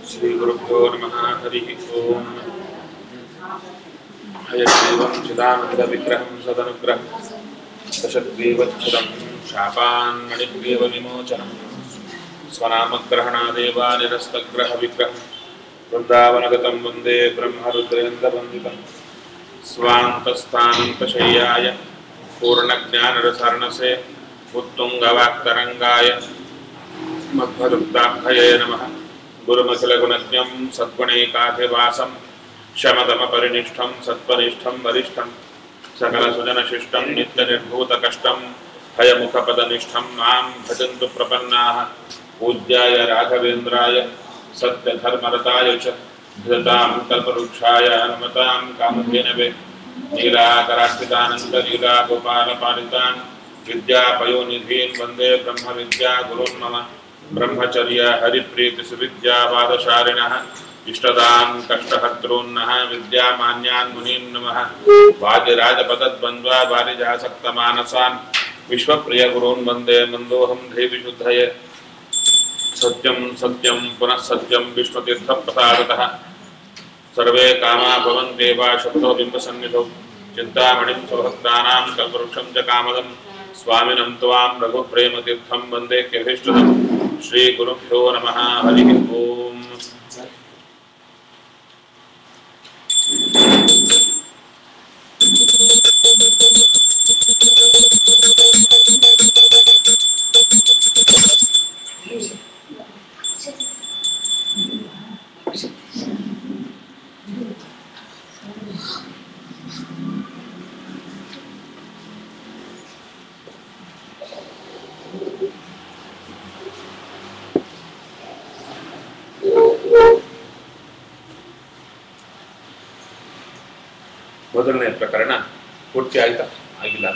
श्रीगुरुभ्यो नमः हरिः ओम् हयग्रीवं चिदानन्दविग्रहं सदनुग्रहं दशग्रीवच्छुरं शापान्मणिग्रीवविमोचनं स्वनामग्रहणादेव निरस्तग्रहविग्रहं वृन्दावनगतं वन्दे ब्रह्मरुद्रेन्द्रवन्दितं स्वान्तस्थानन्तशय्याय पूर्णज्ञानरसार्णसे उत्तुङ्गवाक्तरङ्गाय मध्वदुक्ताभये नमः गुरुमखिलगुणज्ञं सद्गुणैकाधिवासं शमदमपरिनिष्ठं सत्त्वनिष्ठं वरिष्ठं सकलसुजनशिष्टं नित्यनिर्धूतकष्टं हयमुखपदनिष्ठं मां भजन्तु प्रपन्नाः पूज्याय राघवेन्द्राय सत्यधर्मरताय च धृतां कल्पवृक्षाय नमतां कामधेनवे नीलाकरार्चितानन्दलीलागोपालपालितान् विद्यापयोनिधीन् वन्दे ब्रह्मविद्यागुरून् मम ब्रह्मचर्य हरिप्रीतिसुविद्यावादशालिनः इष्टदान् कष्टहर्तॄन्नः विद्यामान्यान् मुनीन् नमः वादिराजपदद्वन्द्वा वारिजासक्तमानसान् विश्वप्रियगुरून् वन्दे मन्दोऽहं देविशुद्धये सत्यं सत्यं पुनः सत्यं विष्णुतीर्थप्रसादतः सर्वे कामा भवन्त्येव शब्दो बिम्बसन्निधौ चिन्तामणिं स्वभक्तानां कल्पवृक्षं च कामदं स्वामिनं त्वां रघुप्रेमतीर्थं वन्दे केभीष्टदं श्रीगुरुभ्यो नमः हरिः ओम् ಮೊದಲನೇ ಪ್ರಕರಣ ಪೂರ್ತಿ ಆಯ್ತಾ? ಆಗಿಲ್ಲ.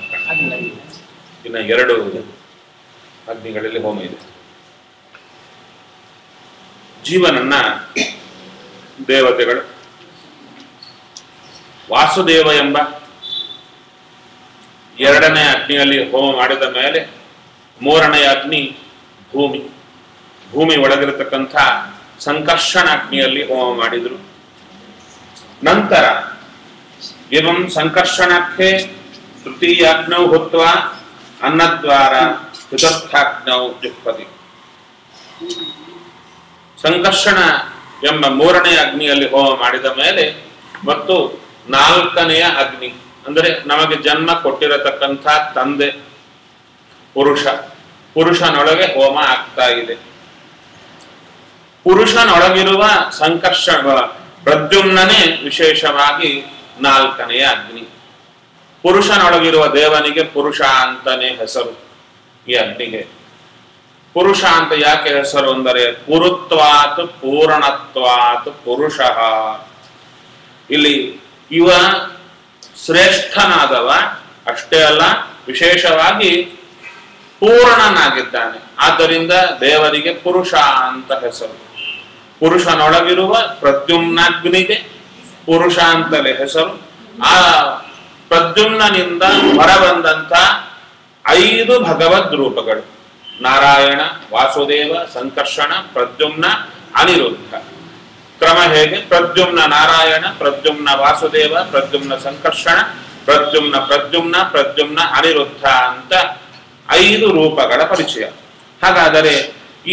ಇನ್ನು 2 ಅಗ್ನಿಗಳಲ್ಲಿ ಹೋಮ ಇದೆ. ಜೀವನನ್ನ ದೇವತೆಗಳು ವಾಸುದೇವ ಎಂಬ 2ನೇ ಅಗ್ನಿಯಲ್ಲಿ ಹೋಮ ಮಾಡಿದ ಮೇಲೆ 3ನೇ ಅಗ್ನಿ ಭೂಮಿ ಒಳಗಿರತಕ್ಕಂಥ ಸಂಕರ್ಷಣ ಅಗ್ನಿಯಲ್ಲಿ ಹೋಮ ಮಾಡಿದರು. ನಂತರ एवं संकर्षणाख्ये तृतीयाग्नौ भूत्वा अन्नद्वारा चतुर्थाग्नौ जुह्वति. ಸಂಕರ್ಷಣ ಎಂಬ 3ನೇ ಅಗ್ನಿಯಲ್ಲಿ ಹೋಮ ಮಾಡಿದ ಮೇಲೆ ಮತ್ತು 4ನೇ ಅಗ್ನಿ ಅಂದರೆ ನಮಗೆ ಜನ್ಮ ಕೊಟ್ಟಿರತಕ್ಕಂಥ ತಂದೆ ಪುರುಷನೊಳಗೆ ಹೋಮ ಆಗ್ತಾ ಇದೆ. ಪುರುಷನೊಳಗಿರುವ ಸಂಕರ್ಷಣ ಪ್ರದ್ಯುಮ್ನನೇ ವಿಶೇಷವಾಗಿ 4ನೇ ಅಗ್ನಿ. ಪುರುಷನೊಳಗಿರುವ ದೇವನಿಗೆ ಪುರುಷ ಅಂತಾನೆ ಹೆಸರು. ಈ ಅಗ್ನಿಗೆ ಪುರುಷ ಅಂತ ಯಾಕೆ ಹೆಸರು ಅಂದರೆ ಪುರುತ್ವಾತ್ ಪೂರ್ಣತ್ವಾತ್ ಪುರುಷ. ಇಲ್ಲಿ ಇವ ಶ್ರೇಷ್ಠನಾದವ ಅಷ್ಟೇ ಅಲ್ಲ, ವಿಶೇಷವಾಗಿ ಪೂರ್ಣನಾಗಿದ್ದಾನೆ. ಆದ್ದರಿಂದ ದೇವರಿಗೆ ಪುರುಷ ಅಂತ ಹೆಸರು. ಪುರುಷನೊಳಗಿರುವ ಪ್ರದ್ಯುಮ್ನಾಗ್ನಿಗೆ ಪುರುಷ ಅಂತಲೇ ಹೆಸರು. ಆ ಪ್ರದ್ಯುಮ್ನಿಂದ ಹೊರಬಂದಂತ 5 ಭಗವದ್ ರೂಪಗಳು: ನಾರಾಯಣ, ವಾಸುದೇವ, ಸಂಕರ್ಷಣ, ಪ್ರದ್ಯುಮ್ನ, ಅನಿರುದ್ಧ. ಕ್ರಮ ಹೇಗೆ? ಪ್ರದ್ಯುಮ್ನ ನಾರಾಯಣ, ಪ್ರದ್ಯುಮ್ನ ವಾಸುದೇವ, ಪ್ರದ್ಯುಮ್ನ ಸಂಕರ್ಷಣ, ಪ್ರದ್ಯುಮ್ನ ಪ್ರದ್ಯುಮ್ನ ಅನಿರುದ್ಧ ಅಂತ 5 ರೂಪಗಳ ಪರಿಚಯ. ಹಾಗಾದರೆ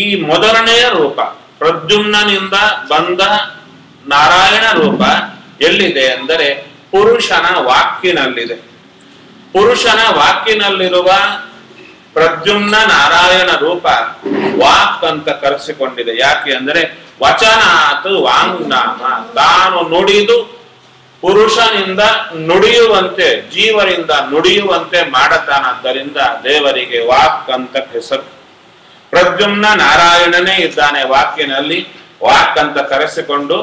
ಈ ಮೊದಲನೆಯ ರೂಪ ಪ್ರದ್ಯುಮ್ನಿಂದ ಬಂದ ನಾರಾಯಣ ರೂಪ ಎಲ್ಲಿದೆ ಅಂದರೆ ಪುರುಷನ ವಾಕ್ಕಿನಲ್ಲಿದೆ. ಪುರುಷನ ವಾಕ್ಕಿನಲ್ಲಿರುವ ಪ್ರದ್ಯುಮ್ನ ನಾರಾಯಣ ರೂಪ ವಾಕ್ ಅಂತ ಕರೆಸಿಕೊಂಡಿದೆ. ಯಾಕೆ ಅಂದರೆ ವಚನಾತ್ ವಾಂಗ್ನಾಮ, ತಾನು ನುಡಿದು ಪುರುಷನಿಂದ ನುಡಿಯುವಂತೆ, ಜೀವರಿಂದ ನುಡಿಯುವಂತೆ ಮಾಡತಾನಾದ್ದರಿಂದ ದೇವರಿಗೆ ವಾಕ್ ಅಂತ ಹೆಸರು. ಪ್ರದ್ಯುಮ್ನ ನಾರಾಯಣನೇ ಇದ್ದಾನೆ ವಾಕ್ಕಿನಲ್ಲಿ, ವಾಕ್ ಅಂತ ಕರೆಸಿಕೊಂಡು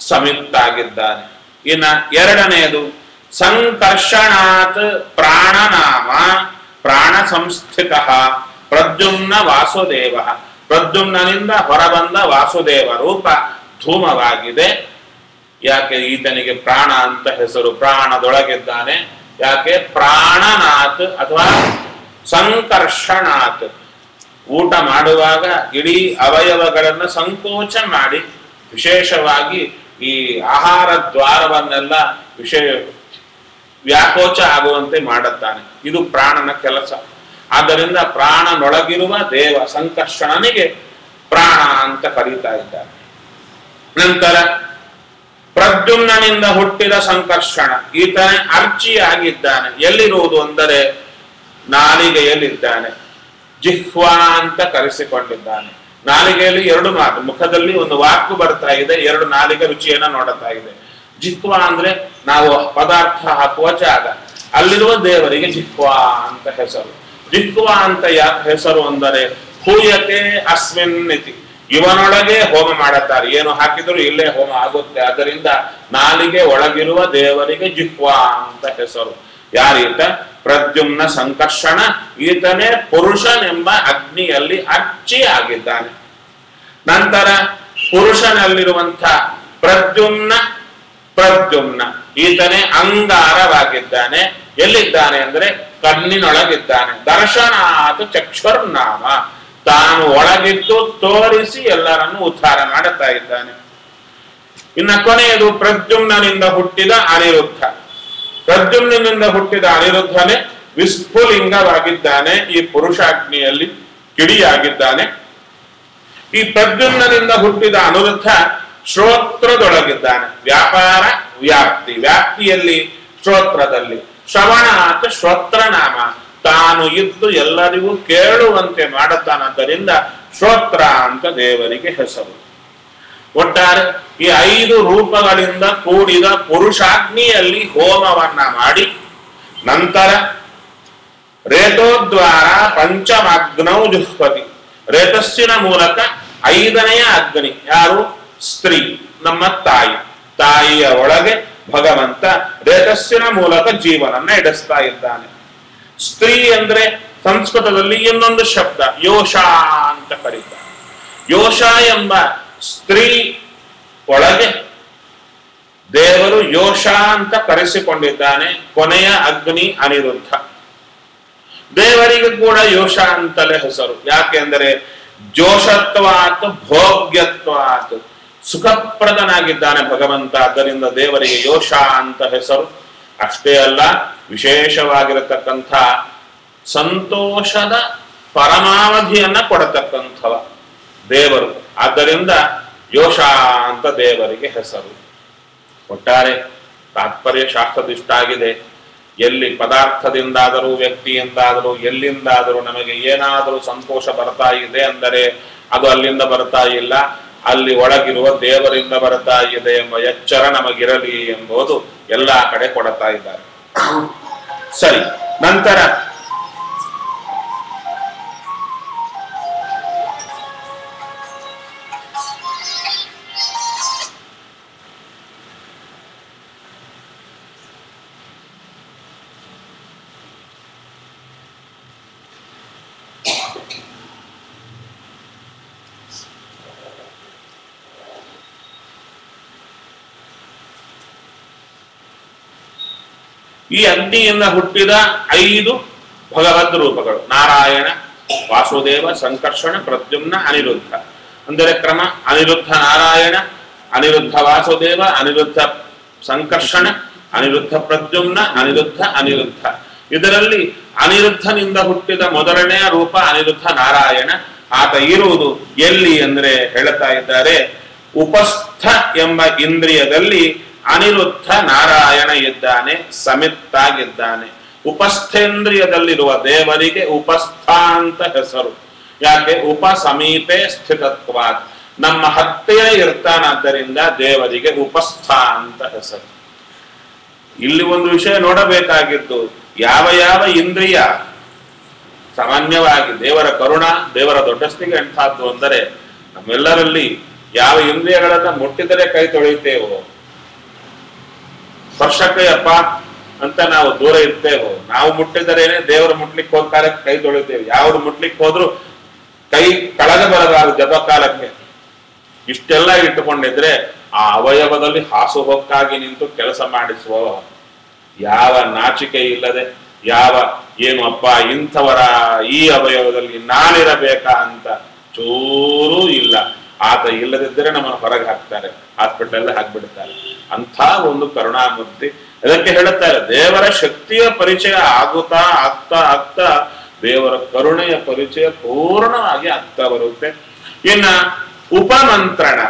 ಸಮಿತ್ತಾಗಿದ್ದಾನೆ. ಇನ್ನ 2ನೇದು ಸಂಕರ್ಷಣಾತ್ ಪ್ರಾಣನಾಮ ಪ್ರಾಣ ಸಂಸ್ಥಿತ ಪ್ರದ್ಯುಮ್ನ ವಾಸುದೇವ. ಪ್ರದ್ಯುಮ್ನಿಂದ ಹೊರಬಂದ ವಾಸುದೇವ ರೂಪ ಧೂಮವಾಗಿದೆ. ಯಾಕೆ ಈತನಿಗೆ ಪ್ರಾಣ ಅಂತ ಹೆಸರು? ಪ್ರಾಣದೊಳಗಿದ್ದಾನೆ. ಯಾಕೆ? ಪ್ರಾಣನಾಥ್ ಅಥವಾ ಸಂಕರ್ಷಣಾತ್ ಊಟ ಮಾಡುವಾಗ ಇಡೀ ಅವಯವಗಳನ್ನು ಸಂಕೋಚ ಮಾಡಿ ವಿಶೇಷವಾಗಿ ಈ ಆಹಾರ ದ್ವಾರವನ್ನೆಲ್ಲ ವ್ಯಾಕೋಚ ಆಗುವಂತೆ ಮಾಡುತ್ತಾನೆ. ಇದು ಪ್ರಾಣನ ಕೆಲಸ. ಆದ್ದರಿಂದ ಪ್ರಾಣನೊಳಗಿರುವ ದೇವ ಸಂಕರ್ಷಣನಿಗೆ ಪ್ರಾಣ ಅಂತ ಕರೀತಾ ಇದ್ದಾರೆ. ನಂತರ ಪ್ರದ್ಯುಮ್ನನಿಂದ ಹುಟ್ಟಿದ ಸಂಕರ್ಷಣ, ಈತನೇ ಅರ್ಚಿಯಾಗಿದ್ದಾನೆ. ಎಲ್ಲಿರುವುದು ಅಂದರೆ ನಾಲಿಗೆಯಲ್ಲಿದ್ದಾನೆ. ಜಿಹ್ವಾ ಅಂತ ಕರೆಸಿಕೊಂಡಿದ್ದಾನೆ. ನಾಲಿಗೆಯಲ್ಲಿ ಎರಡು ಮಾತು, ಮುಖದಲ್ಲಿ ಒಂದು ವಾಕು ಬರ್ತಾ ಇದೆ, ಎರಡು ನಾಲಿಗೆ ರುಚಿಯನ್ನ ನೋಡುತ್ತಾ ಇದೆ. ಜಿಹ್ವಾ ಅಂದ್ರೆ ನಾವು ಪದಾರ್ಥ ಹಾಕುವ ಜಾಗ, ಅಲ್ಲಿರುವ ದೇವರಿಗೆ ಜಿಹ್ವಾ ಅಂತ ಹೆಸರು. ಜಿಹ್ವಾ ಅಂತ ಯಾಕೆ ಹೆಸರು ಅಂದರೆ ಹೂಯತೆ ಅಸ್ಮಿನ್ ಇತಿ, ಇವನೊಳಗೆ ಹೋಮ ಮಾಡುತ್ತಾರೆ, ಏನು ಹಾಕಿದ್ರು ಇಲ್ಲೇ ಹೋಮ ಆಗುತ್ತೆ. ಆದ್ದರಿಂದ ನಾಲಿಗೆ ಒಳಗಿರುವ ದೇವರಿಗೆ ಜಿಹ್ವಾ ಅಂತ ಹೆಸರು. ಯಾರೀತ? ಪ್ರದ್ಯುಮ್ನ ಸಂಕರ್ಷಣ. ಈತನೇ ಪುರುಷನೆಂಬ ಅಗ್ನಿಯಲ್ಲಿ ಅರ್ಚಿ ಆಗಿದ್ದಾನೆ. ನಂತರ ಪುರುಷನಲ್ಲಿರುವಂಥ ಪ್ರದ್ಯುಮ್ನ ಈತನೇ ಅಂಗಾರವಾಗಿದ್ದಾನೆ. ಎಲ್ಲಿದ್ದಾನೆ ಅಂದ್ರೆ ಕಣ್ಣಿನೊಳಗಿದ್ದಾನೆ. ದರ್ಶನಾತ್ ಚಕ್ಷುರ್ನಾಮ, ತಾನು ಒಳಗಿದ್ದು ತೋರಿಸಿ ಎಲ್ಲರನ್ನು ಉದ್ಧಾರ ಮಾಡುತ್ತಾ ಇದ್ದಾನೆ. ಇನ್ನ ಕೊನೆಯದು ಪ್ರದ್ಯುಮ್ನನಿಂದ ಹುಟ್ಟಿದ ಅನಿರುದ್ಧ. ಪ್ರದ್ಯುಮ್ನಿಂದ ಹುಟ್ಟಿದ ಅನಿರುದ್ಧನೇ ವಿಸ್ಫುಲಿಂಗವಾಗಿದ್ದಾನೆ. ಈ ಪುರುಷಾಗ್ನಿಯಲ್ಲಿ ಕಿಡಿಯಾಗಿದ್ದಾನೆ. ಈ ಪ್ರದ್ಯುಮ್ನನಿಂದ ಹುಟ್ಟಿದ ಅನಿರುದ್ಧ ಶ್ರೋತ್ರದೊಳಗಿದ್ದಾನೆ. ವ್ಯಾಪಾರ ವ್ಯಾಪ್ತಿ, ವ್ಯಾಪ್ತಿಯಲ್ಲಿ ಶ್ರೋತ್ರದಲ್ಲಿ. ಶ್ರವಣಾತ್ ಶ್ರೋತ್ರನಾಮ, ತಾನು ಇದ್ದು ಎಲ್ಲರಿಗೂ ಕೇಳುವಂತೆ ಮಾಡುತ್ತಾನದ್ದರಿಂದ ಶ್ರೋತ್ರ ಅಂತ ದೇವರಿಗೆ ಹೆಸರು. ಒಟ್ಟಾರೆ ಈ 5 ರೂಪಗಳಿಂದ ಕೂಡಿದ ಪುರುಷಾಗ್ನಿಯಲ್ಲಿ ಹೋಮವನ್ನ ಮಾಡಿ ನಂತರ ರೇತೋದ್ವಾರ ಪಂಚಮಾಗ್ನೌ ಜುಹ್ವತಿ, ರೇತಸ್ಸಿನ ಮೂಲಕ 5ನೆಯ ಅಗ್ನಿ. ಯಾರು? ಸ್ತ್ರೀ, ನಮ್ಮ ತಾಯಿ. ತಾಯಿಯ ಒಳಗೆ ಭಗವಂತ ರೇತಸ್ಸಿನ ಮೂಲಕ ಜೀವನನ್ನ ಇಡಿಸ್ತಾ ಇದ್ದಾನೆ. ಸ್ತ್ರೀ ಅಂದ್ರೆ ಸಂಸ್ಕೃತದಲ್ಲಿ ಇನ್ನೊಂದು ಶಬ್ದ ಯೋಷ ಅಂತ ಕರೀತಾರೆ. ಯೋಷ ಎಂಬ ಸ್ತ್ರೀ ಒಳಗೆ ದೇವರು ಯೋಷ ಅಂತ ಕರೆಸಿಕೊಂಡಿದ್ದಾನೆ. ಕೊನೆಯ ಅಗ್ನಿ ಅನಿರುದ್ಧ. ದೇವರಿಗೆ ಕೂಡ ಯೋಷ ಅಂತಲೇ ಹೆಸರು. ಯಾಕೆಂದರೆ ಜೋಷತ್ವಾತ್ ಭೋಗ್ಯತ್ವಾತ್, ಸುಖಪ್ರದನಾಗಿದ್ದಾನೆ ಭಗವಂತ. ಆದ್ದರಿಂದ ದೇವರಿಗೆ ಯೋಷ ಅಂತ ಹೆಸರು. ಅಷ್ಟೇ ಅಲ್ಲ, ವಿಶೇಷವಾಗಿರತಕ್ಕಂಥ ಸಂತೋಷದ ಪರಮಾವಧಿಯನ್ನ ಕೊಡತಕ್ಕಂಥವ ದೇವರು. ಆದ್ದರಿಂದ ಯೋಷ ಅಂತ ದೇವರಿಗೆ ಹೆಸರು. ಒಟ್ಟಾರೆ ತಾತ್ಪರ್ಯ ಶಾಸ್ತ್ರದಿಷ್ಟ ಆಗಿದೆ. ಎಲ್ಲಿ ಪದಾರ್ಥದಿಂದಾದರೂ ವ್ಯಕ್ತಿಯಿಂದಾದರೂ ಎಲ್ಲಿಂದಾದರೂ ನಮಗೆ ಏನಾದರೂ ಸಂತೋಷ ಬರ್ತಾ ಇದೆ ಅಂದರೆ ಅದು ಅಲ್ಲಿಂದ ಬರ್ತಾ ಇಲ್ಲ, ಅಲ್ಲಿ ಒಳಗಿರುವ ದೇವರಿಂದ ಬರ್ತಾ ಇದೆ ಎಂಬ ಎಚ್ಚರ ನಮಗಿರಲಿ ಎಂಬುದು ಎಲ್ಲ ಕಡೆ ಕೊಡ್ತಾ ಇದ್ದಾರೆ. ಸರಿ, ನಂತರ ಈ ಅಗ್ನಿಯಿಂದ ಹುಟ್ಟಿದ 5 ಭಗವದ್ ರೂಪಗಳು: ನಾರಾಯಣ, ವಾಸುದೇವ, ಸಂಕರ್ಷಣ, ಪ್ರದ್ಯುಮ್ನ, ಅನಿರುದ್ಧ. ಅಂದರೆ ಕ್ರಮ: ಅನಿರುದ್ಧ ನಾರಾಯಣ, ಅನಿರುದ್ಧ ವಾಸುದೇವ, ಅನಿರುದ್ಧ ಸಂಕರ್ಷಣ, ಅನಿರುದ್ಧ ಪ್ರದ್ಯುಮ್ನ, ಅನಿರುದ್ಧ. ಇದರಲ್ಲಿ ಅನಿರುದ್ಧನಿಂದ ಹುಟ್ಟಿದ ಮೊದಲನೆಯ ರೂಪ ಅನಿರುದ್ಧ ನಾರಾಯಣ. ಆತ ಇರುವುದು ಎಲ್ಲಿ ಅಂದ್ರೆ ಹೇಳ್ತಾ ಇದ್ದಾರೆ, ಉಪಸ್ಥ ಎಂಬ ಇಂದ್ರಿಯದಲ್ಲಿ ಅನಿರುದ್ಧ ನಾರಾಯಣ ಇದ್ದಾನೆ, ಸಮಿತ್ತಾಗಿದ್ದಾನೆ. ಉಪಸ್ಥೇಂದ್ರಿಯದಲ್ಲಿರುವ ದೇವರಿಗೆ ಉಪಸ್ಥ ಅಂತ ಹೆಸರು. ಯಾಕೆ? ಉಪ ಸಮೀಪೆ ಸ್ಥಿತತ್ವಾತ್, ನಮ್ಮ ಹತ್ತಿರ ಇರ್ತಾನಾದ್ದರಿಂದ ದೇವರಿಗೆ ಉಪಸ್ಥ ಅಂತ ಹೆಸರು. ಇಲ್ಲಿ ಒಂದು ವಿಷಯ ನೋಡಬೇಕಾಗಿದ್ದು, ಯಾವ ಯಾವ ಇಂದ್ರಿಯ ಸಾಮಾನ್ಯವಾಗಿ ದೇವರ ಕರುಣ, ದೇವರ ದೊಡ್ಡಸ್ತಿಗೆ ಎಂಥದ್ದು ಅಂದರೆ, ನಮ್ಮೆಲ್ಲರಲ್ಲಿ ಯಾವ ಇಂದ್ರಿಯಗಳನ್ನ ಮುಟ್ಟಿದರೆ ಕೈ ತೊಳೆಯುತ್ತೇವೋ, ಸ್ಪರ್ಶಕಯ್ಯಪ್ಪ ಅಂತ ನಾವು ದೂರ ಇರ್ತೇವೋ, ನಾವು ಮುಟ್ಟಿದರೇನೆ ದೇವರು ಮುಟ್ಲಿಕ್ಕೆ ಹೋದ ಕಾಲಕ್ಕೆ ಕೈ ತೊಳಿತೇವೆ. ಯಾವ್ದು ಮುಟ್ಲಿಕ್ಕೆ ಹೋದ್ರು ಕೈ ಕೆಳಗೆ ಬರಬಾರದು ಜಪ ಕಾಲಕ್ಕೆ. ಇಷ್ಟೆಲ್ಲ ಇಟ್ಟುಕೊಂಡಿದ್ರೆ ಆ ಅವಯವದಲ್ಲಿ ಹಾಸುಹೊಕ್ಕಾಗಿ ನಿಂತು ಕೆಲಸ ಮಾಡಿಸುವ, ಯಾವ ನಾಚಿಕೆ ಇಲ್ಲದೆ, ಯಾವ ಏನು ಅಪ್ಪ ಇಂಥವರ ಈ ಅವಯವದಲ್ಲಿ ನಾನಿರಬೇಕಾ ಅಂತ ಚೂರೂ ಇಲ್ಲ. ಆತ ಇಲ್ಲದಿದ್ದರೆ ನಮ್ಮನ್ನು ಹೊರಗೆ ಹಾಕ್ತಾರೆ, ಹಾಸ್ಪಿಟಲ್ ಹಾಕ್ಬಿಡ್ತಾರೆ. ಅಂಥ ಒಂದು ಕರುಣಾಮೂರ್ತಿ. ಅದಕ್ಕೆ ಹೇಳುತ್ತಾರೆ, ದೇವರ ಶಕ್ತಿಯ ಪರಿಚಯ ಆಗ್ತಾ ಆಗ್ತಾ ದೇವರ ಕರುಣೆಯ ಪರಿಚಯ ಪೂರ್ಣವಾಗಿ ಆಗ್ತಾ ಬರುತ್ತೆ. ಇನ್ನ ಉಪಮಂತ್ರಣ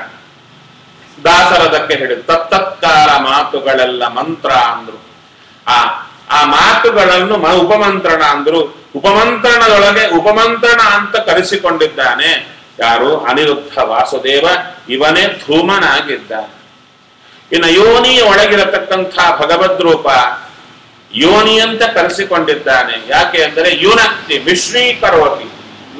ದಾಸರದಕ್ಕೆ ಹೇಳಿ ತತ್ತತ್ಕಾಲ ಮಾತುಗಳೆಲ್ಲ ಮಂತ್ರ ಅಂದ್ರು. ಆ ಮಾತುಗಳನ್ನು ಉಪಮಂತ್ರಣ ಅಂದ್ರು. ಉಪಮಂತ್ರಣದೊಳಗೆ ಉಪಮಂತ್ರಣ ಅಂತ ಕರೆಸಿಕೊಂಡಿದ್ದಾನೆ ಯಾರು? ಅನಿರುದ್ಧ ವಾಸುದೇವ. ಇವನೇ ಧೂಮನಾಗಿದ್ದಾನೆ. ಇನ್ನು ಯೋನಿಯ ಒಳಗಿರತಕ್ಕಂಥ ಭಗವದ್ ರೂಪ ಯೋನಿ ಅಂತ ಕರೆಸಿಕೊಂಡಿದ್ದಾನೆ. ಯಾಕೆ ಅಂದರೆ ಯುನಕ್ತಿ ಮಿಶ್ರೀಕರೋತಿ,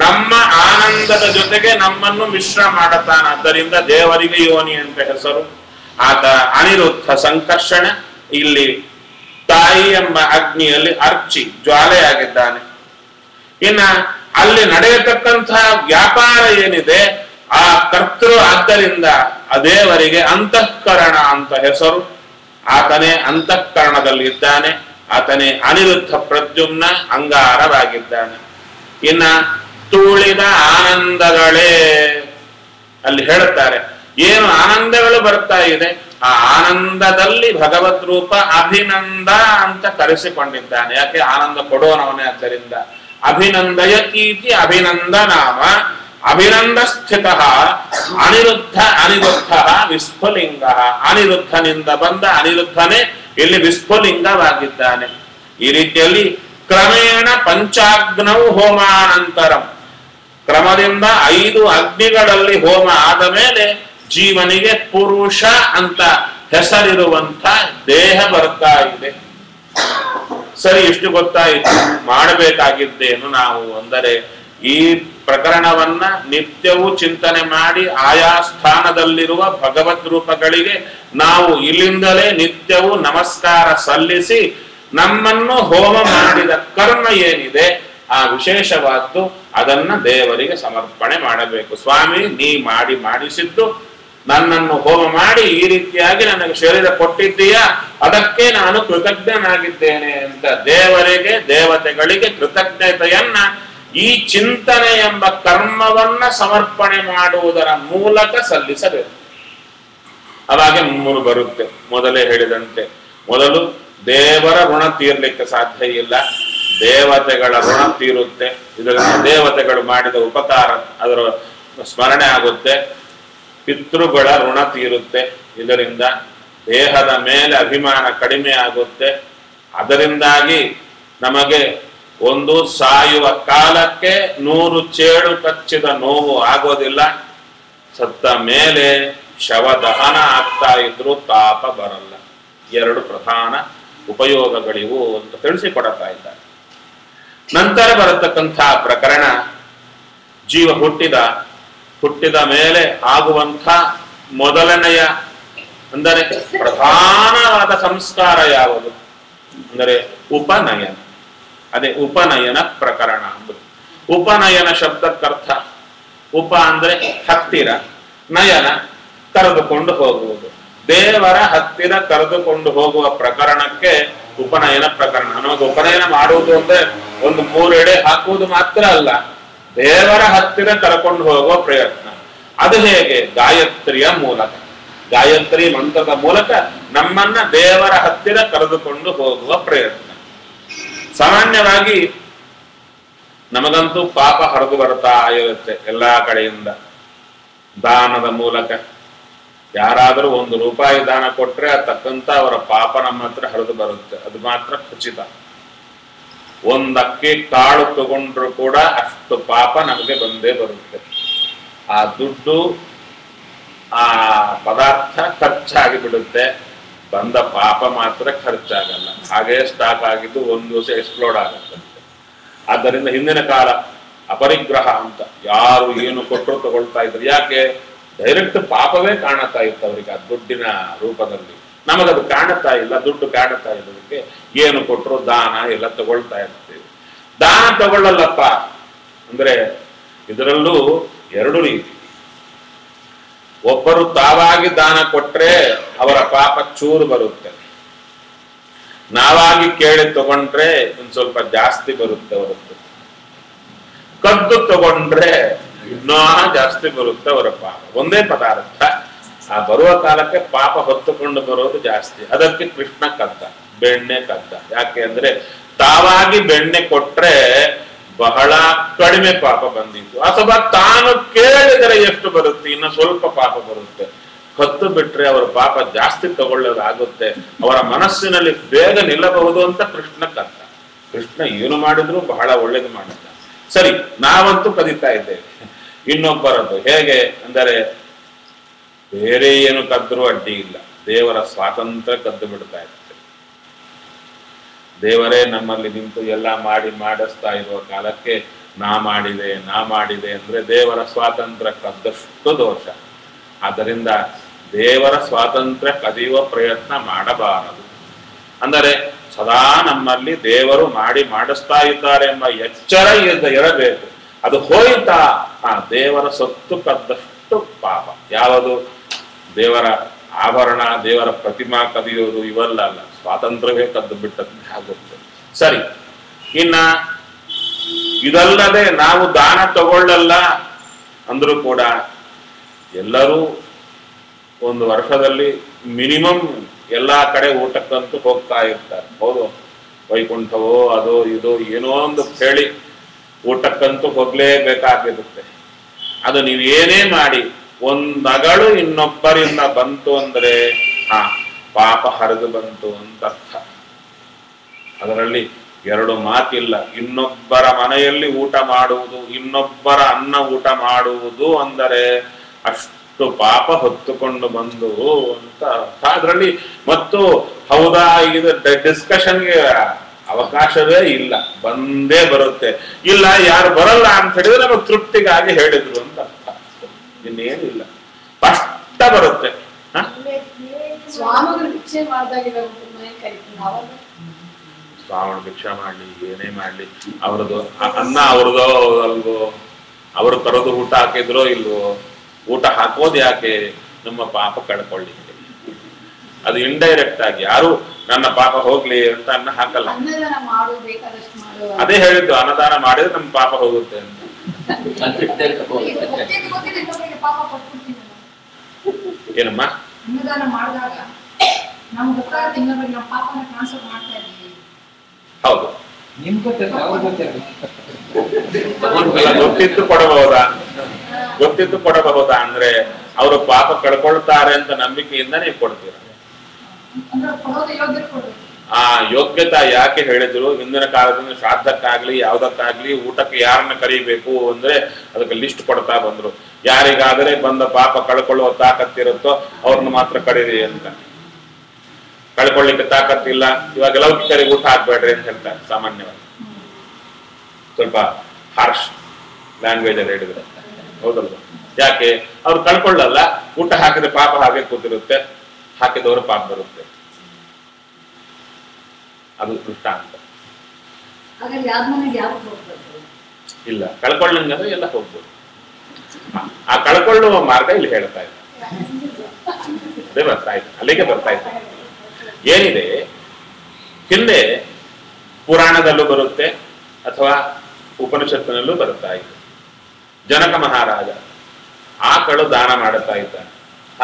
ನಮ್ಮ ಆನಂದದ ಜೊತೆಗೆ ನಮ್ಮನ್ನು ಮಿಶ್ರ ಮಾಡುತ್ತಾನೆ. ಆದ್ದರಿಂದ ದೇವರಿಗೆ ಯೋನಿ ಅಂತ ಹೆಸರು. ಆತ ಅನಿರುದ್ಧ ಸಂಕರ್ಷಣ, ಇಲ್ಲಿ ತಾಯಿ ಎಂಬ ಅಗ್ನಿಯಲ್ಲಿ ಅರ್ಚಿ ಜ್ವಾಲೆಯಾಗಿದ್ದಾನೆ. ಇನ್ನ ಅಲ್ಲಿ ನಡೆಯತಕ್ಕಂತಹ ವ್ಯಾಪಾರ ಏನಿದೆ ಆ ಕರ್ತೃ, ಆದ್ದರಿಂದ ಆ ದೇವರಿಗೆ ಅಂತಃಕರಣ ಅಂತ ಹೆಸರು. ಆತನೇ ಅಂತಃಕರಣದಲ್ಲಿ ಇದ್ದಾನೆ. ಆತನೇ ಅನಿರುದ್ಧ ಪ್ರದ್ಯುಮ್ನ ಅಂಗಾರವಾಗಿದ್ದಾನೆ. ಇನ್ನ ತೂಳಿದ ಆನಂದಗಳೇ ಅಲ್ಲಿ ಹೇಳುತ್ತಾರೆ. ಏನು ಆನಂದಗಳು ಬರ್ತಾ ಇದೆ, ಆ ಆನಂದದಲ್ಲಿ ಭಗವದ್ ರೂಪ ಅಭಿನಂದ ಅಂತ ಕರೆಸಿಕೊಂಡಿದ್ದಾನೆ. ಯಾಕೆ? ಆನಂದ ಕೊಡೋನವನೇ. ಆದ್ದರಿಂದ ಅಭಿನಂದಯತೀತಿ ಅಭಿನಂದ ನಾಮ ಅಭಿನಂದ ಸ್ಥಿತ ಅನಿರುದ್ಧ ಅನಿರುದ್ಧ ವಿಸ್ಫುಲಿಂಗ. ಅನಿರುದ್ಧನಿಂದ ಬಂದ ಅನಿರುದ್ಧನೇ ಇಲ್ಲಿ ವಿಸ್ಫುಲಿಂಗವಾಗಿದ್ದಾನೆ. ಈ ರೀತಿಯಲ್ಲಿ ಕ್ರಮೇಣ ಪಂಚಾಗ್ನೌ ಹೋಮಾನಂತರಂ, ಕ್ರಮದಿಂದ 5 ಅಗ್ನಿಗಳಲ್ಲಿ ಹೋಮ ಆದ ಮೇಲೆ ಜೀವನಿಗೆ ಪುರುಷ ಅಂತ ಹೆಸರಿರುವಂತ ದೇಹ ಬರ್ತಾ ಇದೆ. ಸರಿ, ಇಷ್ಟು ಗೊತ್ತಾಯಿತು. ಮಾಡಬೇಕಾಗಿದ್ದೇನು ನಾವು ಅಂದರೆ ಈ ಪ್ರಕರಣವನ್ನ ನಿತ್ಯವೂ ಚಿಂತನೆ ಮಾಡಿ ಆಯಾ ಸ್ಥಾನದಲ್ಲಿರುವ ಭಗವದ್ ರೂಪಗಳಿಗೆ ನಾವು ಇಲ್ಲಿಂದಲೇ ನಿತ್ಯವೂ ನಮಸ್ಕಾರ ಸಲ್ಲಿಸಿ ನಮ್ಮನ್ನು ಹೋಮ ಮಾಡಿದ ಕರ್ಮ ಏನಿದೆ ಆ ವಿಶೇಷವಾದ್ದು ಅದನ್ನ ದೇವರಿಗೆ ಸಮರ್ಪಣೆ ಮಾಡಬೇಕು. ಸ್ವಾಮಿ, ನೀ ಮಾಡಿಸಿದ್ದು ನನ್ನನ್ನು ಹೋಮ ಮಾಡಿ ಈ ರೀತಿಯಾಗಿ ನನಗೆ ಶರೀರ ಕೊಟ್ಟಿದ್ದೀಯಾ, ಅದಕ್ಕೆ ನಾನು ಕೃತಜ್ಞನಾಗಿದ್ದೇನೆ ಅಂತ ದೇವರಿಗೆ ದೇವತೆಗಳಿಗೆ ಕೃತಜ್ಞತೆಯನ್ನ ಈ ಚಿಂತನೆ ಎಂಬ ಕರ್ಮವನ್ನ ಸಮರ್ಪಣೆ ಮಾಡುವುದರ ಮೂಲಕ ಸಲ್ಲಿಸಬೇಕು. ಅವಾಗೆ 3 ಬರುತ್ತೆ. ಮೊದಲೇ ಹೇಳಿದಂತೆ, ಮೊದಲು ದೇವರ ಋಣ ತೀರ್ಲಿಕ್ಕೆ ಸಾಧ್ಯ ಇಲ್ಲ, ದೇವತೆಗಳ ಋಣ ತೀರುತ್ತೆ. ಇದರಿಂದ ದೇವತೆಗಳು ಮಾಡಿದ ಉಪಕಾರ ಅದರ ಸ್ಮರಣೆ ಆಗುತ್ತೆ. ಪಿತೃಗಳ ಋಣ ತೀರುತ್ತೆ. ಇದರಿಂದ ದೇಹದ ಮೇಲೆ ಅಭಿಮಾನ ಕಡಿಮೆ ಆಗುತ್ತೆ. ಅದರಿಂದಾಗಿ ನಮಗೆ ಒಂದು ಸಾಯುವ ಕಾಲಕ್ಕೆ 100 ಚೇಳು ಕಚ್ಚಿದ ನೋವು ಆಗೋದಿಲ್ಲ. ಸತ್ತ ಮೇಲೆ ಶವದಹನ ಆಗ್ತಾ ಇದ್ರು ತಾಪ ಬರಲ್ಲ. 2 ಪ್ರಧಾನ ಉಪಯೋಗಗಳಿವು ಅಂತ ತಿಳಿಸಿಕೊಡ್ತಾ ಇದ್ದಾರೆ. ನಂತರ ಬರತಕ್ಕಂಥ ಪ್ರಕರಣ ಜೀವ ಹುಟ್ಟಿದ ಮೇಲೆ ಆಗುವಂಥ ಮೊದಲನೆಯ ಅಂದರೆ ಪ್ರಧಾನವಾದ ಸಂಸ್ಕಾರ ಯಾವುದು ಅಂದರೆ ಉಪನಯನ. ಅದೇ ಉಪನಯನ ಪ್ರಕರಣ ಅಂಬುದು. ಉಪನಯನ ಶಬ್ದಕ್ಕರ್ಥ ಉಪ ಅಂದ್ರೆ ಹತ್ತಿರ, ನಯನ ಕರೆದುಕೊಂಡು ಹೋಗುವುದು. ದೇವರ ಹತ್ತಿರ ಕರೆದುಕೊಂಡು ಹೋಗುವ ಪ್ರಕರಣಕ್ಕೆ ಉಪನಯನ ಪ್ರಕರಣ. ನಮಗೆ ಉಪನಯನ ಮಾಡುವುದು ಅಂದ್ರೆ ಒಂದು 3 ಎಡೆ ಹಾಕುವುದು ಮಾತ್ರ ಅಲ್ಲ, ದೇವರ ಹತ್ತಿರ ಕರ್ಕೊಂಡು ಹೋಗುವ ಪ್ರಯತ್ನ. ಅದು ಹೇಗೆ? ಗಾಯತ್ರಿಯ ಮೂಲಕ, ಗಾಯತ್ರಿ ಮಂತ್ರದ ಮೂಲಕ ನಮ್ಮನ್ನ ದೇವರ ಹತ್ತಿರ ಕರೆದುಕೊಂಡು ಹೋಗುವ ಪ್ರಯತ್ನ. ಸಾಮಾನ್ಯವಾಗಿ ನಮಗಂತೂ ಪಾಪ ಹರಿದು ಬರ್ತಾ ಇರುತ್ತೆ ಎಲ್ಲಾ ಕಡೆಯಿಂದ. ದಾನದ ಮೂಲಕ ಯಾರಾದರೂ 1 ರೂಪಾಯಿ ದಾನ ಕೊಟ್ರೆ ತಕ್ಕಂತ ಅವರ ಪಾಪ ನಮ್ಮ ಹತ್ರ ಹರಿದು ಬರುತ್ತೆ. ಅದು ಮಾತ್ರ ಖಚಿತ. 1 ಅಕ್ಕಿ ಕಾಳು ತಗೊಂಡ್ರು ಕೂಡ ಅಷ್ಟು ಪಾಪ ನಮಗೆ ಬಂದೇ ಬರುತ್ತೆ. ಆ ದುಡ್ಡು ಆ ಪದಾರ್ಥ ಖರ್ಚಾಗಿ ಬಿಡುತ್ತೆ, ಬಂದ ಪಾಪ ಮಾತ್ರ ಖರ್ಚಾಗಲ್ಲ. ಹಾಗೆ ಸ್ಟಾಕ್ ಆಗಿದ್ದು 1 ದಿವಸ ಎಕ್ಸ್ಪ್ಲೋಡ್ ಆಗುತ್ತೆ. ಆದ್ದರಿಂದ ಹಿಂದಿನ ಕಾಲ ಅಪರಿಗ್ರಹ ಅಂತ ಯಾರು ಏನು ಕೊಟ್ಟರು ತಗೊಳ್ತಾ ಇದ್ರು. ಯಾಕೆ? ಡೈರೆಕ್ಟ್ ಪಾಪವೇ ಕಾಣುತ್ತಾ ಇತ್ತು ಅವರಿಗೆ ಆ ದುಡ್ಡಿನ ರೂಪದಲ್ಲಿ. ನಮಗದು ಕಾಣುತ್ತಾ ಇಲ್ಲ, ದುಡ್ಡು ಕಾಣುತ್ತಾ ಇರೋದಕ್ಕೆ ಏನು ಕೊಟ್ಟರು ದಾನ ಎಲ್ಲ ತಗೊಳ್ತಾ ಇರ್ತೀವಿ. ದಾನ ತಗೊಳ್ಳಲ್ಲಪ್ಪ ಅಂದ್ರೆ ಇದರಲ್ಲೂ 2 ರೀತಿ. ಒಬ್ಬರು ತಾವಾಗಿ ದಾನ ಕೊಟ್ರೆ ಅವರ ಪಾಪ ಚೂರು ಬರುತ್ತೆ. ನಾವಾಗಿ ಕೇಳಿ ತಗೊಂಡ್ರೆ ಒಂದ್ ಸ್ವಲ್ಪ ಜಾಸ್ತಿ ಬರುತ್ತೆ ಹೊರತು, ಕದ್ದು ತಗೊಂಡ್ರೆ ಇನ್ನೂ ಜಾಸ್ತಿ ಬರುತ್ತೆ ಅವರ ಪಾಪ. ಒಂದೇ ಪದಾರ್ಥ ಆ ಬರುವ ಕಾಲಕ್ಕೆ ಪಾಪ ಹೊತ್ತುಕೊಂಡು ಬರೋದು ಜಾಸ್ತಿ. ಅದಕ್ಕೆ ಕೃಷ್ಣ ಕದ್ದ, ಬೆಣ್ಣೆ ಕದ್ದ. ಯಾಕೆ ಅಂದ್ರೆ ತಾವಾಗಿ ಬೆಣ್ಣೆ ಕೊಟ್ರೆ ಬಹಳ ಕಡಿಮೆ ಪಾಪ ಬಂದಿತ್ತು, ಅಥವಾ ತಾನು ಕೇಳಿದರೆ ಎಷ್ಟು ಬರುತ್ತೆ, ಇನ್ನು ಸ್ವಲ್ಪ ಪಾಪ ಬರುತ್ತೆ. ಕದ್ದು ಬಿಟ್ರೆ ಅವರ ಪಾಪ ಜಾಸ್ತಿ ತಗೊಳ್ಳೋದಾಗುತ್ತೆ, ಅವರ ಮನಸ್ಸಿನಲ್ಲಿ ಬೇಗ ನಿಲ್ಲಬಹುದು ಅಂತ ಕೃಷ್ಣ ಕದ್ದ. ಕೃಷ್ಣ ಏನು ಮಾಡಿದ್ರು ಬಹಳ ಒಳ್ಳೇದು ಮಾಡಿದ್ದ. ಸರಿ, ನಾವಂತೂ ಕದೀತಾ ಇದ್ದೇವೆ. ಇನ್ನೊಬ್ಬರದ್ದು ಹೇಗೆ ಅಂದರೆ ಬೇರೆ ಏನು ಕದ್ದರೂ ಅಡ್ಡಿ ಇಲ್ಲ, ದೇವರ ಸ್ವಾತಂತ್ರ್ಯ ಕದ್ದು ಬಿಡ್ತಾ ಇರುತ್ತೆ. ದೇವರೇ ನಮ್ಮಲ್ಲಿ ನಿಂತು ಎಲ್ಲ ಮಾಡಿಸ್ತಾ ಇರುವ ಕಾಲಕ್ಕೆ ನಾ ಮಾಡಿದೆ ಅಂದ್ರೆ ದೇವರ ಸ್ವಾತಂತ್ರ್ಯ ಕದ್ದಷ್ಟು ದೋಷ. ಆದ್ದರಿಂದ ದೇವರ ಸ್ವಾತಂತ್ರ್ಯ ಕದಿಯುವ ಪ್ರಯತ್ನ ಮಾಡಬಾರದು. ಅಂದರೆ ಸದಾ ನಮ್ಮಲ್ಲಿ ದೇವರು ಮಾಡಿಸ್ತಾ ಇದ್ದಾರೆ ಎಂಬ ಎಚ್ಚರ ಇರಬೇಕು. ಅದು ಹೋಯ್ತಾ ಆ ದೇವರ ಸೊತ್ತು ಕದ್ದಷ್ಟು ಪಾಪ. ಯಾವುದು? ದೇವರ ಆಭರಣ, ದೇವರ ಪ್ರತಿಮಾ ಕದಿಯೋದು ಇವೆಲ್ಲ ಅಲ್ಲ, ಸ್ವಾತಂತ್ರ್ಯವೇ ಕದ್ದು ಬಿಟ್ಟಂತೆ ಆಗುತ್ತೆ. ಸರಿ, ಇನ್ನ ಇದಲ್ಲದೆ ನಾವು ದಾನ ತಗೊಳ್ಳಲ್ಲ ಅಂದ್ರೂ ಕೂಡ ಎಲ್ಲರೂ ಒಂದು ವರ್ಷದಲ್ಲಿ ಮಿನಿಮಮ್ ಎಲ್ಲಾ ಕಡೆ ಊಟಕ್ಕಂತೂ ಹೋಗ್ತಾ ಇರ್ತಾರೆ. ಹೌದು, ವೈಕುಂಠವೋ ಅದೋ ಇದೋ ಏನೋ ಒಂದು ಹೇಳಿ ಊಟಕ್ಕಂತೂ ಹೋಗ್ಲೇಬೇಕಾಗಿರುತ್ತೆ. ಅದು ನೀವು ಏನೇ ಮಾಡಿ ಒಂದಗಳು ಇನ್ನೊಬ್ಬರಿಂದ ಬಂತು ಅಂದ್ರೆ ಪಾಪ ಹರಿದು ಬಂತು ಅಂತ ಅರ್ಥ. ಅದರಲ್ಲಿ ಎರಡು ಮಾತಿಲ್ಲ. ಇನ್ನೊಬ್ಬರ ಮನೆಯಲ್ಲಿ ಊಟ ಮಾಡುವುದು, ಇನ್ನೊಬ್ಬರ ಅನ್ನ ಊಟ ಮಾಡುವುದು ಅಂದರೆ ಅಷ್ಟು ಪಾಪ ಹೊತ್ತುಕೊಂಡು ಬಂದು ಅಂತ ಅರ್ಥ. ಅದರಲ್ಲಿ ಮತ್ತು ಹೌದಾ ಇದು ಡಿಸ್ಕಷನ್ಗೆ ಅವಕಾಶವೇ ಇಲ್ಲ, ಬಂದೇ ಬರುತ್ತೆ. ಇಲ್ಲ ಯಾರು ಬರಲ್ಲ ಅಂತ ಹೇಳಿದ್ರೆ ನಮಗೆ ತೃಪ್ತಿಗಾಗಿ ಹೇಳಿದ್ರು ಅಂತ ಅರ್ಥ, ಇನ್ನೇನಿಲ್ಲ. ಸ್ಪಷ್ಟ ಬರುತ್ತೆ. ಸ್ವಾಮಿಗಳು ಭಿಕ್ಷೆ ಶ್ರಾವಣ ಭಿಕ್ಷೆ ಮಾಡ್ಲಿ ಏನೇ ಮಾಡ್ಲಿ ಅವ್ರದ್ದು ಅನ್ನ ಅವ್ರದೋ ಅಲ್ವೋ, ಅವರು ಕರೆದು ಊಟ ಹಾಕಿದ್ರೋ ಇಲ್ವೋ, ಊಟ ಹಾಕೋದು ಯಾಕೆ? ನಮ್ಮ ಪಾಪ ಕಳ್ಕೊಳ್ಳಿಕ್ಕೆ. ಅದು ಇಂಡೈರೆಕ್ಟ್ ಆಗಿ ಯಾರು ನನ್ನ ಪಾಪ ಹೋಗ್ಲಿ ಅಂತ ಅನ್ನ ಹಾಕಲ್ಲ. ಅದೇ ಹೇಳಿದ್ದು, ಅನ್ನದಾನ ಮಾಡಿದ್ರೆ ನಮ್ಮ ಪಾಪ ಹೋಗುತ್ತೆ ಅಂತ. ಏನಮ್ಮ ಅನ್ನದಾನ ಮಾಡಿದಾಗ ನಮ್ಗೆ ಗೊತ್ತಾಗುತ್ತೆ ಇನ್ನೊಬ್ಬರಿಗೆ ನಮ್ಮ ಪಾಪನ ಟ್ರಾನ್ಸ್ಫರ್ ಮಾಡ್ತಾ ಇದ್ದೀವಿ. ಹೌದು, ಗೊತ್ತಿತ್ತು ಕೊಡಬಹುದಾ ಅಂದ್ರೆ ಅವರು ಪಾಪ ಕಳ್ಕೊಳ್ತಾರೆ ಅಂತ ನಂಬಿಕೆಯಿಂದ ನೀವು ಕೊಡ್ತೀರ. ಆ ಯೋಗ್ಯತಾ ಯಾಕೆ ಹೇಳಿದ್ರು? ಹಿಂದಿನ ಕಾಲದಿಂದ ಶ್ರಾದ್ದಕ್ಕಾಗ್ಲಿ ಯಾವ್ದಕ್ಕಾಗ್ಲಿ ಊಟಕ್ಕೆ ಯಾರನ್ನ ಕರೀಬೇಕು ಅಂದ್ರೆ ಅದಕ್ಕೆ ಲಿಸ್ಟ್ ಕೊಡ್ತಾ ಬಂದ್ರು. ಯಾರಿಗಾದರೆ ಬಂದ ಪಾಪ ಕಳ್ಕೊಳ್ಳುವ ತಾಕತ್ತಿರುತ್ತೋ ಅವ್ರನ್ನ ಮಾತ್ರ ಕರೀರಿ ಅಂತ. ಕಳ್ಕೊಳ್ಳಿಕ್ಕೆ ತಾಕತ್ತಿಲ್ಲ, ಇವಾಗ ಲೌಕಿಕರಿಗೆ ಊಟ ಹಾಕ್ಬೇಡ್ರಿ ಅಂತ ಹೇಳ್ತಾರೆ ಸಾಮಾನ್ಯವಾಗಿ. ಸ್ವಲ್ಪ ಹಾರ್ಶ್ ಲ್ಯಾಂಗ್ವೇಜ್ ಅಲ್ಲಿ ಹೇಳಿದ್ರೆ ಹೌದಲ್ವ? ಯಾಕೆ? ಅವ್ರು ಕಳ್ಕೊಳ್ಳಲ್ಲ, ಊಟ ಹಾಕಿದ್ರೆ ಪಾಪ ಹಾಗೆ ಕೂತಿರುತ್ತೆ, ಹಾಕಿದವರು ಪಾಪ ಬರುತ್ತೆ. ಅದು ದೃಷ್ಟಾಂತ. ಇಲ್ಲ, ಕಳ್ಕೊಳ್ಳಂಗಂದ್ರೆ ಎಲ್ಲ ಹೋಗ್ಬೋದು. ಆ ಕಳ್ಕೊಳ್ಳುವ ಮಾರ್ಗ ಇಲ್ಲಿ ಹೇಳ್ತಾ ಇದೆ. ಅದೇ ಬರ್ತಾ ಇದೆ, ಅಲ್ಲಿಗೆ ಬರ್ತಾ ಇದೆ. ಏನಿದೆ ಹಿಂದೆ ಪುರಾಣದಲ್ಲೂ ಬರುತ್ತೆ ಅಥವಾ ಉಪನಿಷತ್ತಿನಲ್ಲೂ ಬರ್ತಾ ಇದೆ. ಜನಕ ಮಹಾರಾಜ ಆಕಳು ದಾನ ಮಾಡುತ್ತಾ ಇದ್ದಾನೆ.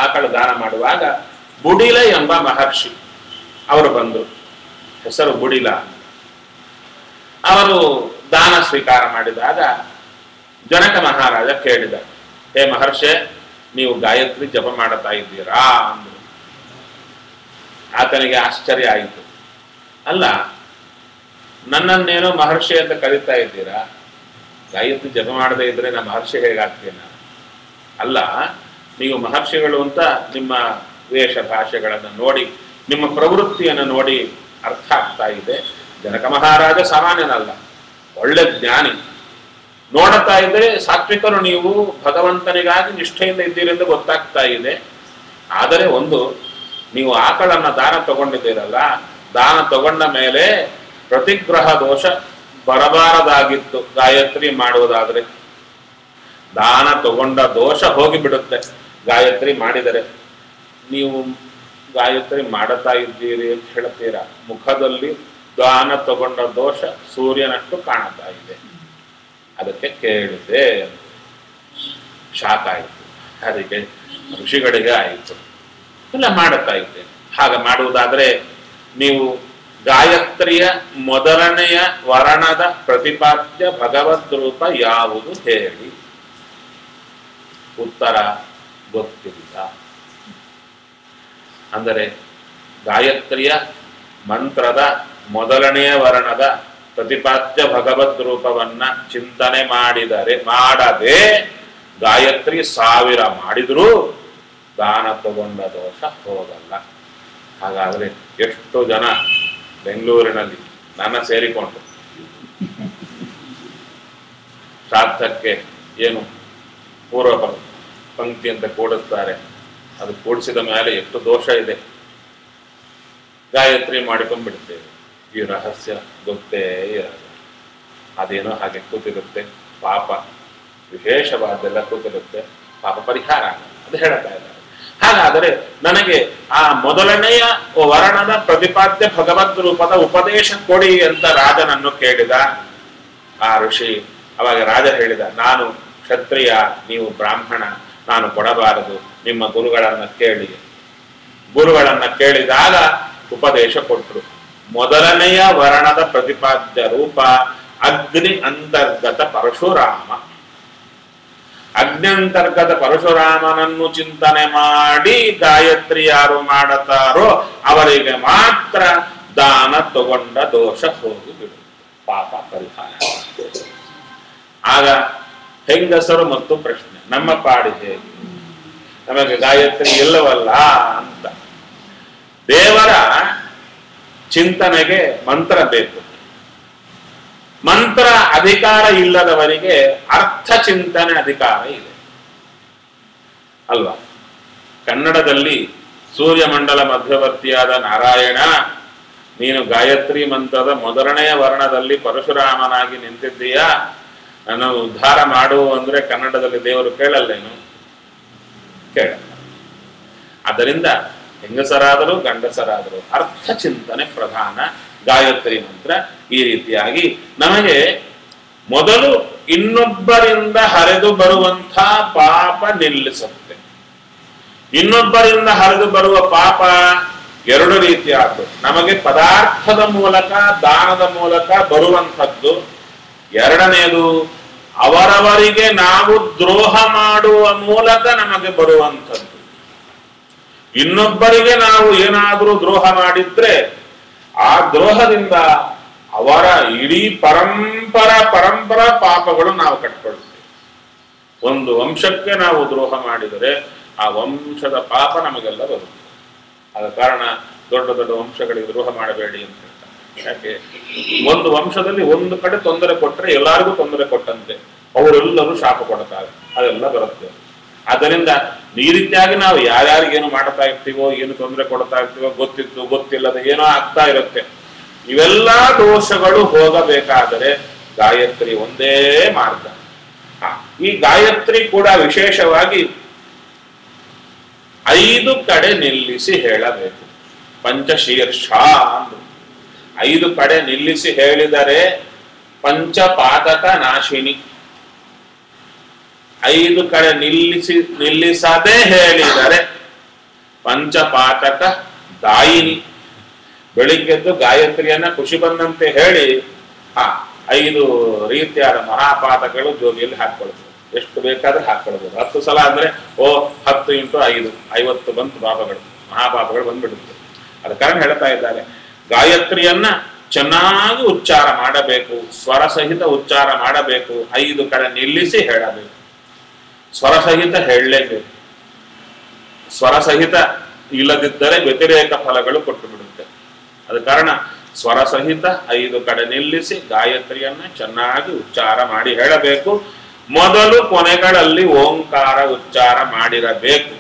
ಆಕಳು ದಾನ ಮಾಡುವಾಗ ಬುಡಿಲ ಎಂಬ ಮಹರ್ಷಿ ಅವರು ಬಂದರು. ಹೆಸರು ಬುಡಿಲ. ಅವರು ದಾನ ಸ್ವೀಕಾರ ಮಾಡಿದಾಗ ಜನಕ ಮಹಾರಾಜ ಕೇಳಿದ, ಹೇ ಮಹರ್ಷೆ, ನೀವು ಗಾಯತ್ರಿ ಜಪ ಮಾಡುತ್ತಾ ಇದ್ದೀರಾ ಅಂದ್ರು. ಆತನಿಗೆ ಆಶ್ಚರ್ಯ ಆಯಿತು. ಅಲ್ಲ, ನನ್ನನ್ನೇನೋ ಮಹರ್ಷಿ ಅಂತ ಕರೀತಾ ಇದ್ದೀರಾ, ಗಾಯತ್ರಿ ಜಪ ಮಾಡದೇ ಇದ್ರೆ ನಾ ಮಹರ್ಷಿ ಹೇಗಾಗ್ತೀನ? ಅಲ್ಲ, ನೀವು ಮಹರ್ಷಿಗಳು ಅಂತ ನಿಮ್ಮ ವೇಷ ಭಾಷೆಗಳನ್ನು ನೋಡಿ, ನಿಮ್ಮ ಪ್ರವೃತ್ತಿಯನ್ನು ನೋಡಿ ಅರ್ಥ ಆಗ್ತಾ ಇದೆ. ಜನಕ ಮಹಾರಾಜ ಸಾಮಾನ್ಯನಲ್ಲ, ಒಳ್ಳೆ ಜ್ಞಾನಿ. ನೋಡುತ್ತಾ ಇದ್ರೆ ಸಾತ್ವಿಕರು ನೀವು, ಭಗವಂತನಿಗಾಗಿ ನಿಷ್ಠೆಯಿಂದ ಇದ್ದೀರೆಂದು ಗೊತ್ತಾಗ್ತಾ ಇದೆ. ಆದರೆ ಒಂದು, ನೀವು ಆಕಳನ್ನ ದಾನ ತಗೊಂಡಿದ್ದೀರಲ್ಲ, ದಾನ ತಗೊಂಡ ಮೇಲೆ ಪ್ರತಿಗ್ರಹ ದೋಷ ಬರಬಾರದಾಗಿತ್ತು. ಗಾಯತ್ರಿ ಮಾಡುವುದಾದ್ರೆ ದಾನ ತಗೊಂಡ ದೋಷ ಹೋಗಿಬಿಡುತ್ತೆ ಗಾಯತ್ರಿ ಮಾಡಿದರೆ. ನೀವು ಗಾಯತ್ರಿ ಮಾಡುತ್ತಾ ಇದ್ದೀರಿ ಅಂತ ಹೇಳ್ತೀರಾ, ಮುಖದಲ್ಲಿ ದಾನ ತಗೊಂಡ ದೋಷ ಸೂರ್ಯನಷ್ಟು ಕಾಣುತ್ತಾ ಇದೆ, ಅದಕ್ಕೆ ಕೇಳಿದೆ. ಶಾಕ್ ಆಯಿತು. ಅದಕ್ಕೆ ಋಷಿಗಳಿಗೆ ಆಯಿತು, ಇಲ್ಲ ಮಾಡುತ್ತಾ ಇದ್ದೇನೆ. ಹಾಗೆ ಮಾಡುವುದಾದ್ರೆ ನೀವು ಗಾಯತ್ರಿಯ ಮೊದಲನೆಯ ವರ್ಣದ ಪ್ರತಿಪಾದ್ಯ ಭಗವದ್ ರೂಪ ಯಾವುದು ಹೇಳಿ. ಉತ್ತರ ಗೊತ್ತಿಲ್ಲ. ಅಂದರೆ ಗಾಯತ್ರಿಯ ಮಂತ್ರದ ಮೊದಲನೆಯ ವರ್ಣದ ಪ್ರತಿಪಾದ್ಯ ಭಗವದ್ ರೂಪವನ್ನ ಚಿಂತನೆ ಮಾಡದೆ ಗಾಯತ್ರಿ 1000 ಮಾಡಿದರೂ ದಾನ ತಗೊಂಡ ದೋಷ ಹೋಗಲ್ಲ. ಹಾಗಾದ್ರೆ ಎಷ್ಟು ಜನ ಬೆಂಗಳೂರಿನಲ್ಲಿ ನನ್ನ ಸೇರಿಕೊಂಡು ಶ್ರಾದ್ದಕ್ಕೆ ಏನು ಪೂರ್ವ ಪಂಕ್ತಿ ಅಂತ ಕೂಡಿಸ್ತಾರೆ, ಅದು ಕೂಡಿಸಿದ ಮೇಲೆ ಎಷ್ಟು ದೋಷ ಇದೆ. ಗಾಯತ್ರಿ ಮಾಡಿಕೊಂಡ್ಬಿಡ್ತೇವೆ, ಈ ರಹಸ್ಯ ಗೊತ್ತೇ ಇರಲ್ಲ. ಅದೇನೋ ಹಾಗೆ ಕೂತಿರುತ್ತೆ, ಪಾಪ ವಿಶೇಷವಾದೆಲ್ಲ ಕೂತಿರುತ್ತೆ, ಪಾಪ ಪರಿಹಾರ ಅದು ಹೇಳ್ತಾ ಇದ್ದಾರೆ. ಹಾಗಾದರೆ ನನಗೆ ಆ ಮೊದಲನೆಯ ವರ್ಣದ ಪ್ರತಿಪಾದ್ಯ ಭಗವದ್ ರೂಪದ ಉಪದೇಶ ಕೊಡಿ ಅಂತ ರಾಜನನ್ನು ಕೇಳಿದ ಆ ಋಷಿ. ಅವಾಗ ರಾಜ ಹೇಳಿದ, ನಾನು ಕ್ಷತ್ರಿಯ, ನೀವು ಬ್ರಾಹ್ಮಣ, ನಾನು ಕೊಡಬಾರದು, ನಿಮ್ಮ ಗುರುಗಳನ್ನ ಕೇಳಿ. ಗುರುಗಳನ್ನ ಕೇಳಿದಾಗ ಉಪದೇಶ ಕೊಟ್ಟರು. ಮೊದಲನೆಯ ವರ್ಣದ ಪ್ರತಿಪಾದ್ಯ ರೂಪ ಅಗ್ನಿ ಅಂತರ್ಗತ ಪರಶುರಾಮ. ಅಗ್ನ್ಯಂತರ್ಗತ ಪರಶುರಾಮನನ್ನು ಚಿಂತನೆ ಮಾಡಿ ಗಾಯತ್ರಿ ಯಾರು ಮಾಡುತ್ತಾರೋ ಅವರಿಗೆ ಮಾತ್ರ ದಾನ ತಗೊಂಡ ದೋಷ ಹೋಗಿ ಬಿಡುತ್ತೆ, ಪಾಪ ಪರಿಹಾರ. ಆಗ ಹೆಂಗಸರು ಮತ್ತು ಪ್ರಶ್ನೆ, ನಮ್ಮ ಪಾಡಿಗೆ ನಮಗೆ ಗಾಯತ್ರಿ ಇಲ್ಲವಲ್ಲ ಅಂತ. ದೇವರ ಚಿಂತನೆಗೆ ಮಂತ್ರ ಬೇಕು. ಮಂತ್ರ ಅಧಿಕಾರ ಇಲ್ಲದವರಿಗೆ ಅರ್ಥ ಚಿಂತನೆ ಅಧಿಕಾರ ಇದೆ ಅಲ್ವಾ? ಕನ್ನಡದಲ್ಲಿ ಸೂರ್ಯಮಂಡಲ ಮಧ್ಯವರ್ತಿಯಾದ ನಾರಾಯಣ, ನೀನು ಗಾಯತ್ರಿ ಮಂತ್ರದ ಮೊದಲನೆಯ ವರ್ಣದಲ್ಲಿ ಪರಶುರಾಮನಾಗಿ ನಿಂತಿದ್ದೀಯಾ, ನನ್ನ ಉದ್ಧಾರ ಮಾಡು ಅಂದ್ರೆ ಕನ್ನಡದಲ್ಲಿ ದೇವರು ಕೇಳಲ್ಲೇನು? ಕೇಳಲ್ಲ. ಆದ್ದರಿಂದ ಹೆಂಗಸರಾದರೂ ಗಂಡಸರಾದರೂ ಅರ್ಥ ಚಿಂತನೆ ಪ್ರಧಾನ. ಗಾಯತ್ರಿ ಮಂತ್ರ ಈ ರೀತಿಯಾಗಿ ನಮಗೆ ಮೊದಲು ಇನ್ನೊಬ್ಬರಿಂದ ಹರಿದು ಬರುವಂಥ ಪಾಪ ನಿಲ್ಲಿಸುತ್ತೆ. ಇನ್ನೊಬ್ಬರಿಂದ ಹರಿದು ಬರುವ ಪಾಪ 2 ರೀತಿಯಾದ್ದು. ನಮಗೆ ಪದಾರ್ಥದ ಮೂಲಕ, ದಾನದ ಮೂಲಕ ಬರುವಂಥದ್ದು. ಎರಡನೆಯದು ಅವರವರಿಗೆ ನಾವು ದ್ರೋಹ ಮಾಡುವ ಮೂಲಕ ನಮಗೆ ಬರುವಂಥದ್ದು. ಇನ್ನೊಬ್ಬರಿಗೆ ನಾವು ಏನಾದರೂ ದ್ರೋಹ ಮಾಡಿದ್ರೆ ಆ ದ್ರೋಹದಿಂದ ಅವರ ಇಡೀ ಪರಂಪರ ಪಾಪಗಳು ನಾವು ಕಟ್ಕೊಳ್ತೇವೆ. ಒಂದು ವಂಶಕ್ಕೆ ನಾವು ದ್ರೋಹ ಮಾಡಿದರೆ ಆ ವಂಶದ ಪಾಪ ನಮಗೆಲ್ಲ ಬರುತ್ತೆ. ಆದ ಕಾರಣ ದೊಡ್ಡ ದೊಡ್ಡ ವಂಶಗಳಿಗೆ ದ್ರೋಹ ಮಾಡಬೇಡಿ ಅಂತ ಹೇಳ್ತಾರೆ. ಯಾಕೆ? ಒಂದು ವಂಶದಲ್ಲಿ ಒಂದು ಕಡೆ ತೊಂದರೆ ಕೊಟ್ಟರೆ ಎಲ್ಲರಿಗೂ ತೊಂದರೆ ಕೊಟ್ಟಂತೆ, ಅವರೆಲ್ಲರೂ ಶಾಪ ಕೊಡ್ತಾರೆ, ಅದೆಲ್ಲ ಬರುತ್ತೆ. ಆದ್ದರಿಂದ ಈ ರೀತಿಯಾಗಿ ನಾವು ಯಾರ್ಯಾರಿಗೇನು ಮಾಡ್ತಾ ಇರ್ತೀವೋ, ಏನು ತೊಂದರೆ ಕೊಡ್ತಾ ಇರ್ತೀವೋ, ಗೊತ್ತಿತ್ತು ಗೊತ್ತಿಲ್ಲದೆ ಏನೋ ಆಗ್ತಾ ಇರುತ್ತೆ. ಇವೆಲ್ಲ ದೋಷಗಳು ಹೋಗಬೇಕಾದರೆ ಗಾಯತ್ರಿ ಒಂದೇ ಮಾರ್ಗ. ಈ ಗಾಯತ್ರಿ ಕೂಡ ವಿಶೇಷವಾಗಿ 5 ಕಡೆ ನಿಲ್ಲಿಸಿ ಹೇಳಬೇಕು. ಪಂಚಶೀರ್ಷ ಅಂದ್ರು. 5 ಕಡೆ ನಿಲ್ಲಿಸಿ ಹೇಳಿದರೆ ಪಂಚಪಾತಕ ನಾಶಿನಿ. 5 ಕಡೆ ನಿಲ್ಲಿಸದೆ ಹೇಳಿದರೆ ಪಂಚಪಾತಕ ದಾಯಿನಿ. ಬೆಳಿಗ್ಗೆದ್ದು ಗಾಯತ್ರಿಯನ್ನ ಖುಷಿ ಬಂದಂತೆ ಹೇಳಿ 5 ರೀತಿಯಾದ ಮಹಾಪಾತಗಳು ಜೋಗಿಯಲ್ಲಿ ಹಾಕೊಳ್ಬೋದು. ಎಷ್ಟು ಬೇಕಾದ್ರೆ ಹಾಕೊಳ್ಬೋದು. 10 ಸಲ ಅಂದ್ರೆ 10 × 5 50 ಬಂತು ಪಾಪಗಳು, ಮಹಾಪಾಪಗಳು ಬಂದ್ಬಿಡುತ್ತೆ. ಅದ ಕಾರಣ ಹೇಳ್ತಾ ಇದ್ದಾರೆ, ಗಾಯತ್ರಿಯನ್ನ ಚೆನ್ನಾಗಿ ಉಚ್ಚಾರ ಮಾಡಬೇಕು, ಸ್ವರ ಸಹಿತ ಉಚ್ಚಾರ ಮಾಡಬೇಕು, 5 ಕಡೆ ನಿಲ್ಲಿಸಿ ಹೇಳಬೇಕು. ಸ್ವರ ಸಹಿತ ಹೇಳಲೇಬೇಕು. ಸ್ವರ ಸಹಿತ ಇಲ್ಲದಿದ್ದರೆ ವ್ಯತಿರೇಕ ಫಲಗಳು ಕೊಟ್ಟು ಬಿಡುತ್ತೆ. ಅದ ಕಾರಣ ಸ್ವರ ಸಹಿತ 5 ಕಡೆ ನಿಲ್ಲಿಸಿ ಗಾಯತ್ರಿಯನ್ನ ಚೆನ್ನಾಗಿ ಉಚ್ಚಾರ ಮಾಡಿ ಹೇಳಬೇಕು. ಮೊದಲು ಕೊನೆಗಳಲ್ಲಿ ಓಂಕಾರ ಉಚ್ಚಾರ ಮಾಡಿರಬೇಕು.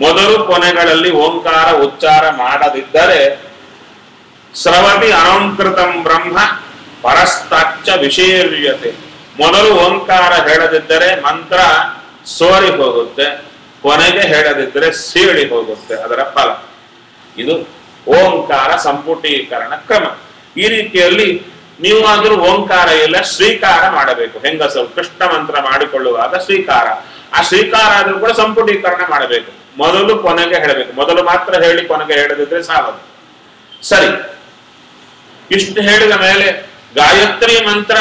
ಮೊದಲು ಕೊನೆಗಳಲ್ಲಿ ಓಂಕಾರ ಉಚ್ಚಾರ ಮಾಡದಿದ್ದರೆ ಸ್ರವತಿ ಅನಂಕೃತಂ ಬ್ರಹ್ಮ ಪರಸ್ತಾಚ್ಚ ವಿಶೇರ್ಯತೆ. ಮೊದಲು ಓಂಕಾರ ಹೇಳದಿದ್ದರೆ ಮಂತ್ರ ಸೋರಿ ಹೋಗುತ್ತೆ. ಕೊನೆಗೆ ಹೇಳದಿದ್ರೆ ಸೀಳಿ ಹೋಗುತ್ತೆ ಅದರ ಫಲ. ಇದು ಓಂಕಾರ ಸಂಪುಟೀಕರಣ ಕ್ರಮ. ಈ ರೀತಿಯಲ್ಲಿ ನೀವಾದರೂ ಓಂಕಾರ ಇಲ್ಲ ಶ್ರೀಕಾರ ಮಾಡಬೇಕು. ಹೆಂಗಸರು ಕೃಷ್ಣ ಮಂತ್ರ ಮಾಡಿಕೊಳ್ಳುವಾಗ ಶ್ರೀಕಾರ, ಆ ಶ್ರೀಕಾರ ಆದ್ರೂ ಕೂಡ ಸಂಪುಟೀಕರಣ ಮಾಡಬೇಕು. ಮೊದಲು ಕೊನೆಗೆ ಹೇಳಬೇಕು. ಮೊದಲು ಮಾತ್ರ ಹೇಳಿ ಕೊನೆಗೆ ಹೇಳದಿದ್ರೆ ಸಾಲದು. ಸರಿ, ಇಷ್ಟು ಹೇಳಿದ ಮೇಲೆ ಗಾಯತ್ರಿ ಮಂತ್ರ,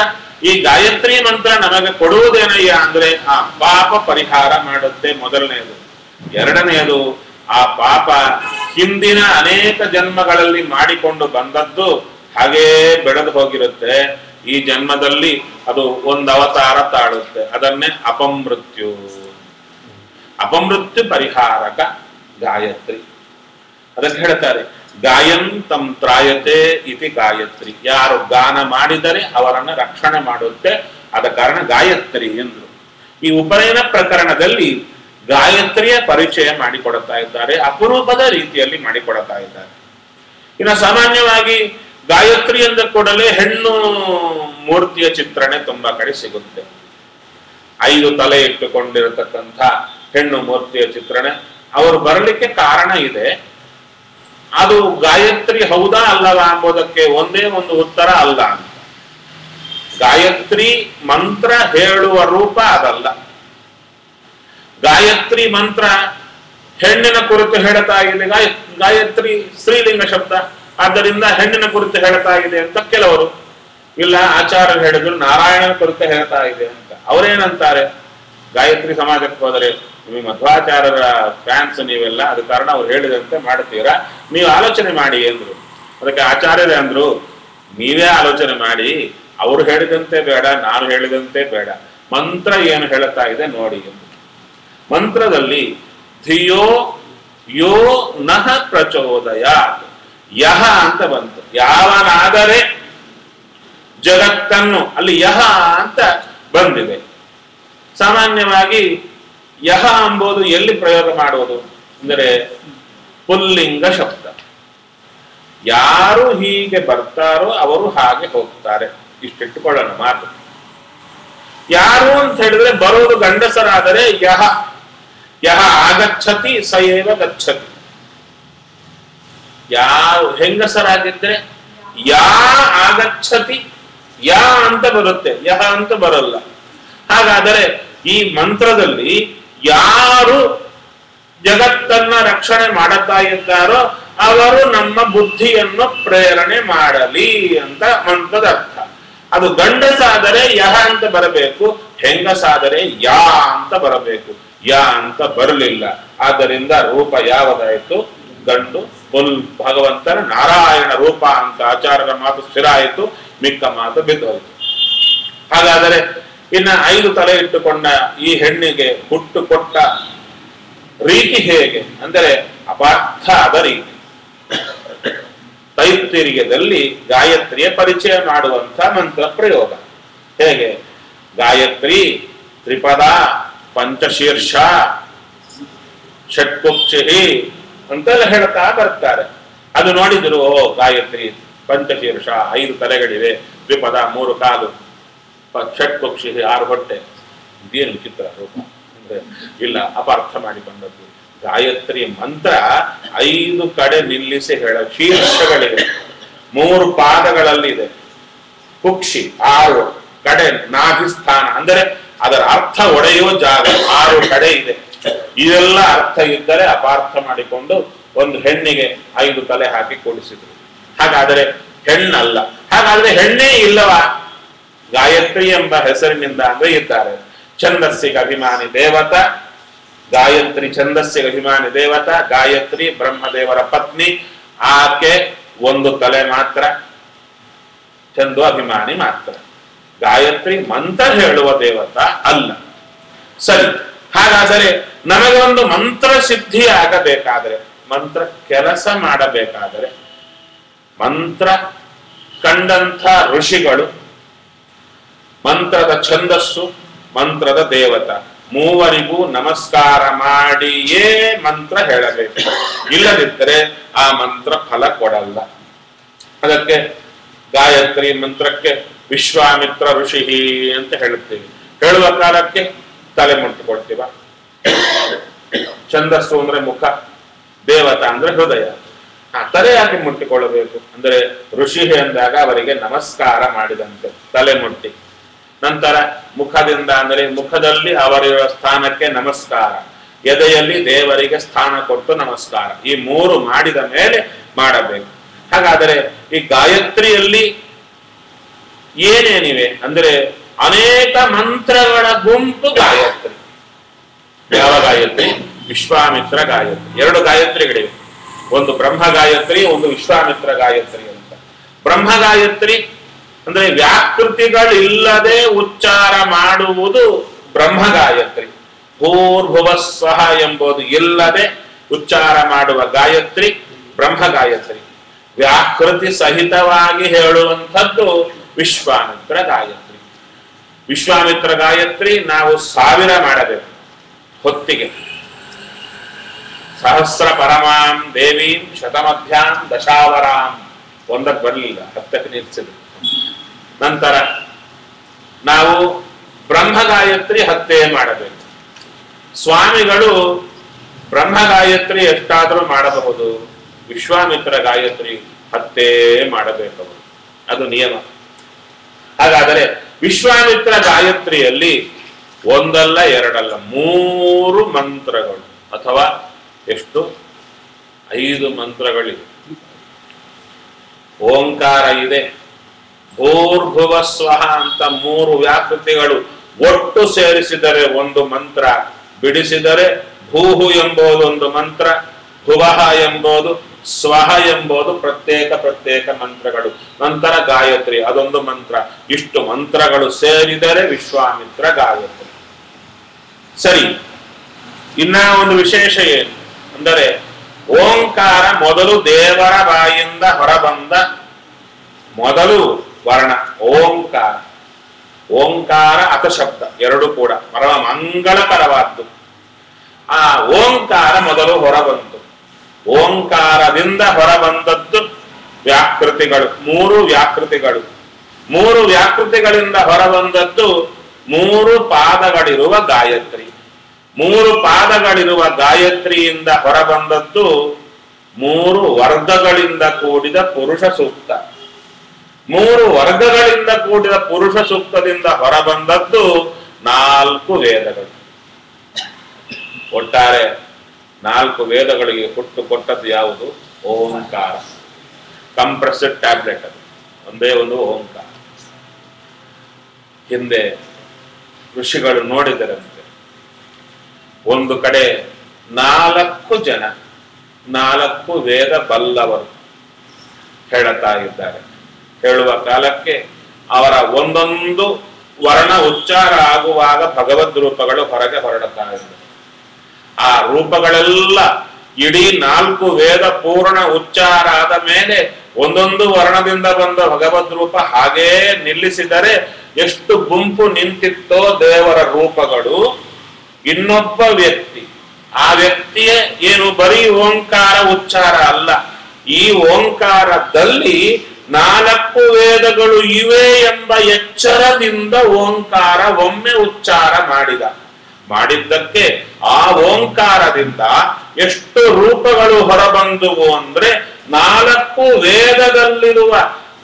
ಈ ಗಾಯತ್ರಿ ಮಂತ್ರ ನಮಗೆ ಕೊಡುವುದೇನಯ್ಯ ಅಂದ್ರೆ ಆ ಪಾಪ ಪರಿಹಾರ ಮಾಡುತ್ತೆ ಮೊದಲನೆಯದು. ಎರಡನೆಯದು, ಆ ಪಾಪ ಹಿಂದಿನ ಅನೇಕ ಜನ್ಮಗಳಲ್ಲಿ ಮಾಡಿಕೊಂಡು ಬಂದದ್ದು ಹಾಗೇ ಬೆಳೆದು ಹೋಗಿರುತ್ತೆ. ಈ ಜನ್ಮದಲ್ಲಿ ಅದು ಒಂದು ಅವತಾರ ತಾಳುತ್ತೆ. ಅದನ್ನೇ ಅಪಮೃತ್ಯು. ಅಪಮೃತ್ಯು ಪರಿಹಾರಕ ಗಾಯತ್ರಿ. ಅದಕ್ಕೆ ಹೇಳ್ತಾರೆ ಗಾಯಂತಂ ತ್ರಾಯತೆ ಇತಿ ಗಾಯತ್ರಿ. ಯಾರು ಗಾನ ಮಾಡಿದರೆ ಅವರನ್ನು ರಕ್ಷಣೆ ಮಾಡುತ್ತೆ, ಆದ ಕಾರಣ ಗಾಯತ್ರಿ ಎಂದ್ರು. ಈ ಉಪನಯನ ಪ್ರಕರಣದಲ್ಲಿ ಗಾಯತ್ರಿಯ ಪರಿಚಯ ಮಾಡಿಕೊಡುತ್ತಾ ಇದ್ದಾರೆ, ಅಪರೂಪದ ರೀತಿಯಲ್ಲಿ ಮಾಡಿಕೊಡುತ್ತಾ ಇದ್ದಾರೆ. ಇನ್ನು ಸಾಮಾನ್ಯವಾಗಿ ಗಾಯತ್ರಿ ಎಂದ ಕೂಡಲೇ ಹೆಣ್ಣು ಮೂರ್ತಿಯ ಚಿತ್ರಣ ತುಂಬಾ ಕಡೆ ಸಿಗುತ್ತೆ. 5 ತಲೆ ಇಟ್ಟುಕೊಂಡಿರತಕ್ಕಂಥ ಹೆಣ್ಣು ಮೂರ್ತಿಯ ಚಿತ್ರಣ ಅವರು ಬರಲಿಕ್ಕೆ ಕಾರಣ ಇದೆ. ಅದು ಗಾಯತ್ರಿ ಹೌದಾ ಅಲ್ಲವಾ ಎಂಬುದಕ್ಕೆ ಒಂದೇ ಒಂದು ಉತ್ತರ ಅಲ್ಲ ಅಂತ. ಗಾಯತ್ರಿ ಮಂತ್ರ ಹೇಳುವ ರೂಪ ಅದಲ್ಲ. ಗಾಯತ್ರಿ ಮಂತ್ರ ಹೆಣ್ಣಿನ ಕುರಿತು ಹೇಳ್ತಾ ಇದೆ. ಗಾಯತ್ರಿ ಸ್ತ್ರೀಲಿಂಗ ಶಬ್ದ, ಆದ್ದರಿಂದ ಹೆಣ್ಣಿನ ಕುರಿತು ಹೇಳ್ತಾ ಇದೆ ಅಂತ ಕೆಲವರು. ಇಲ್ಲ, ಆಚಾರ್ಯರು ಹೇಳಿದ್ರು ನಾರಾಯಣನ ಕುರಿತು ಹೇಳ್ತಾ ಇದೆ ಅಂತ. ಅವರೇನಂತಾರೆ, ಗಾಯತ್ರಿ ಸಮಾಜಕ್ಕೆ ಹೋದರೆ ನಿಮಗೆ ಮಧ್ವಾಚಾರ್ಯರ ಫ್ಯಾನ್ಸ್ ನೀವೆಲ್ಲ, ಅದ ಕಾರಣ ಅವ್ರು ಹೇಳಿದಂತೆ ಮಾಡ್ತೀರಾ, ನೀವು ಆಲೋಚನೆ ಮಾಡಿ ಎಂದ್ರು. ಅದಕ್ಕೆ ಆಚಾರ್ಯರೇ ಅಂದ್ರು, ನೀವೇ ಆಲೋಚನೆ ಮಾಡಿ, ಅವರು ಹೇಳಿದಂತೆ ಬೇಡ, ನಾನು ಹೇಳಿದಂತೆ ಬೇಡ, ಮಂತ್ರ ಏನು ಹೇಳ್ತಾ ಇದೆ ನೋಡಿ ಎಂದು. ಮಂತ್ರದಲ್ಲಿ ಧಿಯೋ ಯೋ ನಃ ಪ್ರಚೋದಯಾತ್, ಯಹ ಅಂತ ಬಂತು. ಯಾವನಾದರೆ ಜಗತ್ತನ್ನು, ಅಲ್ಲಿ ಯಹ ಅಂತ ಬಂದಿದೆ. ಸಾಮಾನ್ಯವಾಗಿ ಯಹ ಎಂಬುದು ಎಲ್ಲಿ ಪ್ರಯೋಗ ಮಾಡುವುದು ಅಂದರೆ ಪುಲ್ಲಿಂಗ ಶಬ್ದ. ಯಾರು ಹೀಗೆ ಬರ್ತಾರೋ ಅವರು ಹಾಗೆ ಹೋಗ್ತಾರೆ, ಇಷ್ಟಿಟ್ಟುಕೊಳ್ಳೋಣ ಮಾತು. ಯಾರು ಅಂತ ಹೇಳಿದ್ರೆ ಬರೋದು ಗಂಡಸರಾದರೆ ಯಹ, ಯಹ ಆಗಚ್ಚತಿ ಸಯೇವ ಗಚ್ಚತಿ. ಯಾವ ಹೆಂಗಸರಾಗಿದ್ರೆ ಯಾ ಆಗಚ್ಚತಿ, ಯಾ ಅಂತ ಬರುತ್ತೆ, ಯಹ ಅಂತ ಬರಲ್ಲ. ಹಾಗಾದರೆ ಈ ಮಂತ್ರದಲ್ಲಿ ಯಾರು ಜಗತ್ತನ್ನ ರಕ್ಷಣೆ ಮಾಡುತ್ತಾ ಇದ್ದಾರೋ ಅವರು ನಮ್ಮ ಬುದ್ಧಿಯನ್ನು ಪ್ರೇರಣೆ ಮಾಡಲಿ ಅಂತ ಮಂತ್ರದ ಅರ್ಥ. ಅದು ಗಂಡಸಾದರೆ ಯಹ ಅಂತ ಬರಬೇಕು, ಹೆಂಗಸಾದರೆ ಯಾ ಅಂತ ಬರಬೇಕು. ಯಾ ಅಂತ ಬರಲಿಲ್ಲ. ಆದ್ದರಿಂದ ರೂಪ ಯಾವುದಾಯಿತು? ಗಂಡು ಪುಲ್ ಭಗವಂತನ ನಾರಾಯಣ ರೂಪ ಅಂತ ಆಚಾರ್ಯರ ಮಾತು ಸ್ಥಿರ ಆಯಿತು, ಮಿಕ್ಕ ಮಾತು ಬಿದ್ದು ಹೋಯಿತು. ಹಾಗಾದರೆ ಇನ್ನ 5 ತಲೆ ಇಟ್ಟುಕೊಂಡ ಈ ಹೆಣ್ಣಿಗೆ ಹುಟ್ಟು ಕೊಟ್ಟ ರೀತಿ ಹೇಗೆ ಅಂದರೆ ಅಪಾರ್ಥದ ರೀತಿ. ತೈತ್ತಿರಿಯದಲ್ಲಿ ಗಾಯತ್ರಿಯ ಪರಿಚಯ ಮಾಡುವಂತ ಮಂತ್ರ ಪ್ರಯೋಗ ಹೇಗೆ? ಗಾಯತ್ರಿ ತ್ರಿಪದ ಪಂಚಶೀರ್ಷ ಷಟ್ಕುಕ್ಷಿ ಅಂತೆಲ್ಲ ಹೇಳ್ತಾ ಬರ್ತಾರೆ. ಅದು ನೋಡಿದ್ರು, ಓ ಗಾಯತ್ರಿ ಪಂಚಶೀರ್ಷ 5 ತಲೆಗಳಿವೆ, ದ್ವಿಪದ 3 ಕಾಲು, ಷಟ್ಕುಕ್ಷಿ 6 ಹೊಟ್ಟೆ. ಇದೇನು ವಿಚಿತ್ರ ರೂಪ ಅಂದ್ರೆ ಇಲ್ಲ, ಅಪಾರ್ಥ ಮಾಡಿಕೊಂಡದ್ದು. ಗಾಯತ್ರಿ ಮಂತ್ರ 5 ಕಡೆ ನಿಲ್ಲಿಸಿ ಹೇಳ ಶೀರ್ಷಗಳಿವೆ, 3 ಪಾದಗಳಲ್ಲಿದೆ, ಕುಕ್ಷಿ 6 ಕಡೆ ನಾಭಿಸ್ಥಾನ ಅಂದರೆ ಅದರ ಅರ್ಥ ಒಡೆಯುವ ಜಾಗ 6 ಕಡೆ ಇದೆ. ಇದೆಲ್ಲ ಅರ್ಥ ಇದ್ದರೆ ಅಪಾರ್ಥ ಮಾಡಿಕೊಂಡು ಒಂದು ಹೆಣ್ಣಿಗೆ 5 ತಲೆ ಹಾಕಿ ಕೂಡಿಸಿದ್ರು. ಹಾಗಾದರೆ ಹೆಣ್ಣಲ್ಲ. ಹಾಗಾದ್ರೆ ಹೆಣ್ಣೇ ಇಲ್ಲವಾ ಗಾಯತ್ರಿ ಎಂಬ ಹೆಸರಿನಿಂದ ಅಂದ್ರೆ ಇದ್ದಾರೆ. ಛಂದಸ್ಸಿಗೆ ಅಭಿಮಾನಿ ದೇವತ ಗಾಯತ್ರಿ, ಛಂದಸ್ಸಿಗೆ ಅಭಿಮಾನಿ ದೇವತ ಗಾಯತ್ರಿ, ಬ್ರಹ್ಮದೇವರ ಪತ್ನಿ. ಆಕೆ 1 ತಲೆ ಮಾತ್ರ, ಛಂದೋ ಅಭಿಮಾನಿ ಮಾತ್ರ. ಗಾಯತ್ರಿ ಮಂತ್ರ ಹೇಳುವ ದೇವತ ಅಲ್ಲ. ಸರಿ, ಹಾಗಾದರೆ ನಮಗೆ ಒಂದು ಮಂತ್ರ ಸಿದ್ಧಿ ಆಗಬೇಕಾದರೆ, ಮಂತ್ರ ಕೆಲಸ ಮಾಡಬೇಕಾದರೆ, ಮಂತ್ರ ಕಂಡಂಥ ಋಷಿಗಳು, ಮಂತ್ರದ ಛಂದಸ್ಸು, ಮಂತ್ರದ ದೇವತ, ಮೂವರಿಗೂ ನಮಸ್ಕಾರ ಮಾಡಿಯೇ ಮಂತ್ರ ಹೇಳಬೇಕು. ಇಲ್ಲದಿದ್ದರೆ ಆ ಮಂತ್ರ ಫಲ ಕೊಡಲ್ಲ. ಅದಕ್ಕೆ ಗಾಯತ್ರಿ ಮಂತ್ರಕ್ಕೆ ವಿಶ್ವಾಮಿತ್ರ ಋಷಿ ಅಂತ ಹೇಳುತ್ತೇವೆ. ಹೇಳುವ ಕಾಲಕ್ಕೆ ತಲೆ ಮುಟ್ಟುಕೊಳ್ತೀವ. ಛಂದಸ್ಸು ಅಂದ್ರೆ ಮುಖ, ದೇವತಾ ಅಂದ್ರೆ ಹೃದಯ. ತಲೆ ಯಾಕೆ ಮುಟ್ಟಿಕೊಳ್ಳಬೇಕು ಅಂದ್ರೆ ಋಷಿ ಎಂದಾಗ ಅವರಿಗೆ ನಮಸ್ಕಾರ ಮಾಡಿದಂತೆ ತಲೆ ಮುಟ್ಟಿ, ನಂತರ ಮುಖದಿಂದ ಅಂದರೆ ಮುಖದಲ್ಲಿ ಅವರಿರುವ ಸ್ಥಾನಕ್ಕೆ ನಮಸ್ಕಾರ, ಎದೆಯಲ್ಲಿ ದೇವರಿಗೆ ಸ್ಥಾನ ಕೊಟ್ಟು ನಮಸ್ಕಾರ, ಈ ಮೂರು ಮಾಡಿದ ಮೇಲೆ ಮಾಡಬೇಕು. ಹಾಗಾದರೆ ಈ ಗಾಯತ್ರಿಯಲ್ಲಿ ಏನೇನಿವೆ ಅಂದ್ರೆ ಅನೇಕ ಮಂತ್ರಗಳ ಗುಂಪು ಗಾಯತ್ರಿ. ಯಾವ ಗಾಯತ್ರಿ? ವಿಶ್ವಾಮಿತ್ರ ಗಾಯತ್ರಿ. ಎರಡು ಗಾಯತ್ರಿಗಳಿವೆ, ಒಂದು ಬ್ರಹ್ಮ ಗಾಯತ್ರಿ, ಒಂದು ವಿಶ್ವಾಮಿತ್ರ ಗಾಯತ್ರಿ ಅಂತ. ಬ್ರಹ್ಮ ಗಾಯತ್ರಿ ಅಂದ್ರೆ ವ್ಯಾಕೃತಿಗಳಿಲ್ಲದೆ ಉಚ್ಚಾರ ಮಾಡುವುದು ಬ್ರಹ್ಮ ಗಾಯತ್ರಿ. ಭೂರ್ಭುವಸ್ವಃ ಎಂಬುದು ಇಲ್ಲದೆ ಉಚ್ಚಾರ ಮಾಡುವ ಗಾಯತ್ರಿ ಬ್ರಹ್ಮ ಗಾಯತ್ರಿ. ವ್ಯಾಕೃತಿ ಸಹಿತವಾಗಿ ಹೇಳುವಂಥದ್ದು ವಿಶ್ವಾಮಿತ್ರ ಗಾಯತ್ರಿ. ವಿಶ್ವಾಮಿತ್ರ ಗಾಯತ್ರಿ ನಾವು 1000 ಮಾಡಬೇಕು ಹೊತ್ತಿಗೆ. ಸಹಸ್ರ ಪರಮಾಂ ದೇವೀಂ ಶತಮಧ್ಯಾಂ ದಶಾವರಾಂ, ಒಂದಕ್ಕೆ ಬರಲಿಲ್ಲ, 10ಕ್ಕೆ ನಿಲ್ಲಿಸಿದ್ರು. ನಂತರ ನಾವು ಬ್ರಹ್ಮ ಗಾಯತ್ರಿ 10 ಮಾಡಬೇಕು. ಸ್ವಾಮಿಗಳು ಬ್ರಹ್ಮ ಗಾಯತ್ರಿ ಎಷ್ಟಾದರೂ ಮಾಡಬಹುದು, ವಿಶ್ವಾಮಿತ್ರ ಗಾಯತ್ರಿ 10 ಮಾಡಬೇಕು, ಅದು ನಿಯಮ. ಹಾಗಾದರೆ ವಿಶ್ವಾಮಿತ್ರ ಗಾಯತ್ರಿಯಲ್ಲಿ ಒಂದಲ್ಲ ಎರಡಲ್ಲ 3 ಮಂತ್ರಗಳು, ಅಥವಾ ಎಷ್ಟು 5 ಮಂತ್ರಗಳಿವೆ. ಓಂಕಾರ ಇದೆ, ಭೂರ್ಭುವ ಸ್ವಹ ಅಂತ 3 ವ್ಯಾಕೃತಿಗಳು ಒಟ್ಟು ಸೇರಿಸಿದರೆ ಒಂದು ಮಂತ್ರ, ಬಿಡಿಸಿದರೆ ಭೂಹು ಎಂಬುದು ಒಂದು ಮಂತ್ರ, ಭುವಃ ಎಂಬುದು, ಸ್ವಹ ಎಂಬುದು ಪ್ರತ್ಯೇಕ ಮಂತ್ರಗಳು. ನಂತರ ಗಾಯತ್ರಿ ಅದೊಂದು ಮಂತ್ರ. ಇಷ್ಟು ಮಂತ್ರಗಳು ಸೇರಿದರೆ ವಿಶ್ವಾಮಿತ್ರ ಗಾಯತ್ರಿ. ಸರಿ, ಇನ್ನ ಒಂದು ವಿಶೇಷ ಏನು ಅಂದರೆ ಓಂಕಾರ ಮೊದಲು ದೇವರ ಬಾಯಿಂದ ಹೊರಬಂದ ಮೊದಲು ವರ್ಣ ಓಂಕಾರ. ಓಂಕಾರ ಅಪಶಬ್ದ ಎರಡು ಕೂಡ ಪರಮ ಮಂಗಳಕರವಾದ್ದು. ಆ ಓಂಕಾರ ಮೊದಲು ಹೊರಬಂತು. ಓಂಕಾರದಿಂದ ಹೊರಬಂದದ್ದು ವ್ಯಾಕೃತಿಗಳು, 3 ವ್ಯಾಕೃತಿಗಳು. 3 ವ್ಯಾಕೃತಿಗಳಿಂದ ಹೊರಬಂದದ್ದು 3 ಪಾದಗಳಿರುವ ಗಾಯತ್ರಿ. 3 ಪಾದಗಳಿರುವ ಗಾಯತ್ರಿಯಿಂದ ಹೊರಬಂದದ್ದು 3 ವರ್ಗಗಳಿಂದ ಕೂಡಿದ ಪುರುಷ ಸೂಕ್ತ. 3 ವರ್ಗಗಳಿಂದ ಕೂಡಿದ ಪುರುಷ ಸೂಕ್ತದಿಂದ ಹೊರಬಂದದ್ದು 4 ವೇದಗಳು. ಒಟ್ಟಾರೆ 4 ವೇದಗಳಿಗೆ ಹುಟ್ಟು ಕೊಟ್ಟದ್ದು ಯಾವುದು? ಓಂಕಾರ. ಕಂಪ್ರೆಸ್ಡ್ ಟ್ಯಾಬ್ಲೆಟ್, ಅದು ಒಂದೇ ಒಂದು ಓಂಕಾರ. ಹಿಂದೆ ಋಷಿಗಳು ನೋಡಿದರಂತೆ, ಒಂದು ಕಡೆ 4 ಜನ 4 ವೇದ ಬಲ್ಲವರು ಹೇಳುತ್ತಾ ಇದ್ದಾರೆ. ಹೇಳುವ ಕಾಲಕ್ಕೆ ಅವರ ಒಂದೊಂದು ವರ್ಣ ಉಚ್ಚಾರ ಆಗುವಾಗ ಭಗವದ್ ರೂಪಗಳು ಹೊರಗೆ ಹೊರಡುತ್ತಾ ಇದ್ದಾರೆ. ಆ ರೂಪಗಳೆಲ್ಲ ಇಡೀ 4 ವೇದ ಪೂರ್ಣ ಉಚ್ಚಾರ ಆದ ಮೇಲೆ ಒಂದೊಂದು ವರ್ಣದಿಂದ ಬಂದ ಭಗವದ್ ರೂಪ ಹಾಗೇ ನಿಲ್ಲಿಸಿದರೆ ಎಷ್ಟು ಗುಂಪು ನಿಂತಿತ್ತೋ ದೇವರ ರೂಪಗಳು. ಇನ್ನೊಬ್ಬ ವ್ಯಕ್ತಿ, ಆ ವ್ಯಕ್ತಿಯೇ ಏನು ಬರೀ ಓಂಕಾರ ಉಚ್ಚಾರ ಅಲ್ಲ, ಈ ಓಂಕಾರದಲ್ಲಿ 4 ವೇದಗಳು ಇವೆ ಎಂಬ ಎಚ್ಚರದಿಂದ ಓಂಕಾರ ಒಮ್ಮೆ ಉಚ್ಚಾರ ಮಾಡಿದ್ದಕ್ಕೆ ಆ ಓಂಕಾರದಿಂದ ಎಷ್ಟು ರೂಪಗಳು ಹೊರಬಂದುವು ಅಂದ್ರೆ 4 ವೇದದಲ್ಲಿರುವ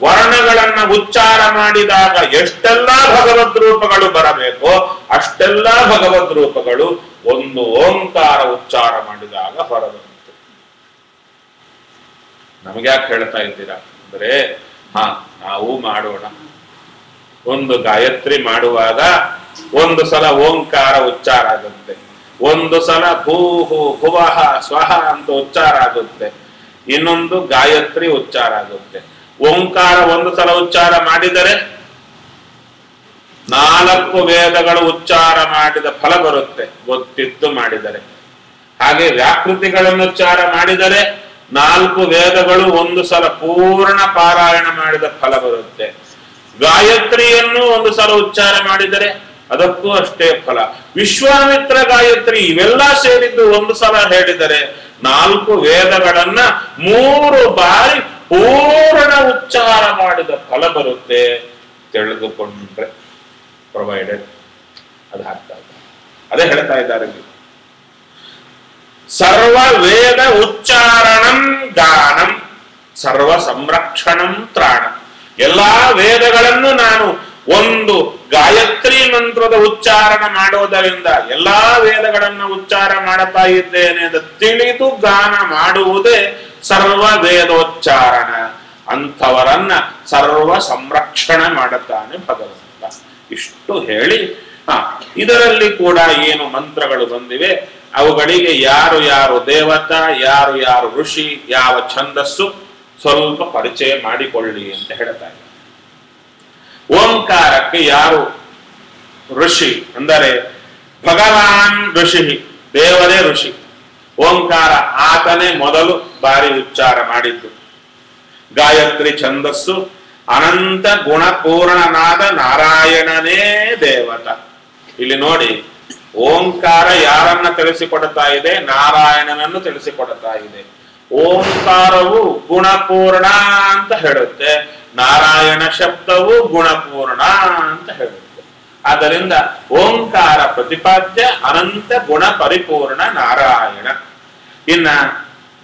ವರ್ಣಗಳನ್ನ ಉಚ್ಚಾರ ಮಾಡಿದಾಗ ಎಷ್ಟೆಲ್ಲ ಭಗವದ್ ರೂಪಗಳು ಬರಬೇಕೋ ಅಷ್ಟೆಲ್ಲ ಭಗವದ್ ರೂಪಗಳು ಒಂದು ಓಂಕಾರ ಉಚ್ಚಾರ ಮಾಡಿದಾಗ ಹೊರಬಂತು. ನಮಗ್ಯಾಕೆ ಹೇಳ್ತಾ ಇದ್ದೀರಾ ಅಂದ್ರೆ ನಾವು ಮಾಡೋಣ. ಒಂದು ಗಾಯತ್ರಿ ಮಾಡುವಾಗ ಒಂದು ಸಲ ಓಂಕಾರ ಉಚ್ಚಾರ ಆಗುತ್ತೆ, ಒಂದು ಸಲ ಭೂಹು ಭುವಃ ಸ್ವಹ ಅಂತ ಉಚ್ಚಾರ ಆಗುತ್ತೆ, ಇನ್ನೊಂದು ಗಾಯತ್ರಿ ಉಚ್ಚಾರ ಆಗುತ್ತೆ. ಓಂಕಾರ ಒಂದು ಸಲ ಉಚ್ಚಾರ ಮಾಡಿದರೆ 4 ವೇದಗಳು ಉಚ್ಚಾರ ಮಾಡಿದ ಫಲ ಬರುತ್ತೆ, ಗೊತ್ತಿದ್ದು ಮಾಡಿದರೆ. ಹಾಗೆ ವ್ಯಾಕೃತಿಗಳನ್ನು ಉಚ್ಚಾರ ಮಾಡಿದರೆ 4 ವೇದಗಳು ಒಂದು ಸಲ ಪೂರ್ಣ ಪಾರಾಯಣ ಮಾಡಿದ ಫಲ ಬರುತ್ತೆ. ಗಾಯತ್ರಿಯನ್ನು ಒಂದು ಸಲ ಉಚ್ಚಾರ ಮಾಡಿದರೆ ಅದಕ್ಕೂ ಅಷ್ಟೇ ಫಲ. ವಿಶ್ವಾಮಿತ್ರ ಗಾಯತ್ರಿ ಇವೆಲ್ಲ ಸೇರಿದ್ದು ಒಂದು ಸಲ ಹೇಳಿದರೆ 4 ವೇದಗಳನ್ನ 3 ಬಾರಿ ಪೂರ್ಣ ಉಚ್ಚಾರ ಮಾಡಿದ ಫಲ ಬರುತ್ತೆ. ತಿಳಿದುಕೊಂಡ್ರೆ ಪ್ರೊವೈಡೆಡ್ ಅದು ಹಾಕ್ತಾ ಇದ್ದಾರೆ. ಅದೇ ಹೇಳ್ತಾ ಇದ್ದಾರೆ. ಸರ್ವ ವೇದ ಉಚ್ಚಾರಣಂ ಗಾನಂ ಸರ್ವ ಸಂರಕ್ಷಣಂ ತ್ರಾಣ. ಎಲ್ಲಾ ವೇದಗಳನ್ನು ನಾನು ಒಂದು ಗಾಯತ್ರಿ ಮಂತ್ರದ ಉಚ್ಚಾರಣ ಮಾಡೋದರಿಂದ ಎಲ್ಲಾ ವೇದಗಳನ್ನು ಉಚ್ಚಾರ ಮಾಡುತ್ತಾ ಇದ್ದೇನೆ ಅಂತ ತಿಳಿದು ಗಾನ ಮಾಡುವುದೇ ಸರ್ವ ವೇದೋಚ್ಚಾರಣ. ಅಂಥವರನ್ನ ಸರ್ವ ಸಂರಕ್ಷಣೆ ಮಾಡುತ್ತಾನೆ ಭಗವಂತ. ಇಷ್ಟು ಹೇಳಿ ಇದರಲ್ಲಿ ಕೂಡ ಏನು ಮಂತ್ರಗಳು ಬಂದಿವೆ ಅವುಗಳಿಗೆ ಯಾರು ಯಾರು ದೇವತಾ, ಯಾರು ಯಾರು ಋಷಿ, ಯಾವ ಛಂದಸ್ಸು ಸ್ವಲ್ಪ ಪರಿಚಯ ಮಾಡಿಕೊಳ್ಳಿ ಅಂತ ಹೇಳ್ತಾರೆ. ಓಂಕಾರಕ್ಕೆ ಯಾರು ಋಷಿ ಅಂದರೆ ಭಗವಾನ್ ಋಷಿ, ದೇವರೇ ಋಷಿ. ಓಂಕಾರ ಆತನೇ ಮೊದಲು ಬಾರಿ ಉಚ್ಚಾರ ಮಾಡಿದ್ದು. ಗಾಯತ್ರಿ ಛಂದಸ್ಸು ಅನಂತ ಗುಣಪೂರ್ಣನಾದ ನಾರಾಯಣನೇ ದೇವತ. ಇಲ್ಲಿ ನೋಡಿ, ಓಂಕಾರ ಯಾರನ್ನ ತಿಳಿಸಿಕೊಡ್ತಾ ಇದೆ? ನಾರಾಯಣನನ್ನು ತಿಳಿಸಿಕೊಡ್ತಾ ಇದೆ. ಓಂಕಾರವು ಗುಣಪೂರ್ಣ ಅಂತ ಹೇಳುತ್ತೆ, ನಾರಾಯಣ ಶಬ್ದವು ಗುಣಪೂರ್ಣ ಅಂತ ಹೇಳುತ್ತೆ. ಆದ್ದರಿಂದ ಓಂಕಾರ ಪ್ರತಿಪಾದ್ಯ ಅನಂತ ಗುಣ ಪರಿಪೂರ್ಣ ನಾರಾಯಣ. ಇನ್ನ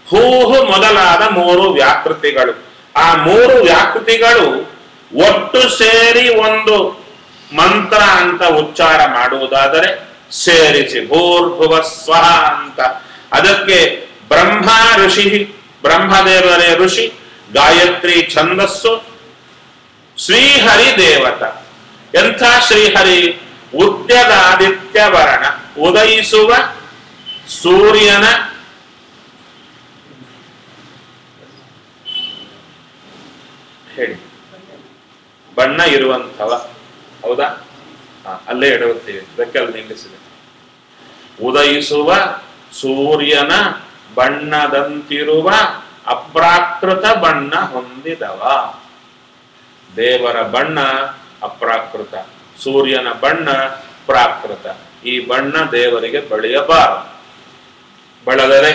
ಹೂಹು ಮೊದಲಾದ 3 ವ್ಯಾಕೃತಿಗಳು. ಆ 3 ವ್ಯಾಕೃತಿಗಳು ಒಟ್ಟು ಸೇರಿ ಒಂದು ಮಂತ್ರ ಅಂತ ಉಚ್ಚಾರ ಮಾಡುವುದಾದರೆ ಸೇರಿಸಿ ಭೂರ್ಭುವ ಸ್ವಹ ಅಂತ, ಅದಕ್ಕೆ ಬ್ರಹ್ಮ ಋಷಿ, ಬ್ರಹ್ಮದೇವರೇ ಋಷಿ, ಗಾಯತ್ರಿ ಛಂದಸ್ಸು, ಶ್ರೀಹರಿ ದೇವತ. ಎಂಥ ಶ್ರೀಹರಿ? ಉದ್ಯದಾದಿತ್ಯ ವರ್ಣ, ಉದಯಿಸುವ ಸೂರ್ಯನ ಹೇಳಿ ಬಣ್ಣ ಇರುವಂಥವ. ಹೌದಾ? ಅಲ್ಲೇ ಎಡವುತ್ತೇವೆ, ಅದಕ್ಕೆ ಅಲ್ಲಿ ನಿಲ್ಲಿಸಿದೆ. ಉದಯಿಸುವ ಸೂರ್ಯನ ಬಣ್ಣದಂತಿರುವ ಅಪ್ರಾಕೃತ ಬಣ್ಣ ಹೊಂದಿದವ. ದೇವರ ಬಣ್ಣ ಅಪ್ರಾಕೃತ, ಸೂರ್ಯನ ಬಣ್ಣ ಪ್ರಾಕೃತ. ಈ ಬಣ್ಣ ದೇವರಿಗೆ ಬಳಿಯಬಾರದು, ಬಳದರೆ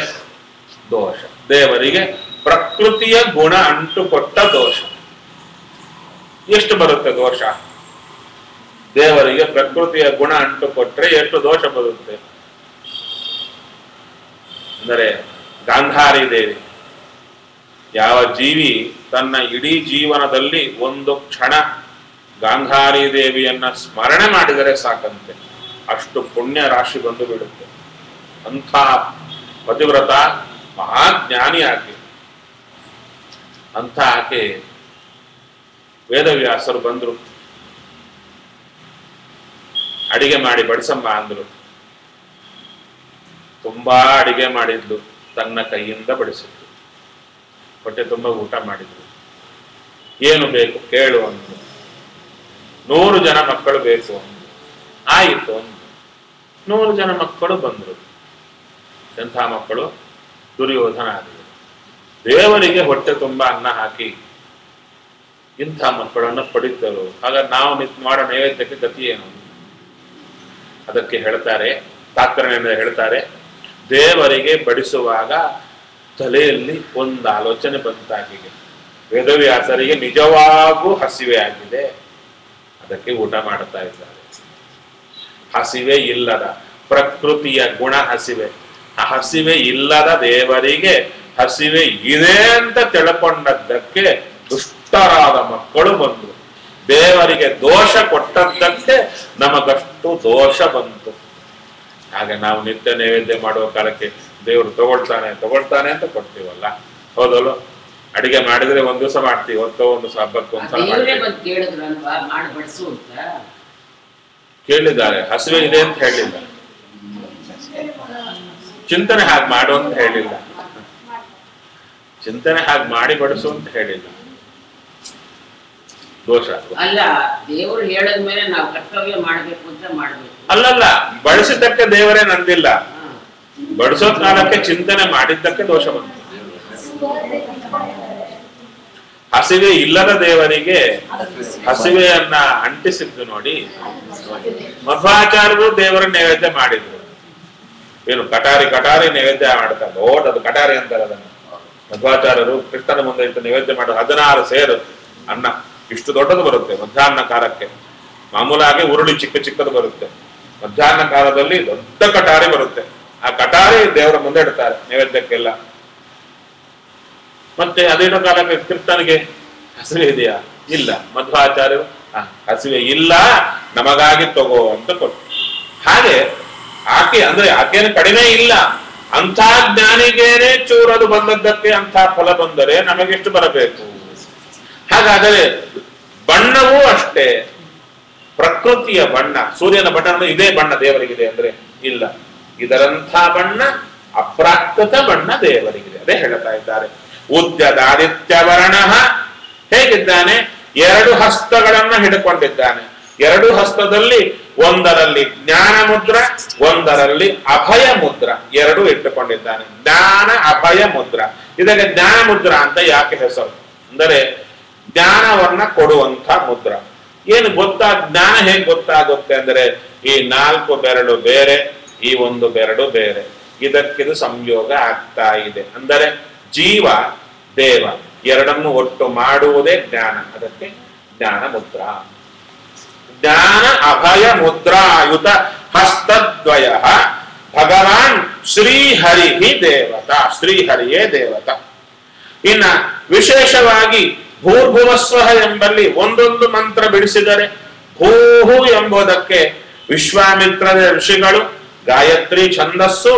ದೋಷ. ದೇವರಿಗೆ ಪ್ರಕೃತಿಯ ಗುಣ ಅಂಟುಕೊಟ್ಟ ದೋಷ. ಎಷ್ಟು ಬರುತ್ತೆ ದೋಷ? ದೇವರಿಗೆ ಪ್ರಕೃತಿಯ ಗುಣ ಅಂಟುಕೊಟ್ರೆ ಎಷ್ಟು ದೋಷ ಬರುತ್ತೆ ಅಂದರೆ, ಗಾಂಧಾರಿ ದೇವಿ, ಯಾವ ಜೀವಿ ತನ್ನ ಇಡೀ ಜೀವನದಲ್ಲಿ ಒಂದು ಕ್ಷಣ ಗಾಂಧಾರಿ ದೇವಿಯನ್ನ ಸ್ಮರಣೆ ಮಾಡಿದರೆ ಸಾಕಂತೆ ಅಷ್ಟು ಪುಣ್ಯ ರಾಶಿ ಬಂದು ಬಿಡುತ್ತೆ. ಅಂಥ ಪತಿವ್ರತ, ಮಹಾಜ್ಞಾನಿ ಆಕೆ. ಅಂಥ ಆಕೆ ವೇದವ್ಯಾಸರು ಬಂದ್ರು, ಅಡಿಗೆ ಮಾಡಿ ಬಡಿಸಮ್ಮ ಅಂದ್ರು. ತುಂಬಾ ಅಡಿಗೆ ಮಾಡಿದ್ಲು, ತನ್ನ ಕೈಯಿಂದ ಬಡಿಸಿದ್ಲು. ಹೊಟ್ಟೆ ತುಂಬ ಊಟ ಮಾಡಿದ್ರು. ಏನು ಬೇಕು ಕೇಳು ಅಂದ್ರು. 100 ಜನ ಮಕ್ಕಳು ಬೇಕು ಅಂದ್ರು. ಆಯಿತು ಅಂದ್ರು. 100 ಜನ ಮಕ್ಕಳು ಬಂದ್ರು. ಎಂಥ ಮಕ್ಕಳು? ದುರ್ಯೋಧನ ಆದರು. ದೇವರಿಗೆ ಹೊಟ್ಟೆ ತುಂಬ ಅನ್ನ ಹಾಕಿ ಇಂಥ ಮಕ್ಕಳನ್ನು ಪಡಿತರು. ಹಾಗಾದ್ರೆ ನಾವು ಮಾಡೋ ನೈವೇದ್ಯಕ್ಕೆ ಗತಿ ಏನು? ಅದಕ್ಕೆ ಹೇಳ್ತಾರೆ, ತಾತ್ಪರ್ಯ ಹೇಳ್ತಾರೆ, ದೇವರಿಗೆ ಬಡಿಸುವಾಗ ತಲೆಯಲ್ಲಿ ಒಂದು ಆಲೋಚನೆ ಬಂತಾಗಿದೆ. ವೇದವ್ಯಾಸರಿಗೆ ನಿಜವಾಗೂ ಹಸಿವೆ ಆಗಿದೆ, ಅದಕ್ಕೆ ಊಟ ಮಾಡ್ತಾ ಇದ್ದಾರೆ. ಹಸಿವೆ ಇಲ್ಲದ ಪ್ರಕೃತಿಯ ಗುಣ ಹಸಿವೆ. ಆ ಹಸಿವೆ ಇಲ್ಲದ ದೇವರಿಗೆ ಹಸಿವೆ ಇದೆ ಅಂತ ತಿಳ್ಕೊಂಡದ್ದಕ್ಕೆ ದುಷ್ಟರಾದ ಮಕ್ಕಳು ಬಂದರು. ದೇವರಿಗೆ ದೋಷ ಕೊಟ್ಟದ್ದಕ್ಕೆ ನಮಗಷ್ಟು ದೋಷ ಬಂತು. ಹಾಗೆ ನಾವು ನಿತ್ಯ ನೈವೇದ್ಯ ಮಾಡುವ ಕಾಲಕ್ಕೆ ದೇವರು ತಗೊಳ್ತಾನೆ ಅಂತ ಕೊಡ್ತೀವಲ್ಲ, ಹೌದಲ್ಲ? ಅಡಿಗೆ ಮಾಡಿದ್ರೆ ಒಂದ್ ದಿವಸ ಮಾಡ್ತೀವಿ, ಒಂದು ಹಬ್ಬಕ್ಕೆ ಒಂದ್ಸಲ ಕೇಳಿದ್ದಾರೆ. ಹಸಿವೆ ಇದೆ ಅಂತ ಹೇಳಿಲ್ಲ, ಚಿಂತನೆ ಹಾಗೆ ಮಾಡು ಅಂತ ಹೇಳಿಲ್ಲ, ಚಿಂತನೆ ಹಾಗೆ ಮಾಡಿ ಬಡಿಸು ಅಂತ ಹೇಳಿಲ್ಲ. ದೋಷ ಅಲ್ಲ, ದೇವರು ಹೇಳಿದ್ಮೇಲೆ ನಾವು ಕರ್ತವ್ಯ ಮಾಡಬೇಕು ಅಂತ ಮಾಡಬೇಕು. ಅಲ್ಲಲ್ಲ, ಬಡಿಸಿದ್ದಕ್ಕೆ ದೇವರೇ ನಂದಿಲ್ಲ, ಬಡಿಸೋ ಕಾಲಕ್ಕೆ ಚಿಂತನೆ ಮಾಡಿದ್ದಕ್ಕೆ ದೋಷ ಬಂತು. ಹಸಿವೆ ಇಲ್ಲದ ದೇವರಿಗೆ ಹಸಿವೆಯನ್ನ ಅಂಟಿಸಿದ್ದು ನೋಡಿ. ಮಧ್ವಾಚಾರ್ಯರು ದೇವರ ನೈವೇದ್ಯ ಮಾಡಿದ್ರು. ಏನು ಕಟಾರಿ ನೈವೇದ್ಯ ಮಾಡ್ತಾರೆ, ಅದು ಕಟಾರಿ ಅಂತಾರೆ ಅದನ್ನ. ಮಧ್ವಾಚಾರ್ಯರು ಕೃಷ್ಣನ ಮುಂದೆ ಇಟ್ಟು ನೈವೇದ್ಯ ಮಾಡೋದು 16 ಸೇರು ಅನ್ನ, ಇಷ್ಟು ದೊಡ್ಡದು ಬರುತ್ತೆ ಮಧ್ಯಾಹ್ನ ಕಾಲಕ್ಕೆ. ಮಾಮೂಲಾಗಿ ಉರುಳಿ ಚಿಕ್ಕದು ಬರುತ್ತೆ, ಮಧ್ಯಾಹ್ನ ಕಾಲದಲ್ಲಿ ದೊಡ್ಡ ಕಟಾರಿ ಬರುತ್ತೆ. ಆ ಕಟಾರಿ ದೇವರ ಮುಂದೆ ಇಡ್ತಾರೆ ನೈವೇದ್ಯಕ್ಕೆಲ್ಲ. ಮತ್ತೆ ಅದೇನೋ ಕಾಲಕ್ಕೆ ಕೃಷ್ಣನಿಗೆ ಹಸಿವೆ ಇದೆಯಾ? ಇಲ್ಲ. ಮಧ್ವಾಚಾರ್ಯರು ಹಸಿವೆ ಇಲ್ಲ, ನಮಗಾಗಿ ತಗೋ ಅಂತ ಕೊಟ್ಟು. ಹಾಗೆ ಆಕೆ ಅಂದ್ರೆ ಆಕೆಯನ್ನು ಕಡಿಮೆ ಇಲ್ಲ, ಅಂಥ ಜ್ಞಾನಿಗೇನೆ ಚೂರದು ಬಂದದ್ದಕ್ಕೆ ಅಂಥ ಫಲ ಬಂದರೆ ನಮಗೆಷ್ಟು ಬರಬೇಕು? ಹಾಗಾದರೆ ಬಣ್ಣವೂ ಅಷ್ಟೇ, ಪ್ರಕೃತಿಯ ಬಣ್ಣ, ಸೂರ್ಯನ ಬಣ್ಣ ಇದೇ ಬಣ್ಣ ದೇವರಿಗಿದೆ ಅಂದ್ರೆ ಇಲ್ಲ, ಇದರಂಥ ಬಣ್ಣ ಅಪ್ರಾಕೃತ ಬಣ್ಣ ದೇವರಿಗಿದೆ. ಅದೇ ಹೇಳ್ತಾ ಇದ್ದಾರೆ. ಉದ್ಯದಾದಿತ್ಯ ವರ್ಣ ಹೇಗಿದ್ದಾನೆ? ಎರಡು ಹಸ್ತಗಳನ್ನ ಹಿಡ್ಕೊಂಡಿದ್ದಾನೆ. ಎರಡು ಹಸ್ತದಲ್ಲಿ ಒಂದರಲ್ಲಿ ಜ್ಞಾನ ಮುದ್ರ, ಒಂದರಲ್ಲಿ ಅಭಯ ಮುದ್ರ, ಎರಡು ಇಟ್ಟುಕೊಂಡಿದ್ದಾನೆ. ಜ್ಞಾನ ಅಭಯ ಮುದ್ರ. ಇದಕ್ಕೆ ಜ್ಞಾನ ಮುದ್ರ ಅಂತ ಯಾಕೆ ಹೆಸರು ಅಂದರೆ ಜ್ಞಾನವನ್ನ ಕೊಡುವಂತ ಮುದ್ರ. ಏನು ಜ್ಞಾನ ಹೇಗೆ ಗೊತ್ತಾಗುತ್ತೆ ಅಂದ್ರೆ ಈ 4 ಬೆರಳು ಬೇರೆ, ಈ 1 ಬೆರಳು ಬೇರೆ, ಇದಕ್ಕಿದು ಸಂಯೋಗ ಆಗ್ತಾ ಇದೆ ಅಂದರೆ ಜೀವ ದೇವ ಎರಡನ್ನು ಒಟ್ಟು ಮಾಡುವುದೇ ಜ್ಞಾನ. ಅದಕ್ಕೆ ಜ್ಞಾನ ಮುದ್ರ. ಜ್ಞಾನ ಅಭಯ ಮುದ್ರಾಯುತ ಹಸ್ತದ್ವಯ ಭಗವಾನ್ ಶ್ರೀಹರಿ ದೇವತಾ, ಶ್ರೀಹರಿಯೇ ದೇವತಾ. ಇನ್ನ ವಿಶೇಷವಾಗಿ ಭೂರ್ಭುವಸ್ವಹ ಎಂಬಲ್ಲಿ ಒಂದೊಂದು ಮಂತ್ರ ಬಿಡಿಸಿದರೆ ಭೂಹು ಎಂಬುದಕ್ಕೆ ವಿಶ್ವಾಮಿತ್ರ ಋಷಿಗಳು ಗಾಯತ್ರಿ ಛಂದಸ್ಸು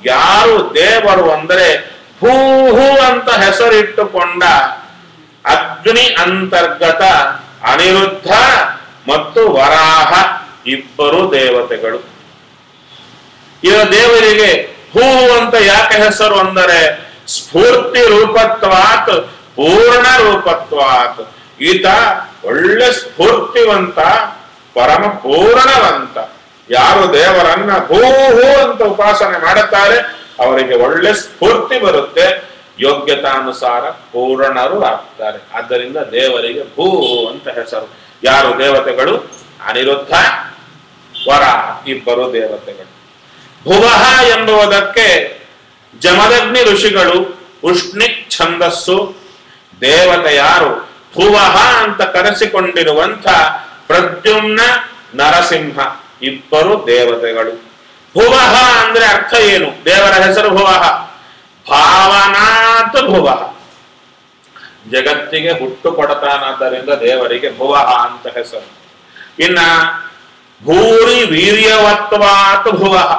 ಯಾರು ದೇವರು ಅಂದರೆ ಭೂಹು ಅಂತ ಹೆಸರಿಟ್ಟುಕೊಂಡ ಅಗ್ನಿ ಅಂತರ್ಗತ ಅನಿರುದ್ಧ ಮತ್ತು ವರಾಹ ಇಬ್ಬರು ದೇವತೆಗಳು. ಇವ ದೇವರಿಗೆ ಭೂ ಅಂತ ಯಾಕೆ ಹೆಸರು ಅಂದರೆ ಸ್ಫೂರ್ತಿ ರೂಪತ್ವಾತ್ ಪೂರ್ಣ ರೂಪತ್ವಾತ್. ಈತ ಒಳ್ಳೆ ಸ್ಫೂರ್ತಿವಂತ, ಪರಮ ಪೂರ್ಣವಂತ. ಯಾರು ದೇವರನ್ನ ಭೂಹು ಅಂತ ಉಪಾಸನೆ ಮಾಡುತ್ತಾರೆ ಅವರಿಗೆ ಒಳ್ಳೆ ಸ್ಫೂರ್ತಿ ಬರುತ್ತೆ, ಯೋಗ್ಯತಾನುಸಾರ ಪೂರ್ಣರು ಆಗ್ತಾರೆ. ಆದ್ದರಿಂದ ದೇವರಿಗೆ ಭೂ ಅಂತ ಹೆಸರು. ಯಾರು ದೇವತೆಗಳು? ಅನಿರುದ್ಧ ವರಾಹ ಇಬ್ಬರು ದೇವತೆಗಳು. ಭುವಃ ಎಂಬುವುದಕ್ಕೆ ಜಮದಗ್ನಿ ಋಷಿಗಳು ಉಷ್ಣಿಕ್ ಛಂದಸ್ಸು ದೇವತೆ ಯಾರು? ಭುವಃ ಅಂತ ಕರೆಸಿಕೊಂಡಿರುವಂಥ ಪ್ರದ್ಯುಮ್ನ ನರಸಿಂಹ ಇಬ್ಬರು ದೇವತೆಗಳು. ಭುವಃ ಅಂದ್ರೆ ಅರ್ಥ ಏನು? ದೇವರ ಹೆಸರು ಭುವಃ, ಭಾವನಾತ್ ಭುವಃ, ಜಗತ್ತಿಗೆ ಹುಟ್ಟು ಕೊಡತಾನಾದ್ದರಿಂದ ದೇವರಿಗೆ ಭುವಃ ಅಂತ ಹೆಸರು. ಇನ್ನ ಭೂರಿ ವೀರ್ಯವತ್ವಾತ್ ಭುವಃ,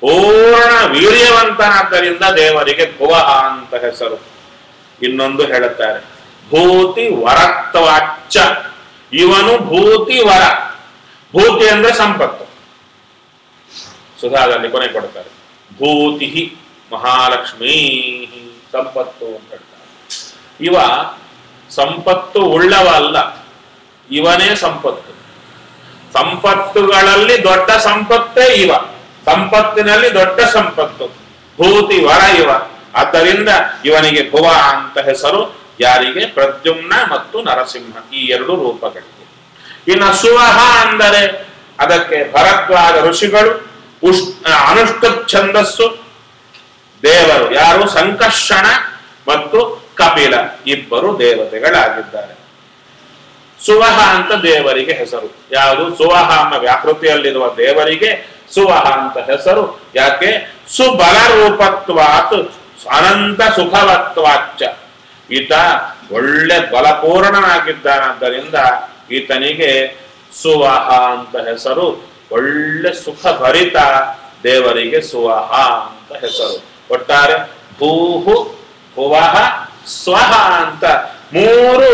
ಪೂರ್ಣ ವೀರ್ಯವಂತನಾದ್ದರಿಂದ ದೇವರಿಗೆ ಭುವಃ ಅಂತ ಹೆಸರು. ಇನ್ನೊಂದು ಹೇಳುತ್ತಾರೆ ಭೂತಿ ವರತ್ವಾಚ್ಚ, ಇವನು ಭೂತಿ ವರ. ಭೂತಿ ಅಂದ್ರೆ ಸಂಪತ್ತು, ಸುಧಾದಲ್ಲಿ ಕೊನೆ ಕೊಡ್ತಾರೆ. ಭೂತಿ ಮಹಾಲಕ್ಷ್ಮೀ, ಸಂಪತ್ತು ಅಂತ ಹೇಳ್ತಾರೆ. ಇವ ಸಂಪತ್ತು ಉಳ್ಳವ ಅಲ್ಲ, ಇವನೇ ಸಂಪತ್ತು. ಸಂಪತ್ತುಗಳಲ್ಲಿ ದೊಡ್ಡ ಸಂಪತ್ತೇ ಇವ, ಸಂಪತ್ತಿನಲ್ಲಿ ದೊಡ್ಡ ಸಂಪತ್ತು ಭೂತಿ ವರ ಇವ. ಆದ್ದರಿಂದ ಇವನಿಗೆ ಭುವ ಅಂತ ಹೆಸರು. ಯಾರಿಗೆ? ಪ್ರದ್ಯುಮ್ನ ಮತ್ತು ನರಸಿಂಹ ಈ ಎರಡು ರೂಪಗಳಿಗೆ. ಇನ್ನು ಸುವಹ ಅಂದರೆ ಅದಕ್ಕೆ ಭರದ್ವಾಜ ಋಷಿಗಳು ಅನುಷ್ಠ ಛಂದಸ್ಸು ದೇವರು ಯಾರು? ಸಂಕರ್ಷಣ ಮತ್ತು ಕಪಿಲ ಇಬ್ಬರು ದೇವತೆಗಳಾಗಿದ್ದಾರೆ. ಸುವಹ ಅಂತ ದೇವರಿಗೆ ಹೆಸರು. ಯಾವುದು? ಸುವಹ ಎಂಬ ವ್ಯಾಕೃತಿಯಲ್ಲಿರುವ ದೇವರಿಗೆ ಸುವಹ ಅಂತ ಹೆಸರು. ಯಾಕೆ? ಸುಬಲ ರೂಪತ್ವಾತ್ ಅನಂತ ಸುಖವತ್ವಾಚ್ಚ. ಈತ ಒಳ್ಳೆ ಬಲಪೂರ್ಣನಾಗಿದ್ದಾನಾದ್ದರಿಂದ ಈತನಿಗೆ ಸುವಹ ಅಂತ ಹೆಸರು. ಒಳ್ಳೆ ಸುಖ ಭರಿತ ದೇವರಿಗೆ ಸುವಹ ಅಂತ ಹೆಸರು. ಒಟ್ಟಾರೆ ಭೂಹು ಭುವಃ ಸ್ವಹ ಅಂತ 3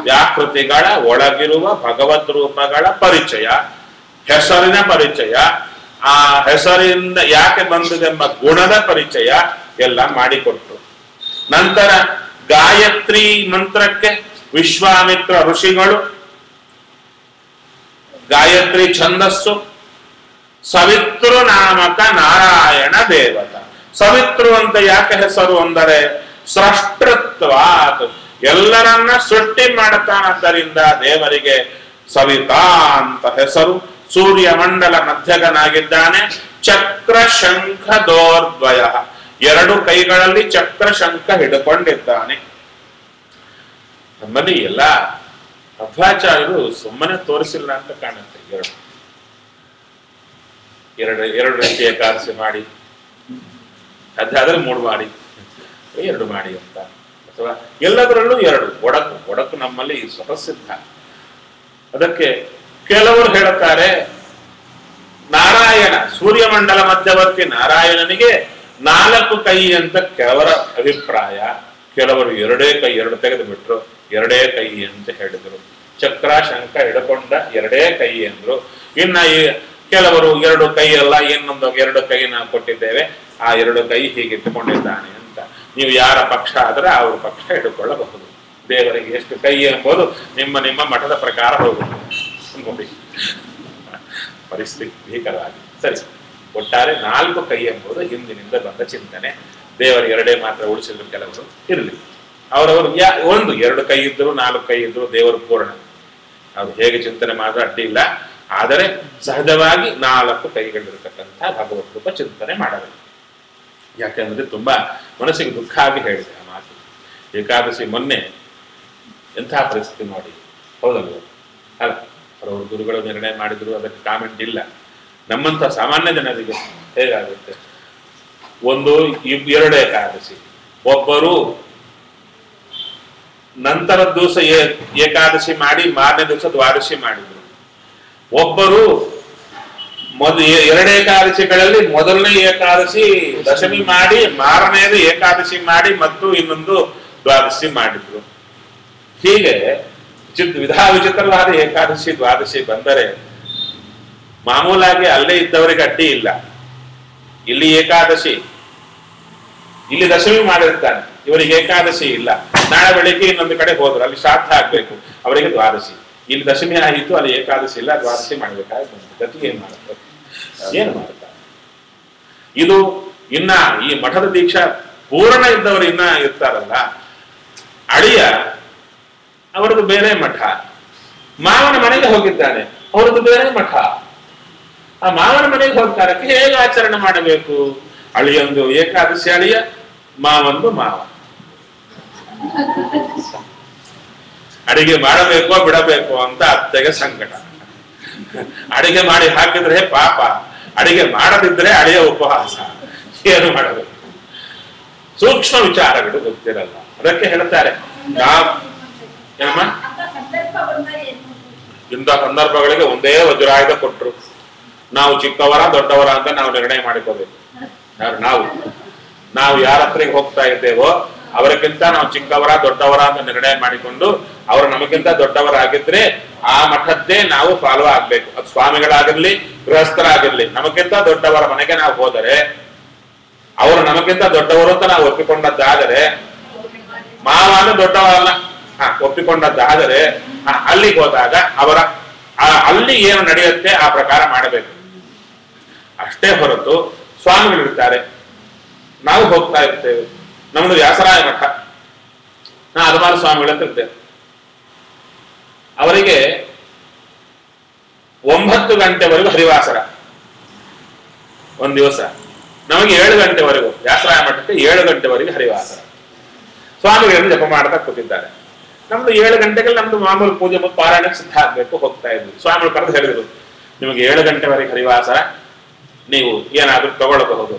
ವ್ಯಾಕೃತಿಗಳ ಒಳಗಿರುವ ಭಗವದ್ ರೂಪಗಳ ಪರಿಚಯ, ಹೆಸರಿನ ಪರಿಚಯ, ಆ ಹೆಸರಿಂದ ಯಾಕೆ ಬಂದಿದೆಂಬ ಗುಣದ ಪರಿಚಯ ಎಲ್ಲ ಮಾಡಿಕೊಟ್ರು. ನಂತರ ಗಾಯತ್ರಿ ಮಂತ್ರಕ್ಕೆ ವಿಶ್ವಾಮಿತ್ರ ಋಷಿಗಳು ಗಾಯತ್ರಿ ಛಂದಸ್ಸು ಸವಿತೃ ನಾಮಕ ನಾರಾಯಣ ದೇವತ. ಸವಿತೃ ಅಂತ ಯಾಕೆ ಹೆಸರು ಅಂದರೆ ಸೃಷ್ಟೃತ್ವಾತ್, ಎಲ್ಲರನ್ನ ಸೃಷ್ಟಿ ಮಾಡುತ್ತಾನದ್ದರಿಂದ ದೇವರಿಗೆ ಸವಿತಾ ಅಂತ ಹೆಸರು. ಸೂರ್ಯ ಮಂಡಲ ಮಧ್ಯಗನಾಗಿದ್ದಾನೆ. ಚಕ್ರ ಶಂಖ ದೋರ್ದ್ವಯ, 2 ಕೈಗಳಲ್ಲಿ ಚಕ್ರ ಶಂಖ ಹಿಡ್ಕೊಂಡಿದ್ದಾನೆ. ನಮ್ಮಲ್ಲಿ ಎಲ್ಲ ಮಧ್ವಾಚಾರ್ಯರು ಸುಮ್ಮನೆ ತೋರಿಸಿಲ್ಲ ಅಂತ ಕಾಣುತ್ತೆ. ಎರಡು ರೀತಿ ಏಕಾದಶಿ ಮಾಡಿ, ಅದಾದ್ರೆ 3 ಮಾಡಿ, 2 ಮಾಡಿ ಅಂತ, ಅಥವಾ ಎಲ್ಲದರಲ್ಲೂ 2 ಒಡಕು ನಮ್ಮಲ್ಲಿ ಸ್ವತಃಸಿದ್ಧ. ಅದಕ್ಕೆ ಕೆಲವರು ಹೇಳುತ್ತಾರೆ, ನಾರಾಯಣ ಸೂರ್ಯಮಂಡಲ ಮಧ್ಯವರ್ತಿ ನಾರಾಯಣನಿಗೆ 4 ಕೈ ಅಂತ ಕೆಲವರ ಅಭಿಪ್ರಾಯ. ಕೆಲವರು 2 ಕೈ, 2 ತೆಗೆದು ಬಿಟ್ರು, 2 ಕೈ ಅಂತ ಹೇಳಿದರು. ಚಕ್ರ ಶಂಖ ಹಿಡ್ಕೊಂಡ 2 ಕೈ ಅಂದ್ರು. ಇನ್ನ ಕೆಲವರು 2 ಕೈ ಅಲ್ಲ, ಇನ್ನೊಂದು 2 ಕೈ ನಾವು ಕೊಟ್ಟಿದ್ದೇವೆ, ಆ 2 ಕೈ ಹೀಗೆ ಇಟ್ಟುಕೊಂಡಿದ್ದಾನೆ ಅಂತ. ನೀವು ಯಾರ ಪಕ್ಷ ಆದ್ರೆ ಅವ್ರ ಪಕ್ಷ ಹಿಡ್ಕೊಳ್ಳಬಹುದು. ದೇವರಿಗೆ ಎಷ್ಟು ಕೈ ಎಂಬುದು ನಿಮ್ಮ ಮಠದ ಪ್ರಕಾರ ಹೋಗುತ್ತೆ ನೋಡಿ. ಪರಿಸ್ಥಿತಿ ಭೀಕರವಾಗಿ. ಸರಿ, ಒಟ್ಟಾರೆ 4 ಕೈ ಎಂಬುದು ಹಿಂದಿನಿಂದ ಬಂದ ಚಿಂತನೆ. ದೇವರ 2 ಮಾತ್ರ ಉಳಿಸಿದ್ರು ಕೆಲವರು, ಇರಲಿ. ಅವರವರು 2 ಕೈ ಇದ್ರು 4 ಕೈ ಇದ್ರು ದೇವರು ಪೂರ್ಣ. ಅವ್ರು ಹೇಗೆ ಚಿಂತನೆ ಮಾಡಿದ್ರೆ ಅಡ್ಡಿ ಇಲ್ಲ. ಆದರೆ ಸಹಜವಾಗಿ 4 ಕೈಗಳಿರತಕ್ಕಂಥ ಭಗವತ್ ರೂಪ ಚಿಂತನೆ ಮಾಡಬೇಕು. ಯಾಕೆಂದ್ರೆ ತುಂಬಾ ಮನಸ್ಸಿಗೆ ದುಃಖ ಆಗಿ ಹೇಳಿದೆ ಆ ಮಾತು. ಏಕಾದಶಿ ಮೊನ್ನೆ ಎಂಥ ಪರಿಸ್ಥಿತಿ ನೋಡಿ, ಹೌದಲ್ವ? ಅಲ್ಲ, ಅವರವರು ಗುರುಗಳು ನಿರ್ಣಯ ಮಾಡಿದ್ರು, ಅದಕ್ಕೆ ಕಾಮೆಂಟ್ ಇಲ್ಲ. ನಮ್ಮಂಥ ಸಾಮಾನ್ಯ ಜನರಿಗೆ ಹೇಗಾಗುತ್ತೆ? 2 ಏಕಾದಶಿ, ಒಬ್ಬರು ನಂತರದ ದಿವಸ ಏಕಾದಶಿ ಮಾಡಿ ಮಾರನೇ ದಿವಸ ದ್ವಾದಶಿ ಮಾಡಿದ್ರು. ಒಬ್ಬರು 2 ಏಕಾದಶಿಗಳಲ್ಲಿ ಮೊದಲನೇ ಏಕಾದಶಿ ದಶಮಿ ಮಾಡಿ, ಮಾರನೇದು ಏಕಾದಶಿ ಮಾಡಿ, ಮತ್ತು ಇನ್ನೊಂದು ದ್ವಾದಶಿ ಮಾಡಿದ್ರು. ಹೀಗೆ ವಿಚಿತ್ರವಾದ ಏಕಾದಶಿ ದ್ವಾದಶಿ ಬಂದರೆ ಮಾಮೂಲಾಗಿ ಅಲ್ಲೇ ಇದ್ದವರಿಗೆ ಅಡ್ಡಿ ಇಲ್ಲ. ಇಲ್ಲಿ ಏಕಾದಶಿ, ಇಲ್ಲಿ ದಶಮಿ ಮಾಡಿರ್ತಾನೆ, ಇವರಿಗೆ ಏಕಾದಶಿ ಇಲ್ಲ. ನಾಳೆ ಬೆಳಿಗ್ಗೆ ಇನ್ನೊಂದು ಕಡೆ ಹೋದ್ರು, ಅಲ್ಲಿ ಶ್ರಾದ್ದ ಆಗ್ಬೇಕು, ಅವರಿಗೆ ದ್ವಾದಶಿ. ಇಲ್ಲಿ ದಶಮಿ ಆಗಿತ್ತು, ಅಲ್ಲಿ ಏಕಾದಶಿ ಇಲ್ಲ, ದ್ವಾದಶಿ ಮಾಡ್ಬೇಕಾಗಿ ಗತಿ ಏನ್ ಮಾಡ್ತಾರೆ? ಏನು ಮಾಡ್ತಾರೆ? ಇದು ಇನ್ನ ಈ ಮಠದ ದೀಕ್ಷಾ ಪೂರ್ಣ ಇದ್ದವರು ಇನ್ನ ಇರ್ತಾರಲ್ಲ, ಅಳಿಯ ಅವರದ್ದು ಬೇರೆ ಮಠ, ಮಾವನ ಮನೆಗೆ ಹೋಗಿದ್ದಾನೆ, ಅವರದ್ದು ಬೇರೆ ಮಠ. ಆ ಮಾವನ ಮನೆಗೆ ಹೋಗ್ತಾರೆ, ಹೇಗೆ ಆಚರಣೆ ಮಾಡಬೇಕು? ಅಳಿಯೊಂದು ಏಕಾದಶಿ ಅಳಿಯ, ಮಾವೊಂದು ಮಾವ. ಅಡಿಗೆ ಮಾಡಬೇಕೋ ಬಿಡಬೇಕು ಅಂತ ಅತ್ತೆಗೆ ಸಂಕಟ. ಅಡಿಗೆ ಮಾಡಿ ಹಾಕಿದ್ರೆ ಪಾಪ, ಅಡಿಗೆ ಮಾಡದಿದ್ರೆ ಅಳಿಯ ಉಪವಾಸ. ಏನು ಮಾಡಬೇಕು? ಸೂಕ್ಷ್ಮ ವಿಚಾರಗಳು ಗೊತ್ತಿರಲ್ಲ. ಅದಕ್ಕೆ ಹೇಳ್ತಾರೆ, ಏನಮ್ಮ, ಇಂಥ ಸಂದರ್ಭಗಳಿಗೆ ಒಂದೇ ವಜ್ರಾಯುಧ ಕೊಟ್ರು. ನಾವು ಚಿಕ್ಕವರ ದೊಡ್ಡವರ ಅಂತ ನಾವು ನಿರ್ಣಯ ಮಾಡಿಕೋಬೇಕು. ನಾವು ಯಾರ ಹತ್ರಿಗೆ ಹೋಗ್ತಾ ಇದ್ದೇವೋ ಅವರಿಗಿಂತ ನಾವು ಚಿಕ್ಕವರ ದೊಡ್ಡವರ ಅಂತ ನಿರ್ಣಯ ಮಾಡಿಕೊಂಡು, ಅವರು ನಮಗಿಂತ ದೊಡ್ಡವರಾಗಿದ್ರೆ ಆ ಮಠದ್ದೇ ನಾವು ಫಾಲೋ ಆಗ್ಬೇಕು. ಅದು ಸ್ವಾಮಿಗಳಾಗಿರ್ಲಿ, ಗೃಹಸ್ಥರಾಗಿರ್ಲಿ. ನಮಗಿಂತ ದೊಡ್ಡವರ ಮನೆಗೆ ನಾವು ಹೋದರೆ, ಅವರು ನಮಗಿಂತ ದೊಡ್ಡವರು ಅಂತ ನಾವು ಒಪ್ಪಿಕೊಂಡದ್ದಾದರೆ, ಮಾವನು ದೊಡ್ಡವರಲ್ಲ ಒಪ್ಪಿಕೊಂಡದ್ದಾದರೆ, ಅಲ್ಲಿಗೆ ಹೋದಾಗ ಅವರ ಅಲ್ಲಿ ಏನು ನಡೆಯುತ್ತೆ ಆ ಪ್ರಕಾರ ಮಾಡಬೇಕು. ಅಷ್ಟೇ ಹೊರತು ಸ್ವಾಮಿಗಳಿರ್ತಾರೆ, ನಾವು ಹೋಗ್ತಾ ಇರ್ತೇವೆ. ನಮ್ದು ವ್ಯಾಸರಾಯ ಮಠ, ನಾ ಹಲವಾರು ಸ್ವಾಮಿಗಳಂತ ಇರ್ತೇವೆ. ಅವರಿಗೆ 9 ಗಂಟೆವರೆಗೂ ಹರಿವಾಸರ ಒಂದ್ ದಿವಸ, ನಮಗೆ 7 ಗಂಟೆವರೆಗೂ, ವ್ಯಾಸರಾಯ ಮಠಕ್ಕೆ 7 ಗಂಟೆವರೆಗೆ ಹರಿವಾಸರ. ಸ್ವಾಮಿಗಳನ್ನು ಜಪ ಮಾಡ್ತಾ ಕೂತಿದ್ದಾರೆ. ನಮ್ದು 7 ಗಂಟೆಗೆ ನಮ್ದು ಮಾಮೂಲು ಪೂಜೆ ಮತ್ತು ಪಾರಾಯಣಕ್ಕೆ ಸಿದ್ಧ ಆಗ್ಬೇಕು, ಹೋಗ್ತಾ ಇದ್ವಿ. ಸ್ವಾಮಿಗಳು ಕರೆದು ಹೇಳಿದ್ರು, ನಿಮಗೆ 7 ಗಂಟೆವರೆಗೆ ಹರಿವಾಸ, ನೀವು ಏನಾದ್ರೂ ತಗೊಳ್ಳಬಹುದು.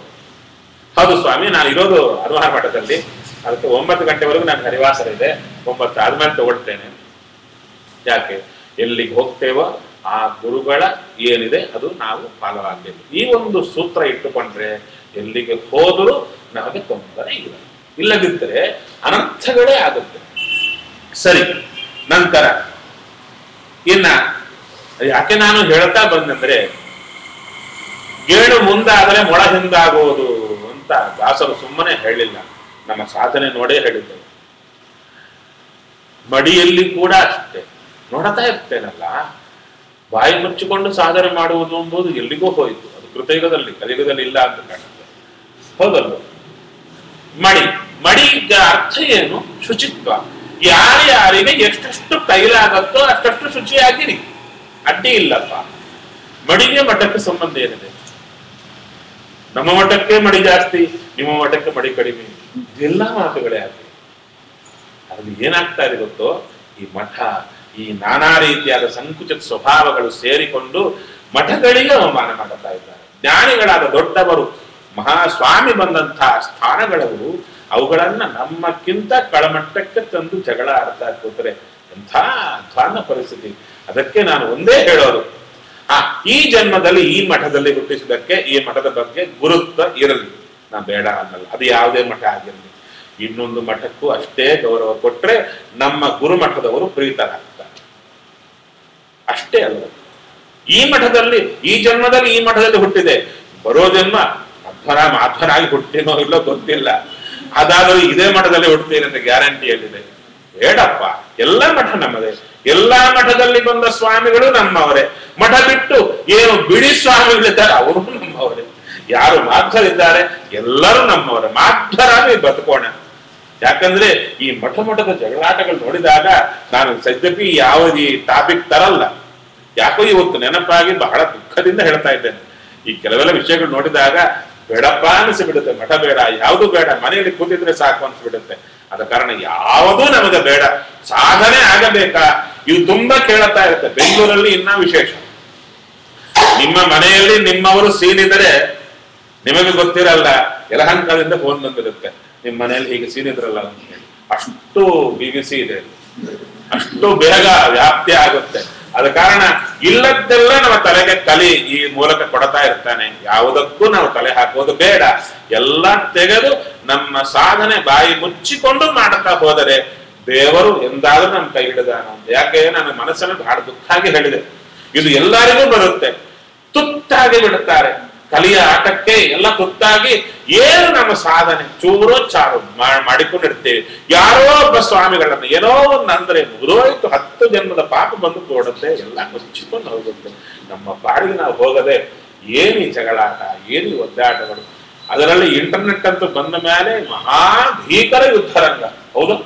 ಹೌದು ಸ್ವಾಮಿ, ನಾನು ಇರೋದು ಹನುಮಾನ ಮಠದಲ್ಲಿ, ಅದಕ್ಕೆ 9 ಗಂಟೆವರೆಗೂ ನಾನು ಹರಿವಾಸರ ಇದೆ, 9 ಆದ್ಮೇಲೆ ತಗೊಳ್ತೇನೆ. ಯಾಕೆ? ಎಲ್ಲಿಗೆ ಹೋಗ್ತೇವೋ ಆ ಗುರುಗಳ ಏನಿದೆ ಅದು ನಾವು ಫಾಲೋ ಆಗ್ಬೇಕು. ಈ ಒಂದು ಸೂತ್ರ ಇಟ್ಟುಕೊಂಡ್ರೆ ಎಲ್ಲಿಗೆ ಹೋದರೂ ನಮಗೆ ತೊಂದರೆ ಇಲ್ಲ. ಇಲ್ಲದಿದ್ದರೆ ಅನರ್ಥಗಳೇ ಆಗುತ್ತೆ. ಸರಿ, ನಂತರ ಇನ್ನ ಯಾಕೆ ನಾನು ಹೇಳ್ತಾ ಬಂದಂದ್ರೆ, ಗೇಣು ಮುಂದಾದರೆ ಮೊಳ ಹಿಂದಾಗುವುದು ಅಂತ ದಾಸರು ಸುಮ್ಮನೆ ಹೇಳಿಲ್ಲ, ನಮ್ಮ ಸಾಧನೆ ನೋಡೇ ಹೇಳಿದ್ದರು. ಮಡಿಯಲ್ಲಿ ಕೂಡ ಅಷ್ಟೇ ನೋಡ್ತಾ ಇರ್ತೇನಲ್ಲ, ಬಾಯಿ ಮುಚ್ಚಿಕೊಂಡು ಸಾಧನೆ ಮಾಡುವುದು ಎಂಬುದು ಎಲ್ಲಿಗೂ ಹೋಯಿತು. ಅದು ಕೃತಯುಗದಲ್ಲಿ, ಕಲಿಯುಗದಲ್ಲಿ ಇಲ್ಲ ಅಂತ ಕಾಣುತ್ತೆ. ಹೌದಲ್ವ? ಮಡಿಗೆ ಅರ್ಥ ಏನು? ಶುಚಿತ್ವ. ಯಾರ್ಯಾರಿಗೆ ಎಷ್ಟೆಷ್ಟು ಕೈಲಾಗತ್ತೋ ಅಷ್ಟಷ್ಟು ಶುಚಿಯಾಗಿರಿ, ಅಡ್ಡಿ ಇಲ್ಲಪ್ಪ. ಮಡಿಗೆ ಮಠಕ್ಕೆ ಸಂಬಂಧ ಏನಿದೆ? ನಮ್ಮ ಮಠಕ್ಕೆ ಮಡಿ ಜಾಸ್ತಿ, ನಿಮ್ಮ ಮಠಕ್ಕೆ ಮಡಿ ಕಡಿಮೆ, ಇದೆಲ್ಲ ಮಾತುಗಳೇ ಆಗಲಿ. ಅದು ಏನಾಗ್ತಾ ಇದೆ ಗೊತ್ತೋ, ಈ ಮಠ ಈ ನಾನಾ ರೀತಿಯಾದ ಸಂಕುಚಿತ ಸ್ವಭಾವಗಳು ಸೇರಿಕೊಂಡು ಮಠಗಳಿಗೆ ಅವಮಾನ ಮಾಡುತ್ತಾ ಇದ್ದಾರೆ. ಜ್ಞಾನಿಗಳಾದ ದೊಡ್ಡವರು ಮಹಾಸ್ವಾಮಿ ಬಂದಂತಹ ಸ್ಥಾನಗಳವರು ಅವುಗಳನ್ನ ನಮ್ಮಕ್ಕಿಂತ ಕಳಮಟ್ಟಕ್ಕೆ ತಂದು ಜಗಳ ಆಡ್ತಾ ಕೂತ್ರೆ ಎಂಥ ಅಧ್ವಾನ ಪರಿಸ್ಥಿತಿ. ಅದಕ್ಕೆ ನಾನು ಒಂದೇ ಹೇಳೋರು, ಈ ಜನ್ಮದಲ್ಲಿ ಈ ಮಠದಲ್ಲಿ ಹುಟ್ಟಿಸಿದಕ್ಕೆ ಈ ಮಠದ ಬಗ್ಗೆ ಗುರುತ್ವ ಇರಲಿ, ನಾ ಬೇಡ ಅನ್ನಲ್ಲ. ಅದು ಯಾವುದೇ ಮಠ ಆಗಿರಲಿ, ಇನ್ನೊಂದು ಮಠಕ್ಕೂ ಅಷ್ಟೇ ಗೌರವ ಕೊಟ್ರೆ ನಮ್ಮ ಗುರುಮಠದವರು ಪ್ರೀತರಾಗ್ತಾರೆ. ಅಷ್ಟೇ ಅಲ್ಲ, ಈ ಮಠದಲ್ಲಿ ಈ ಜನ್ಮದಲ್ಲಿ ಈ ಮಠದಲ್ಲಿ ಹುಟ್ಟಿದೆ, ಬರೋ ಜನ್ಮ ಮಾಧ್ವನಾಗಿ ಹುಟ್ಟಿನೋ ಇಲ್ಲೋ ಗೊತ್ತಿಲ್ಲ, ಅದಾದರೂ ಇದೇ ಮಠದಲ್ಲಿ ಹುಡ್ತೀನಿ ಅಂತ ಗ್ಯಾರಂಟಿಯಲ್ಲಿದೆ. ಬೇಡಪ್ಪ, ಎಲ್ಲ ಮಠ ನಮ್ಮದೇ, ಎಲ್ಲಾ ಮಠದಲ್ಲಿ ಬಂದ ಸ್ವಾಮಿಗಳು ನಮ್ಮವರೇ. ಮಠ ಬಿಟ್ಟು ಏನು ಬಿಡಿ ಸ್ವಾಮಿಗಳಿದ್ದಾರೆ ಅವರು ನಮ್ಮವರೇ. ಯಾರು ಮಾಧ್ವರಿದ್ದಾರೆ ಎಲ್ಲರೂ ನಮ್ಮವರೇ. ಮಾಧ್ವರಾಗಿ ಬದುಕೋಣ. ಯಾಕಂದ್ರೆ ಈ ಮಠದ ಜಗಳಾಟಗಳು ನೋಡಿದಾಗ ನಾನು ಸದ್ಯಕ್ಕೆ ಯಾವ ಈ ಟಾಪಿಕ್ ತರಲ್ಲ. ಯಾಕೋ ಇವತ್ತು ನೆನಪಾಗಿ ಬಹಳ ದುಃಖದಿಂದ ಹೇಳ್ತಾ ಇದ್ದೇನೆ. ಈ ಕೆಲವೆಲ್ಲ ವಿಷಯಗಳು ನೋಡಿದಾಗ ಬೇಡಪ್ಪ ಅನಿಸಿಬಿಡುತ್ತೆ. ಮಠ ಬೇಡ, ಯಾವುದು ಬೇಡ, ಮನೆಯಲ್ಲಿ ಕೂತಿದ್ರೆ ಸಾಕು ಅನ್ಸ್ಬಿಡುತ್ತೆ. ಆದ ಕಾರಣ ಯಾವುದೂ ನಮಗೆ ಬೇಡ, ಸಾಧನೆ ಆಗಬೇಕಾ. ಇವು ತುಂಬಾ ಕೇಳ್ತಾ ಇರುತ್ತೆ. ಬೆಂಗಳೂರಲ್ಲಿ ಇನ್ನ ವಿಶೇಷ, ನಿಮ್ಮ ಮನೆಯಲ್ಲಿ ನಿಮ್ಮವರು ಸೀನಿದರೆ ನಿಮಗೆ ಗೊತ್ತಿರಲ್ಲ, ಯಲಹಂಕದಿಂದ ಫೋನ್ ಬಂದಿರುತ್ತೆ, ನಿಮ್ಮ ಮನೆಯಲ್ಲಿ ಹೀಗೆ ಸೀನಿದ್ರಲ್ಲ ಅಂತ ಹೇಳಿ. ಅಷ್ಟು BBC ಇದೆ, ಅಷ್ಟು ಬೇಗ ವ್ಯಾಪ್ತಿ ಆಗುತ್ತೆ. ಆದ ಕಾರಣ ಇಲ್ಲದ್ದೆಲ್ಲ ನಮ್ಮ ತಲೆಗೆ ಕಲಿ ಈ ಮೂಲಕ ಕೊಡ್ತಾ ಇರ್ತಾನೆ. ಯಾವುದಕ್ಕೂ ನಾವು ತಲೆ ಹಾಕೋದು ಬೇಡ. ಎಲ್ಲ ತೆಗೆದು ನಮ್ಮ ಸಾಧನೆ ಬಾಯಿ ಮುಚ್ಚಿಕೊಂಡು ಮಾಡುತ್ತಾ ಹೋದರೆ ದೇವರು ಎಂದಾದ್ರೂ ನಮ್ಮ ಕೈ ಹಿಡಿದಾನ ಅಂತ. ಯಾಕೆ ನನ್ನ ಮನಸ್ಸನ್ನು ಬಹಳ ದುಃಖ ಆಗಿ ಹೇಳಿದೆ. ಇದು ಎಲ್ಲರಿಗೂ ಬರುತ್ತೆ, ತುತ್ತಾಗಿ ಬಿಡುತ್ತಾರೆ. ಕಲಿಯ ಆಟಕ್ಕೆ ಎಲ್ಲ ತುತ್ತಾಗಿ ಏನು ನಮ್ಮ ಸಾಧನೆ ಚೂರೋ ಚಾರು ಮಾಡಿಕೊಂಡಿರ್ತೇವೆ. ಯಾರೋ ಒಬ್ಬ ಸ್ವಾಮಿಗಳನ್ನ ಏನೋ ಒಂದು ಅಂದ್ರೆ ಮುಗಿದೋಯ್ತು, 10 ಜನ್ಮದ ಪಾಪ ಬಂದು ತೋಡುತ್ತೆ, ಎಲ್ಲ ಮುಚ್ಚಿಕೊಂಡು ಹೋಗುತ್ತೆ. ನಮ್ಮ ಪಾಡಿಗೆ ನಾವು ಹೋಗದೆ ಏನು ಈ ಜಗಳಾಟ, ಏನು ಈ ಒದ್ದಾಟಗಳು. ಅದರಲ್ಲಿ ಇಂಟರ್ನೆಟ್ ಅಂತೂ ಬಂದ ಮೇಲೆ ಮಹಾ ಭೀಕರ ಯುದ್ಧರಂಗ. ಹೌದು,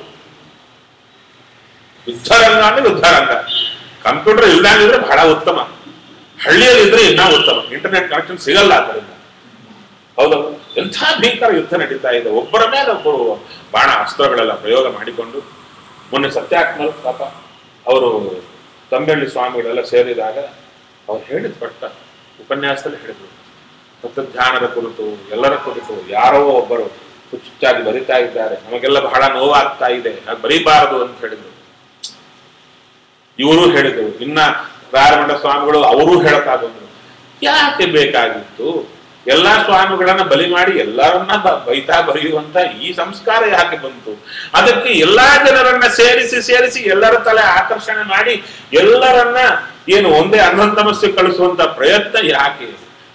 ಯುದ್ಧರಂಗ ಅಂದ್ರೆ ಯುದ್ಧರಂಗ. ಕಂಪ್ಯೂಟರ್ ಇಲ್ಲ ಅಂದ್ರೆ ಬಹಳ ಉತ್ತಮ, ಹಳ್ಳಿಯಲ್ಲಿ ಇದ್ರೆ ಇನ್ನೂ ಉತ್ತಮ. ಇಂಟರ್ನೆಟ್ ಕನೆಕ್ಷನ್ ಸಿಗಲ್ಲ ಅದರಿಂದ. ಹೌದು, ಎಂಥ ಭೀಕರ ಯುದ್ಧ ನಡೀತಾ ಇದೆ. ಒಬ್ಬರ ಮೇಲೆ ಒಬ್ಬರು ಬಾಣ ಅಸ್ತ್ರಗಳೆಲ್ಲ ಪ್ರಯೋಗ ಮಾಡಿಕೊಂಡು. ಮೊನ್ನೆ ಸತ್ಯಾತ್ಮರು ಪಾಪ ಅವರು ತಂಬೆಳ್ಳಿ ಸ್ವಾಮಿಗಳೆಲ್ಲ ಸೇರಿದಾಗ ಅವ್ರು ಹೇಳಿದ್ ಪಟ್ಟ ಉಪನ್ಯಾಸದಲ್ಲಿ ಹೇಳಿದ್ರು, ತತ್ವಜ್ಞಾನದ ಕುರಿತು ಎಲ್ಲರ ಕುರಿತು ಯಾರೋ ಒಬ್ಬರು ಹುಚ್ಚಾಗಿ ಬರಿತಾ ಇದ್ದಾರೆ, ನಮಗೆಲ್ಲ ಬಹಳ ನೋವಾಗ್ತಾ ಇದೆ, ಅದು ಬರೀಬಾರದು ಅಂತ ಹೇಳಿದ್ರು. ಇವರು ಹೇಳಿದ್ರು, ಇನ್ನ ರಾಯರಮಠ ಸ್ವಾಮಿಗಳು ಅವರೂ ಹೇಳ್ತಾ ಬಂದ್ರು, ಯಾಕೆ ಬೇಕಾಗಿತ್ತು ಎಲ್ಲಾ ಸ್ವಾಮಿಗಳನ್ನ ಬಲಿ ಮಾಡಿ ಎಲ್ಲರನ್ನ ಬೈತಾ ಬರೆಯುವಂತ ಈ ಸಂಸ್ಕಾರ ಯಾಕೆ ಬಂತು? ಅದಕ್ಕೆ ಎಲ್ಲಾ ಜನರನ್ನ ಸೇರಿಸಿ ಎಲ್ಲರ ತಲೆ ಆಕರ್ಷಣೆ ಮಾಡಿ ಎಲ್ಲರನ್ನ ಏನು ಒಂದೇ ಅನ್ನಂತಮಸ್ಸೆ ಕಳಿಸುವಂತ ಪ್ರಯತ್ನ ಯಾಕೆ?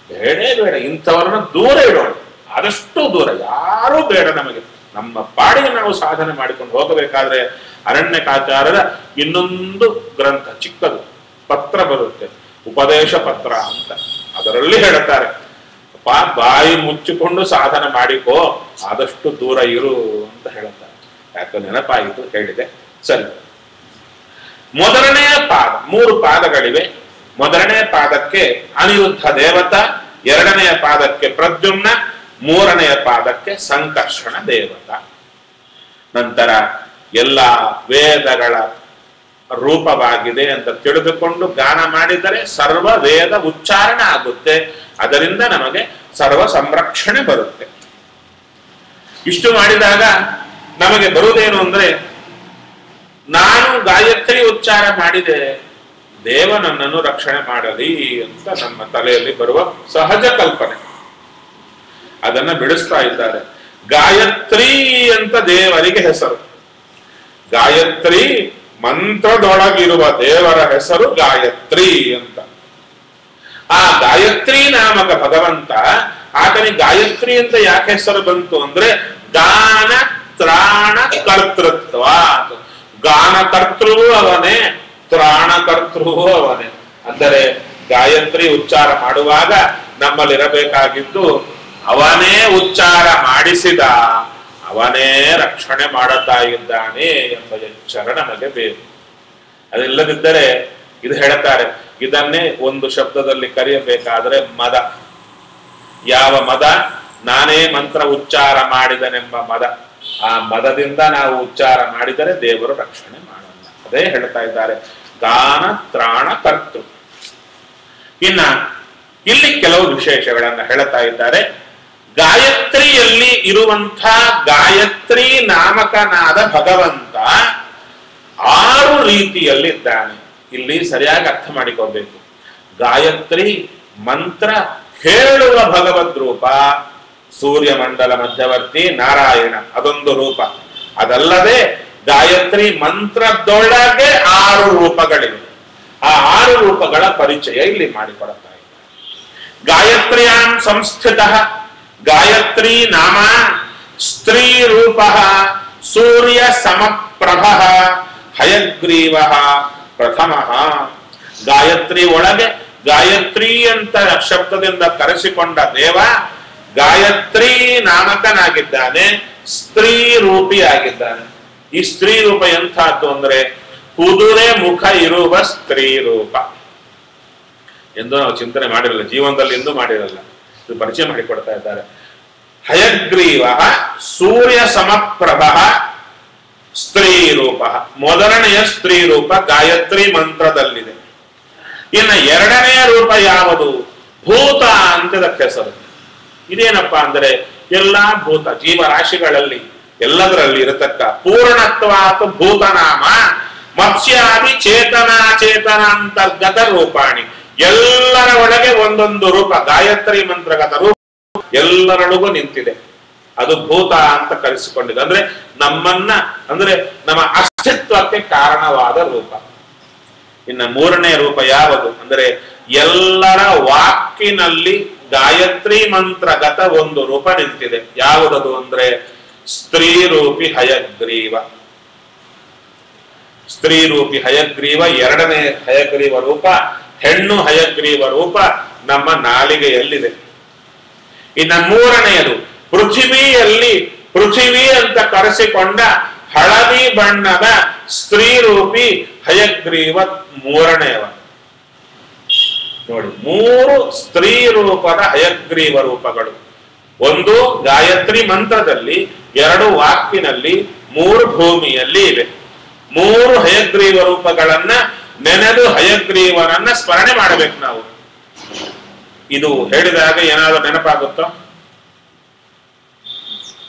ಬೇಡೇ ಬೇಡ. ಇಂಥವ್ರನ್ನ ದೂರ ಇಡೋಣ, ಆದಷ್ಟು ದೂರ. ಯಾರೂ ಬೇಡ ನಮಗೆ. ನಮ್ಮ ಪಾಡಿಗೆ ನಾವು ಸಾಧನೆ ಮಾಡಿಕೊಂಡು ಹೋಗಬೇಕಾದ್ರೆ ಅರಣ್ಯಕಾಚಾರ್ಯರ ಇನ್ನೊಂದು ಗ್ರಂಥ ಚಿಕ್ಕದು ಪತ್ರ ಬರುತ್ತೆ, ಉಪದೇಶ ಪತ್ರ ಅಂತ. ಅದರಲ್ಲಿ ಹೇಳ್ತಾರೆ, ಬಾಯಿ ಮುಚ್ಚಿಕೊಂಡು ಸಾಧನೆ ಮಾಡಿಕೋ, ಆದಷ್ಟು ದೂರ ಇರು ಅಂತ ಹೇಳ್ತಾರೆ. ಯಾಕೆ ನೆನಪಾಯಿತು, ಹೇಳಿದೆ. ಸರಿ, ಮೊದಲನೆಯ ಪಾದ, 3 ಪಾದಗಳಿವೆ. ಮೊದಲನೆಯ ಪಾದಕ್ಕೆ ಅನಿರುದ್ಧ ದೇವತಾ, 2ನೆಯ ಪಾದಕ್ಕೆ ಪ್ರದ್ಯುಮ್ನ, 3ನೆಯ ಪಾದಕ್ಕೆ ಸಂಕರ್ಷಣ ದೇವತಾ. ನಂತರ ಎಲ್ಲ ವೇದಗಳ ರೂಪವಾಗಿದೆ ಅಂತ ತಿಳಿದುಕೊಂಡು ಗಾನ ಮಾಡಿದರೆ ಸರ್ವ ವೇದ ಉಚ್ಚಾರಣೆ ಆಗುತ್ತೆ. ಅದರಿಂದ ನಮಗೆ ಸರ್ವ ಸಂರಕ್ಷಣೆ ಬರುತ್ತೆ. ಇಷ್ಟು ಮಾಡಿದಾಗ ನಮಗೆ ಬರುವುದೇನು ಅಂದ್ರೆ, ನಾನು ಗಾಯತ್ರಿ ಉಚ್ಚಾರ ಮಾಡಿದೆ, ದೇವ ನನ್ನನ್ನು ರಕ್ಷಣೆ ಮಾಡಲಿ ಅಂತ ನಮ್ಮ ತಲೆಯಲ್ಲಿ ಬರುವ ಸಹಜ ಕಲ್ಪನೆ. ಅದನ್ನ ಬಿಡಿಸ್ತಾ ಇದ್ದಾರೆ. ಗಾಯತ್ರಿ ಅಂತ ದೇವರಿಗೆ ಹೆಸರು. ಗಾಯತ್ರಿ ಮಂತ್ರದೊಳಗಿರುವ ದೇವರ ಹೆಸರು ಗಾಯತ್ರಿ ಅಂತ. ಆ ಗಾಯತ್ರಿ ನಾಮಕ ಭಗವಂತ, ಆತನಿಗೆ ಗಾಯತ್ರಿ ಅಂತ ಯಾಕೆ ಹೆಸರು ಬಂತು ಅಂದ್ರೆ, ಗಾನ ತ್ರಾಣ ಕರ್ತೃತ್ವ. ಗಾನಕರ್ತೃವೂ ಅವನೇ, ತ್ರಾಣಕರ್ತೃವೂ ಅವನೇ. ಅಂದರೆ ಗಾಯತ್ರಿ ಉಚ್ಚಾರ ಮಾಡುವಾಗ ನಮ್ಮಲ್ಲಿರಬೇಕಾಗಿದ್ದು, ಅವನೇ ಉಚ್ಚಾರ ಮಾಡಿಸಿದ, ಅವನೇ ರಕ್ಷಣೆ ಮಾಡುತ್ತಾ ಇದ್ದಾನೆ ಎಂಬ ಎಚ್ಚರ ನಮಗೆ ಬೇಕು. ಅದಿಲ್ಲದಿದ್ದರೆ ಇದು ಹೇಳ್ತಾರೆ, ಇದನ್ನೇ ಒಂದು ಶಬ್ದದಲ್ಲಿ ಕರೆಯಬೇಕಾದ್ರೆ ಮದ. ಯಾವ ಮದ? ನಾನೇ ಮಂತ್ರ ಉಚ್ಚಾರ ಮಾಡಿದನೆಂಬ ಮದ. ಆ ಮದದಿಂದ ನಾವು ಉಚ್ಚಾರ ಮಾಡಿದರೆ ದೇವರು ರಕ್ಷಣೆ ಮಾಡಲ್ಲ. ಅದೇ ಹೇಳ್ತಾ ಇದ್ದಾರೆ, ಗಾನ ತ್ರಾಣ ಕರ್ತೃ. ಇನ್ನ ಇಲ್ಲಿ ಕೆಲವು ವಿಶೇಷಗಳನ್ನು ಹೇಳುತ್ತಾ ಇದ್ದಾರೆ. ಗಾಯತ್ರಿಯಲ್ಲಿ ಇರುವಂಥ ಗಾಯತ್ರಿ ನಾಮಕನಾದ ಭಗವಂತ 6 ರೀತಿಯಲ್ಲಿದ್ದಾನೆ. ಇಲ್ಲಿ ಸರಿಯಾಗಿ ಅರ್ಥ ಮಾಡಿಕೊಳ್ಬೇಕು. ಗಾಯತ್ರಿ ಮಂತ್ರ ಹೇಳುವ ಭಗವದ್ ರೂಪ ಸೂರ್ಯಮಂಡಲ ಮಧ್ಯವರ್ತಿ ನಾರಾಯಣ, ಅದೊಂದು ರೂಪ. ಅದಲ್ಲದೆ ಗಾಯತ್ರಿ ಮಂತ್ರದೊಳಗೆ 6 ರೂಪಗಳಿವೆ. ಆ 6 ರೂಪಗಳ ಪರಿಚಯ ಇಲ್ಲಿ ಮಾಡಿಕೊಡುತ್ತಾ ಇದ್ದಾರೆ. ಗಾಯತ್ರ್ಯಾಂ ಸಂಸ್ಥಿತ ಗಾಯತ್ರಿ ನಾಮ ಸ್ತ್ರೀ ರೂಪ ಸೂರ್ಯ ಸಮಪ್ರಭ ಹಯಗ್ರೀವ ಪ್ರಥಮ. ಗಾಯತ್ರಿ ಒಳಗೆ ಗಾಯತ್ರಿ ಅಂತ ಶಬ್ದದಿಂದ ಕರೆಸಿಕೊಂಡ ದೇವ ಗಾಯತ್ರಿ ನಾಮಕನಾಗಿದ್ದಾನೆ, ಸ್ತ್ರೀ ರೂಪಿಯಾಗಿದ್ದಾನೆ. ಈ ಸ್ತ್ರೀ ರೂಪ ಎಂಥದ್ದು ಅಂದ್ರೆ ಕುದುರೆ ಮುಖ ಇರುವ ಸ್ತ್ರೀ ರೂಪ ಎಂದು ನಾವು ಚಿಂತನೆ ಮಾಡಿರಲ್ಲ, ಜೀವನದಲ್ಲಿ ಎಂದೂ ಮಾಡಿರಲ್ಲ. ಇದು ಪರಿಚಯ ಮಾಡಿಕೊಡ್ತಾ ಇದ್ದಾರೆ. ಹಯಗ್ರೀವ ಸೂರ್ಯ ಸಮಪ್ರಭ ಸ್ತ್ರೀ ರೂಪ. ಮೊದಲನೆಯ ಸ್ತ್ರೀ ರೂಪ ಗಾಯತ್ರಿ ಮಂತ್ರದಲ್ಲಿದೆ. ಇನ್ನು ಎರಡನೆಯ ರೂಪ ಯಾವುದು? ಭೂತ ಅಂತದಕ್ಕೆ ಹೆಸರು. ಇದೇನಪ್ಪ ಅಂದ್ರೆ ಎಲ್ಲಾ ಭೂತ ಜೀವರಾಶಿಗಳಲ್ಲಿ ಎಲ್ಲದರಲ್ಲಿ ಇರತಕ್ಕ ಪೂರ್ಣತ್ವಾತ್ ಭೂತನಾಮ ಮತ್ಸ್ಯಾದಿ ಚೇತನಾಂತರ್ಗತ ರೂಪಾಣಿ. ಎಲ್ಲರ ಒಳಗೆ ಒಂದೊಂದು ರೂಪ ಗಾಯತ್ರಿ ಮಂತ್ರಗತ ರೂಪ ಎಲ್ಲರೊಳಗೂ ನಿಂತಿದೆ. ಅದು ಭೂತ ಅಂತ ಕರೆಸಿಕೊಂಡಿದೆ. ಅಂದ್ರೆ ನಮ್ಮನ್ನ ಅಂದ್ರೆ ನಮ್ಮ ಅಸ್ತಿತ್ವಕ್ಕೆ ಕಾರಣವಾದ ರೂಪ. ಇನ್ನು ಮೂರನೇ ರೂಪ ಯಾವುದು ಅಂದ್ರೆ ಎಲ್ಲರ ವಾಕಿನಲ್ಲಿ ಗಾಯತ್ರಿ ಮಂತ್ರಗತ ಒಂದು ರೂಪ ನಿಂತಿದೆ. ಯಾವುದದು ಅಂದ್ರೆ ಸ್ತ್ರೀ ರೂಪಿ ಹಯಗ್ರೀವ. ಸ್ತ್ರೀ ರೂಪಿ ಹಯಗ್ರೀವ ಎರಡನೇ ಹಯಗ್ರೀವ ರೂಪ. ಹೆಣ್ಣು ಹಯಗ್ರೀವ ರೂಪ ನಮ್ಮ ನಾಲಿಗೆಯಲ್ಲಿದೆ. ಇನ್ನು ಮೂರನೆಯದು ಪೃಥ್ವಿಯಲ್ಲಿ ಪೃಥ್ವಿ ಅಂತ ಕರೆಸಿಕೊಂಡ ಹಳದಿ ಬಣ್ಣದ ಸ್ತ್ರೀ ರೂಪಿ ಹಯಗ್ರೀವ ಮೂರನೆಯವ. ನೋಡಿ, 3 ಸ್ತ್ರೀ ರೂಪದ ಹಯಗ್ರೀವ ರೂಪಗಳು. ಒಂದು ಗಾಯತ್ರಿ ಮಂತ್ರದಲ್ಲಿ, 2 ವಾಕ್ಕಿನಲ್ಲಿ, 3 ಭೂಮಿಯಲ್ಲಿ ಇವೆ. 3 ಹಯಗ್ರೀವ ರೂಪಗಳನ್ನ ನೆನೆದು ಹಯಗ್ರೀವನನ್ನ ಸ್ಮರಣೆ ಮಾಡಬೇಕು ನಾವು. ಇದು ಹೇಳಿದಾಗ ಏನಾದರೂ ನೆನಪಾಗುತ್ತೋ?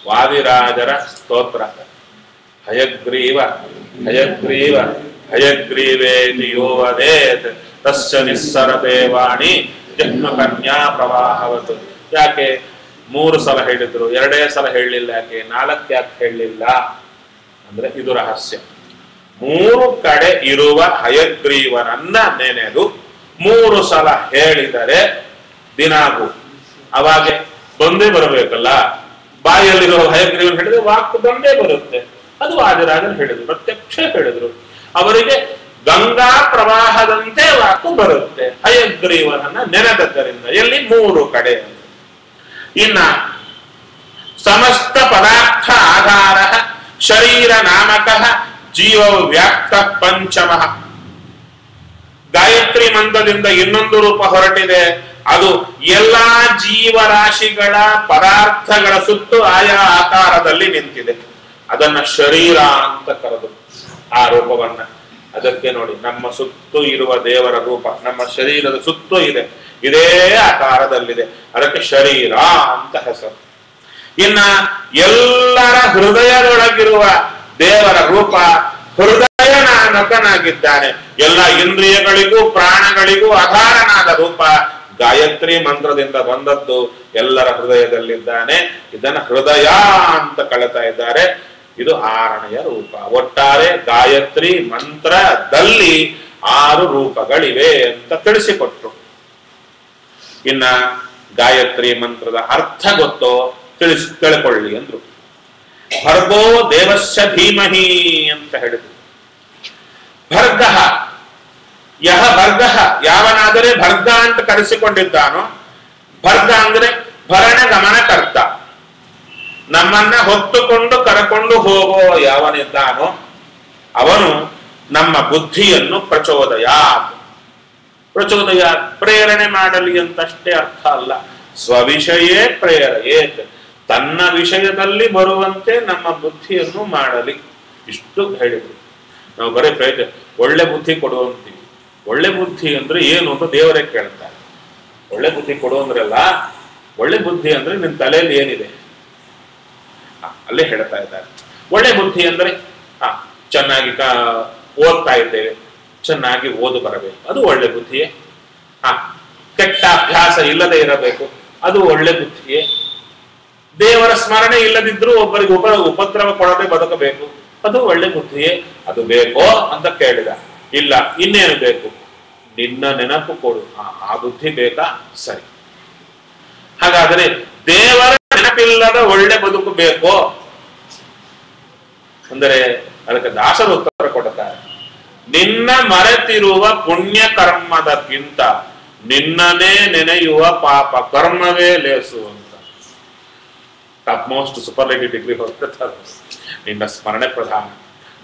ವಾದಿರಾಜರ ಸ್ತೋತ್ರ ಹಯಗ್ರೀವ ಹಯಗ್ರೀವ ಹಯಗ್ರೀವೇತಿ ಯೋ ವದೇತ್ ತಸ್ಯ ನಿಸ್ಸರತೆ ವಾಣಿ ಜನ್ಮ ಕನ್ಯಾ ಪ್ರವಾಹವತ್. ಯಾಕೆ 3 ಸಲ ಹೇಳಿದ್ರು, 2 ಸಲ ಹೇಳಲಿಲ್ಲ? ಯಾಕೆ 4 ಯಾಕೆ ಹೇಳಲಿಲ್ಲ ಅಂದ್ರೆ ಇದು ರಹಸ್ಯ. 3 ಕಡೆ ಇರುವ ಹಯಗ್ರೀವನನ್ನ ನೆನೆದು 3 ಸಲ ಹೇಳಿದರೆ ದಿನಾಗೂ ಅವಾಗೆ ಬಂದೇ ಬರಬೇಕಲ್ಲ. ಬಾಯಲ್ಲಿರೋ ಹಯಗ್ರೀವನ್ ಹೇಳಿದ್ರೆ ವಾಕ್ ಬಂದೇ ಬರುತ್ತೆ. ಅದು ವಾದಿರಾಜರು ಹೇಳಿದ್ರು, ಪ್ರತ್ಯಕ್ಷ ಹೇಳಿದ್ರು. ಅವರಿಗೆ ಗಂಗಾ ಪ್ರವಾಹದಂತೆ ವಾಕು ಬರುತ್ತೆ ಹಯಗ್ರೀವನನ್ನ ನೆನೆದದ್ದರಿಂದ. ಎಲ್ಲಿ 3 ಕಡೆ. ಇನ್ನ ಸಮಸ್ತ ಪದಾರ್ಥ ಆಧಾರ ಶರೀರ ನಾಮಕ ಜೀವ ವ್ಯಾಪ್ತ ಪಂಚಮ. ಗಾಯತ್ರಿ ಮಂತ್ರದಿಂದ ಇನ್ನೊಂದು ರೂಪ ಹೊರಟಿದೆ. ಅದು ಎಲ್ಲಾ ಜೀವರಾಶಿಗಳ ಪದಾರ್ಥಗಳ ಸುತ್ತು ಆಯಾ ಆಕಾರದಲ್ಲಿ ನಿಂತಿದೆ. ಅದನ್ನ ಶರೀರ ಅಂತ ಕರೆದು ಆ ರೂಪವನ್ನ. ಅದಕ್ಕೆ ನೋಡಿ, ನಮ್ಮ ಸುತ್ತು ಇರುವ ದೇವರ ರೂಪ ನಮ್ಮ ಶರೀರದ ಸುತ್ತು ಇದೆ, ಇದೇ ಆಕಾರದಲ್ಲಿದೆ. ಅದಕ್ಕೆ ಶರೀರ ಅಂತ ಹೆಸರು. ಇನ್ನ ಎಲ್ಲರ ಹೃದಯದೊಳಗಿರುವ ದೇವರ ರೂಪ ಹೃದಯ ನಾಮಕನಾಗಿದ್ದಾನೆ. ಎಲ್ಲ ಇಂದ್ರಿಯಗಳಿಗೂ ಪ್ರಾಣಗಳಿಗೂ ಆಧಾರನಾದ ರೂಪ ಗಾಯತ್ರಿ ಮಂತ್ರದಿಂದ ಬಂದದ್ದು ಎಲ್ಲರ ಹೃದಯದಲ್ಲಿದ್ದಾನೆ. ಇದನ್ನ ಹೃದಯ ಅಂತ ಕಳತಾ ಇದ್ದಾರೆ. ಇದು 6ನೆಯ ರೂಪ. ಒಟ್ಟಾರೆ ಗಾಯತ್ರಿ ಮಂತ್ರದಲ್ಲಿ 6 ರೂಪಗಳಿವೆ ಅಂತ ತಿಳಿಸಿಕೊಟ್ರು. ಇನ್ನ ಗಾಯತ್ರಿ ಮಂತ್ರದ ಅರ್ಥ ಗೊತ್ತೋ ತಿಳ್ಕೊಳ್ಳಿ ಅಂದ್ರು. ಭರ್ಗೋ ದೇವಸ್ಯ ಧೀಮಹಿ ಅಂತ ಹೇಳಿದ್ರು. ಭರ್ಗ ಯಹ ಭರ್ಗ, ಯಾವನಾದರೆ ಭರ್ಗ ಅಂತ ಕರೆಸಿಕೊಂಡಿದ್ದಾನೋ, ಭರ್ಗ ಅಂದ್ರೆ ಭರಣ ಗಮನಕರ್ತ, ನಮ್ಮನ್ನ ಹೊತ್ತುಕೊಂಡು ಕರಕೊಂಡು ಹೋಗೋ ಯಾವನಿದ್ದಾನೋ ಅವನು ನಮ್ಮ ಬುದ್ಧಿಯನ್ನು ಪ್ರಚೋದಯ ಪ್ರೇರಣೆ ಮಾಡಲಿ ಅಂತಷ್ಟೇ ಅರ್ಥ ಅಲ್ಲ. ಸ್ವವಿಷಯೇ ಪ್ರೇರೇತ್, ತನ್ನ ವಿಷಯದಲ್ಲಿ ಬರುವಂತೆ ನಮ್ಮ ಬುದ್ಧಿಯನ್ನು ಮಾಡಲಿ. ಇಷ್ಟು ಹೇಳಿದ್ರು. ನಾವು ಬರೀ ಒಳ್ಳೆ ಬುದ್ಧಿ ಕೊಡುವಂತೀವಿ. ಒಳ್ಳೆ ಬುದ್ಧಿ ಅಂದ್ರೆ ಏನು ಅಂತ ದೇವರೇ ಕೇಳ್ತಾರೆ. ಒಳ್ಳೆ ಬುದ್ಧಿ ಕೊಡು ಅಂದ್ರಲ್ಲ, ಒಳ್ಳೆ ಬುದ್ಧಿ ಅಂದ್ರೆ ನಿನ್ನ ತಲೆಯಲ್ಲಿ ಏನಿದೆ ಅಲ್ಲೇ ಹೇಳ್ತಾ ಇದ್ದಾರೆ. ಒಳ್ಳೆ ಬುದ್ಧಿ ಅಂದ್ರೆ ಚೆನ್ನಾಗಿ ಓದ್ತಾ ಇದ್ದೇವೆ, ಚೆನ್ನಾಗಿ ಓದು ಬರಬೇಕು, ಅದು ಒಳ್ಳೆ ಬುದ್ಧಿಯೇ. ಕೆಟ್ಟ ಅಭ್ಯಾಸ ಇಲ್ಲದೆ ಇರಬೇಕು, ಅದು ಒಳ್ಳೆ ಬುದ್ಧಿಯೇ. ದೇವರ ಸ್ಮರಣೆ ಇಲ್ಲದಿದ್ರೂ ಒಬ್ಬರಿಗೆ ಉಪದ್ರವ ಕೊಡದೆ ಬದುಕಬೇಕು, ಅದು ಒಳ್ಳೆ ಬುದ್ಧಿಯೇ. ಅದು ಬೇಕೋ ಅಂತ ಕೇಳಿದ. ಇಲ್ಲ, ಇನ್ನೇನು ಬೇಕು? ನಿನ್ನ ನೆನಪು ಕೊಡು. ಆ ಬುದ್ಧಿ ಬೇಕಾ? ಸರಿ. ಹಾಗಾದರೆ ದೇವರ ನೆನಪಿಲ್ಲದ ಒಳ್ಳೆ ಬದುಕು ಬೇಕೋ ಅಂದರೆ ಅದಕ್ಕೆ ದಾಸರು ಉತ್ತರ ಕೊಡುತ್ತಾರೆ. ನಿನ್ನ ಮರೆತಿರುವ ಪುಣ್ಯ ಕರ್ಮದಕ್ಕಿಂತ ನಿನ್ನನೇ ನೆನೆಯುವ ಪಾಪ ಕರ್ಮವೇ ಲೇಸು ಅಂತ ಟಾಪ್ ಮೋಸ್ಟ್ ಸೂಪರ್ಲೇಟಿವ್ ಡಿಗ್ರಿ ಹೊರತಾರೆ. ನಿನ್ನ ಸ್ಮರಣೆ ಪ್ರಧಾನ.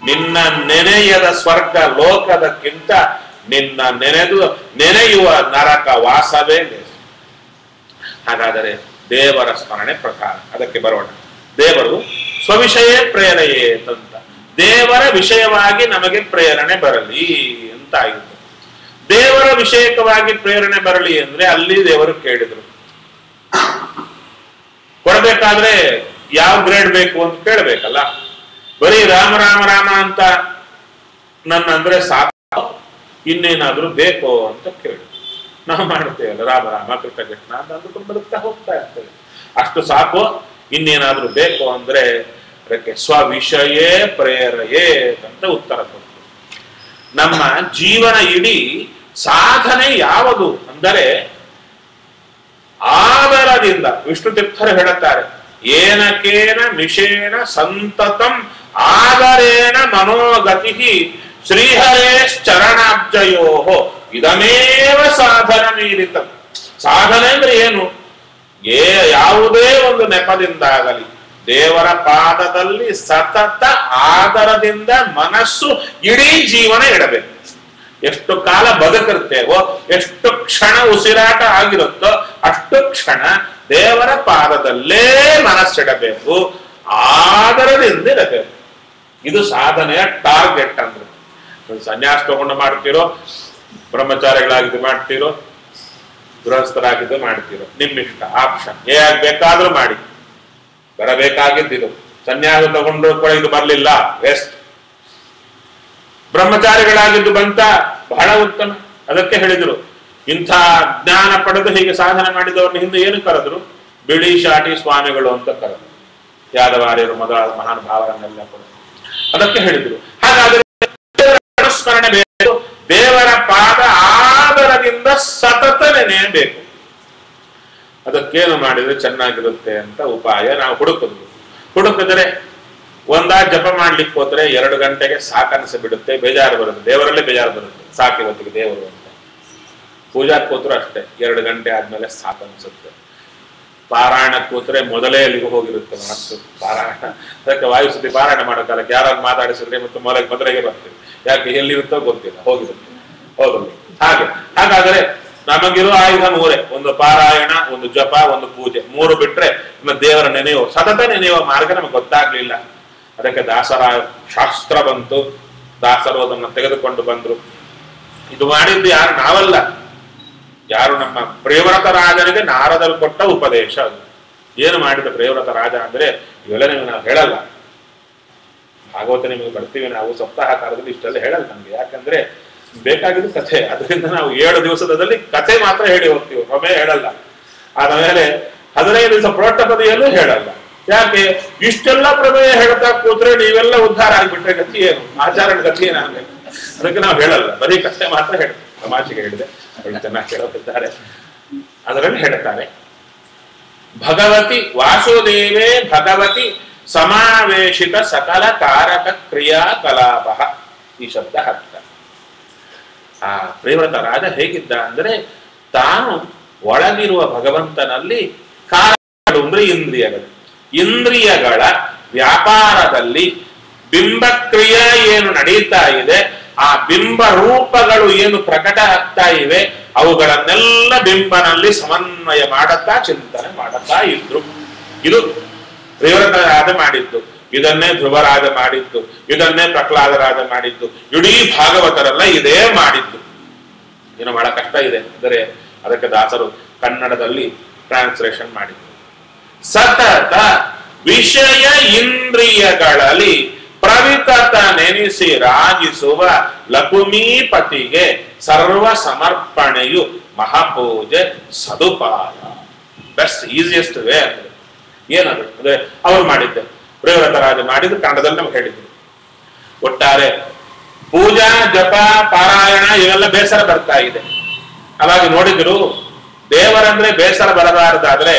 ನಿನ್ನ ನೆನೆಯದ ಸ್ವರ್ಗ ಲೋಕದಕ್ಕಿಂತ ನಿನ್ನ ನೆನೆಯುವ ನರಕ ವಾಸವೇ ಲೇಸು. ಹಾಗಾದರೆ ದೇವರ ಸ್ಮರಣೆ ಪ್ರಧಾನ. ಅದಕ್ಕೆ ಬರೋಣ. ದೇವರು ಸ್ವವಿಷಯ ಪ್ರೇರಣೆಯೇತಂತ, ದೇವರ ವಿಷಯವಾಗಿ ನಮಗೆ ಪ್ರೇರಣೆ ಬರಲಿ ಅಂತ ಆಯಿತು. ದೇವರ ವಿಷಯಕವಾಗಿ ಪ್ರೇರಣೆ ಬರಲಿ ಅಂದ್ರೆ ಅಲ್ಲಿ ದೇವರು ಕೇಳಿದ್ರು. ಕೊಡಬೇಕಾದ್ರೆ ಯಾವ ಗ್ರೇಡ್ ಬೇಕು ಅಂತ ಕೇಳಬೇಕಲ್ಲ. ಬರೀ ರಾಮ ರಾಮ ರಾಮ ಅಂತ ನನ್ನ ಅಂದ್ರೆ ಸಾಕು, ಇನ್ನೇನಾದ್ರೂ ಬೇಕೋ ಅಂತ ಕೇಳಿ ನಾವು ಮಾಡ್ತೇವಲ್ಲ. ರಾಮ ರಾಮ ಕೃತಜ್ಞ ಅಂತ ಅಂದುಕೊಂಡು ಬದುಕ್ತಾ ಹೋಗ್ತಾ ಇರ್ತೇವೆ. ಅಷ್ಟು ಸಾಕು, ಇನ್ನೇನಾದ್ರೂ ಬೇಕು ಅಂದ್ರೆ ಅದಕ್ಕೆ ಸ್ವವಿಷಯೇ ಪ್ರೇರೆಯೇ ಅಂತ ಉತ್ತರ ಕೊಟ್ಟು. ನಮ್ಮ ಜೀವನ ಇಡೀ ಸಾಧನೆ ಯಾವುದು ಅಂದರೆ ಆದರದಿಂದ. ವಿಷ್ಣು ತೀರ್ಥರು ಹೇಳುತ್ತಾರೆ, ಏನಕೇನ ಮಿಷೇನ ಸಂತತಂ ಆದರೇಣ ಮನೋಗತಿ ಶ್ರೀಹರೇಶ್ಚರಣಾಬ್ಜಯೋ ಇದಮೇವ ಸಾಧನ ಮೀರಿತ. ಸಾಧನೆ ಅಂದ್ರೆ ಏನು? ಯಾವುದೇ ಒಂದು ನೆಪದಿಂದಾಗಲಿ ದೇವರ ಪಾದದಲ್ಲಿ ಸತತ ಆದರದಿಂದ ಮನಸ್ಸು ಇಡೀ ಜೀವನ ಇಡಬೇಕು. ಎಷ್ಟು ಕಾಲ ಬದುಕಿರ್ತೇವೋ, ಎಷ್ಟು ಕ್ಷಣ ಉಸಿರಾಟ ಆಗಿರುತ್ತೋ ಅಷ್ಟು ಕ್ಷಣ ದೇವರ ಪಾದದಲ್ಲೇ ಮನಸ್ಸಿಡಬೇಕು, ಆದರದಿಂದ ಇರಬೇಕು. ಇದು ಸಾಧನೆಯ ಟಾರ್ಗೆಟ್. ಅಂದ್ರೆ ಸನ್ಯಾಸ ತಗೊಂಡು ಮಾಡ್ತಿರೋ, ಬ್ರಹ್ಮಚಾರಿಗಳಾಗಿದ್ದು ಮಾಡ್ತಿರೋ, ಗೃಹಸ್ಥರಾಗಿದ್ದು ಮಾಡ್ತಿರೋ, ನಿಮ್ಮಿಷ್ಟ. ಆಪ್ಷನ್ ಬೇಕಾದ್ರೂ ಮಾಡಿ. ಬರಬೇಕಾಗಿದ್ದು ಸನ್ಯಾಸ ತಗೊಂಡು ಕೂಡ ಇದು ಬರಲಿಲ್ಲ, ವೇಸ್ಟ್. ಬ್ರಹ್ಮಚಾರಿಗಳಾಗಿದ್ದು ಬಂತ ಬಹಳ ಉತ್ತಮ. ಅದಕ್ಕೆ ಹೇಳಿದ್ರು, ಇಂಥ ಜ್ಞಾನ ಪಡೆದು ಹೀಗೆ ಸಾಧನೆ ಮಾಡಿದವ್ರನ್ನ ಹಿಂದೆ ಏನು ಕರೆದ್ರು? ಬಿಳಿ ಶಾಟಿ ಸ್ವಾಮಿಗಳು ಅಂತ ಕರೆದ್ರು. ಯಾದವಾರ್ಯರು ಮೊದಲಾದ ಮಹಾನುಭಾವರನ್ನೆಲ್ಲ ಕೂಡ ಅದಕ್ಕೆ ಹೇಳಿದ್ರು. ಹಾಗಾದ್ರೆ ಸ್ಮರಣೆ ಬೇಕು, ದೇವರ ಪಾದ ಆದರದಿಂದ ಸತತ ನೆನೆಯಬೇಕು. ಅದಕ್ಕೇನು ಮಾಡಿದ್ರೆ ಚೆನ್ನಾಗಿರುತ್ತೆ ಅಂತ ಉಪಾಯ ನಾವು ಹುಡುಕಿದ್ರೆ ಒಂದಾ ಜಪ ಮಾಡ್ಲಿಕ್ಕೆ ಹೋದ್ರೆ 2 ಗಂಟೆಗೆ ಸಾಕನ್ಸಿ ಬಿಡುತ್ತೆ, ಬೇಜಾರು ಬರುತ್ತೆ, ದೇವರಲ್ಲೇ ಬೇಜಾರು ಬರುತ್ತೆ. ಸಾಕಿವತ್ತಿಗೆ ದೇವರು ಅಂತ. ಪೂಜಾ ಕೂತ್ರು ಅಷ್ಟೇ, 2 ಗಂಟೆ ಆದ್ಮೇಲೆ ಸಾಕನ್ಸುತ್ತೆ. ಪಾರಾಯಣ ಕೂತ್ರೆ ಮೊದಲೇ ಅಲ್ಲಿಗೂ ಹೋಗಿರುತ್ತೆ ಮನಸ್ಸು. ಪಾರಾಯಣ ಅದಕ್ಕೆ ವಾಯುಸ್ಥಿತಿ ಪಾರಾಯಣ ಮಾಡೋ ಕಾಲಕ್ಕೆ ಯಾರಾದ್ರು ಮಾತಾಡಿಸಿದ್ರೆ ಮತ್ತು ಮೊದಲಿಗೆ ಬರ್ತೀವಿ. ಯಾಕೆ ಎಲ್ಲಿರುತ್ತೋ ಗೊತ್ತಿಲ್ಲ, ಹೋಗಿರುತ್ತೆ. ಹೌದಲ್ಲ? ಹಾಗಾದ್ರೆ ನಮಗಿರೋ ಆಯುಧ 3: ಒಂದು ಪಾರಾಯಣ, ಒಂದು ಜಪ, ಒಂದು ಪೂಜೆ. 3 ಬಿಟ್ರೆ ನಮ್ಮ ದೇವರ ಸತತ ನೆನೆಯುವ ಮಾರ್ಗ ನಮಗೆ ಗೊತ್ತಾಗ್ಲಿಲ್ಲ. ಅದಕ್ಕೆ ದಾಸರ ಶಾಸ್ತ್ರ ಬಂತು, ದಾಸರು ಅದನ್ನು ತೆಗೆದುಕೊಂಡು ಬಂದ್ರು. ಇದು ಮಾಡಿದ್ದು ಯಾರು? ನಾವಲ್ಲ. ಯಾರು? ನಮ್ಮ ಪ್ರಿಯವ್ರತ ರಾಜನಿಗೆ ನಾರದರು ಕೊಟ್ಟ ಉಪದೇಶ. ಅದು ಏನು ಮಾಡಿದ ಪ್ರಿಯವ್ರತ ರಾಜ ಅಂದ್ರೆ ಇವೆಲ್ಲ ನಿಮಗೆ ನಾವು ಹೇಳಲ್ಲ. ಭಾಗವತ ನಿಮಗೆ ಬರ್ತೀವಿ ನಾವು, ಸಪ್ತಾಹ ಕಾಲದಲ್ಲಿ ಇಷ್ಟೆಲ್ಲ ಹೇಳಲ್ಲ ನಮ್ಗೆ. ಯಾಕಂದ್ರೆ ಬೇಕಾಗಿದ್ದು ಕಥೆ. ಅದರಿಂದ ನಾವು 7 ದಿವಸದಲ್ಲಿ ಕಥೆ ಮಾತ್ರ ಹೇಳಿ ಹೋಗ್ತೀವಿ, ಪ್ರಮೇಯ ಹೇಳಲ್ಲ. ಆದಮೇಲೆ 15 ದಿವಸ ಪ್ರೋಟ್ಟಪದಿಯಲ್ಲೂ ಹೇಳಲ್ಲ. ಯಾಕೆ? ಇಷ್ಟೆಲ್ಲ ಪ್ರಮೇಯ ಹೇಳ್ತಾ ಕೂತ್ರೆ ನೀವೆಲ್ಲ ಉದ್ಧಾರ ಆಗ್ಬಿಟ್ರೆ ಗತಿ ಏನು? ಆಚಾರ್ಯನ ಗತಿ ಏನಾಗಬೇಕು? ಅದಕ್ಕೆ ನಾವು ಹೇಳಲ್ಲ, ಬರೀ ಕಥೆ ಮಾತ್ರ ಹೇಳ್ತೀವಿ. ತಮಾಷೆಗೆ ಹೇಳಿದೆ, ಚೆನ್ನಾಗಿ ಕೇಳುತ್ತಿದ್ದಾರೆ. ಅದರಲ್ಲಿ ಹೇಳ್ತಾರೆ, ಭಗವತಿ ವಾಸುದೇವೇ ಭಗವತಿ ಸಮಾವೇಶಿತ ಸಕಲ ಕಾರಕ ಕ್ರಿಯಾಕಲಾಪ. ಈ ಶಬ್ದ ಅರ್ಥ. ಆ ಪ್ರಿಯವ್ರತ ರಾಜ ಹೇಗಿದ್ದ ಅಂದ್ರೆ, ತಾನು ಒಳಗಿರುವ ಭಗವಂತನಲ್ಲಿ ಕಾರಕಗಳು ಅಂದ್ರೆ ಇಂದ್ರಿಯಗಳ ವ್ಯಾಪಾರದಲ್ಲಿ ಬಿಂಬಕ್ರಿಯೆ ಏನು ನಡೀತಾ ಇದೆ, ಆ ಬಿಂಬ ರೂಪಗಳು ಏನು ಪ್ರಕಟ ಆಗ್ತಾ ಇವೆ, ಅವುಗಳನ್ನೆಲ್ಲ ಬಿಂಬನಲ್ಲಿ ಸಮನ್ವಯ ಮಾಡುತ್ತಾ ಚಿಂತನೆ ಮಾಡುತ್ತಾ ಇದ್ರು. ಇದು ಪ್ರಿಯವ್ರತ ರಾಜ ಮಾಡಿದ್ದು. ಇದನ್ನೇ ಧ್ರುವರಾಜ ಮಾಡಿದ್ದು, ಇದನ್ನೇ ಪ್ರಹ್ಲಾದರಾಜ ಮಾಡಿದ್ದು, ಇಡೀ ಭಾಗವತರೆಲ್ಲ ಇದೇ ಮಾಡಿದ್ದು. ಏನು ಬಹಳ ಕಷ್ಟ ಇದೆ ಅಂದರೆ ಅದಕ್ಕೆ ದಾಸರು ಕನ್ನಡದಲ್ಲಿ ಟ್ರಾನ್ಸ್ಲೇಷನ್ ಮಾಡಿದ್ರು. ಸತತ ವಿಷಯ ಇಂದ್ರಿಯಗಳಲ್ಲಿ ಪ್ರವಿತತ ನೆನೆಸಿ ರಾಜಿಸುವ ಲಕುಮೀಪತಿಗೆ ಸರ್ವ ಸಮರ್ಪಣೆಯು ಮಹಾಪೂಜೆ ಸದುಪಾಯ. ಬೆಸ್ಟ್ ಈಸಿಯೆಸ್ಟ್ ವೇ ಅಂದ್ರೆ ಏನದು ಅಂದ್ರೆ ಅವ್ರು ಮಾಡಿದ್ದೆ, ಪ್ರೇವ್ರತರಾಜ ಮಾಡಿದ್ದು ಕನ್ನಡದಲ್ಲಿ ನಮ್ಗೆ ಹೇಳಿದ್ರು. ಒಟ್ಟಾರೆ ಪೂಜಾ ಜಪ ಪಾರಾಯಣ ಇವೆಲ್ಲ ಬೇಸರ ಬರ್ತಾ ಇದೆ. ಅವಾಗ ನೋಡಿದ್ರು ದೇವರಂದ್ರೆ ಬೇಸರ ಬರಬಾರದಾದ್ರೆ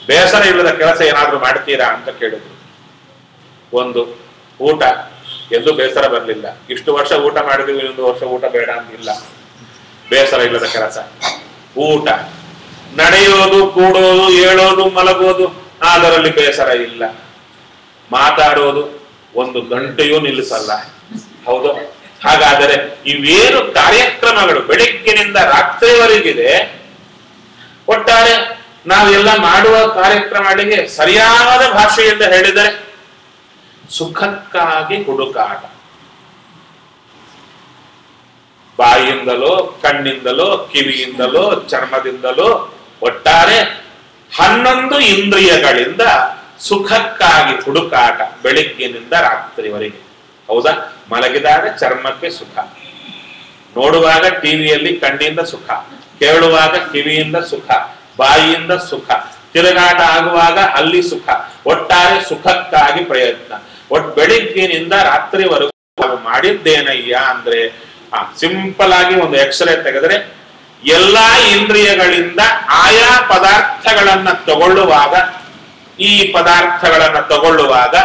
ಬೇಸರ ಇಲ್ಲದ ಕೆಲಸ ಏನಾದ್ರೂ ಮಾಡ್ತೀರಾ ಅಂತ ಕೇಳಿದ್ರು. ಒಂದು ಊಟ ಎಂದು ಬೇಸರ ಬರಲಿಲ್ಲ. ಇಷ್ಟು ವರ್ಷ ಊಟ ಮಾಡಿದ್ವಿ, ಇನ್ನೊಂದು ವರ್ಷ ಊಟ ಬೇಡ ಅಂತಿಲ್ಲ. ಬೇಸರ ಇಲ್ಲದ ಕೆಲಸ ಊಟ, ನಡೆಯೋದು, ಕೂಡೋದು, ಏಳೋದು, ಮಲಗೋದು, ಅದರಲ್ಲಿ ಬೇಸರ ಇಲ್ಲ. ಮಾತಾಡೋದು ಒಂದು ಗಂಟೆಯೂ ನಿಲ್ಲಿಸಲ್ಲ. ಹೌದು. ಹಾಗಾದರೆ ಇವೇನು ಕಾರ್ಯಕ್ರಮಗಳು ಬೆಳಗ್ಗಿನಿಂದ ರಾತ್ರಿವರೆಗಿದೆ, ಒಟ್ಟಾರೆ ನಾವೆಲ್ಲ ಮಾಡುವ ಕಾರ್ಯಕ್ರಮಗಳಿಗೆ ಸರಿಯಾದ ಭಾಷೆಯಿಂದ ಹೇಳಿದರೆ ಸುಖಕ್ಕಾಗಿ ಹುಡುಕಾಟ. ಬಾಯಿಯಿಂದಲೋ, ಕಣ್ಣಿಂದಲೋ, ಕಿವಿಯಿಂದಲೋ, ಚರ್ಮದಿಂದಲೋ, ಒಟ್ಟಾರೆ 11 ಇಂದ್ರಿಯಗಳಿಂದ ಸುಖಕ್ಕಾಗಿ ಹುಡುಕಾಟ ಬೆಳಿಗ್ಗಿನಿಂದ ರಾತ್ರಿವರೆಗೆ. ಹೌದಾ? ಮಲಗಿದಾಗ ಚರ್ಮಕ್ಕೆ ಸುಖ, ನೋಡುವಾಗ ಟಿವಿಯಲ್ಲಿ ಕಣ್ಣಿಂದ ಸುಖ, ಕೇಳುವಾಗ ಕಿವಿಯಿಂದ ಸುಖ, ಬಾಯಿಯಿಂದ ಸುಖ, ತಿರುಗಾಟ ಆಗುವಾಗ ಅಲ್ಲಿ ಸುಖ, ಒಟ್ಟಾರೆ ಸುಖಕ್ಕಾಗಿ ಪ್ರಯತ್ನ. ಬೆಳಿಗ್ಗಿನಿಂದ ರಾತ್ರಿವರೆಗೂ ನಾವು ಮಾಡಿದ್ದೇನಯ್ಯ ಅಂದ್ರೆ ಸಿಂಪಲ್ ಆಗಿ ಒಂದು ಎಕ್ಸ್ರೇ ತೆಗೆದ್ರೆ ಎಲ್ಲಾ ಇಂದ್ರಿಯಗಳಿಂದ ಆಯಾ ಪದಾರ್ಥಗಳನ್ನ ತಗೊಳ್ಳುವಾಗ, ಈ ಪದಾರ್ಥಗಳನ್ನ ತಗೊಳ್ಳುವಾಗ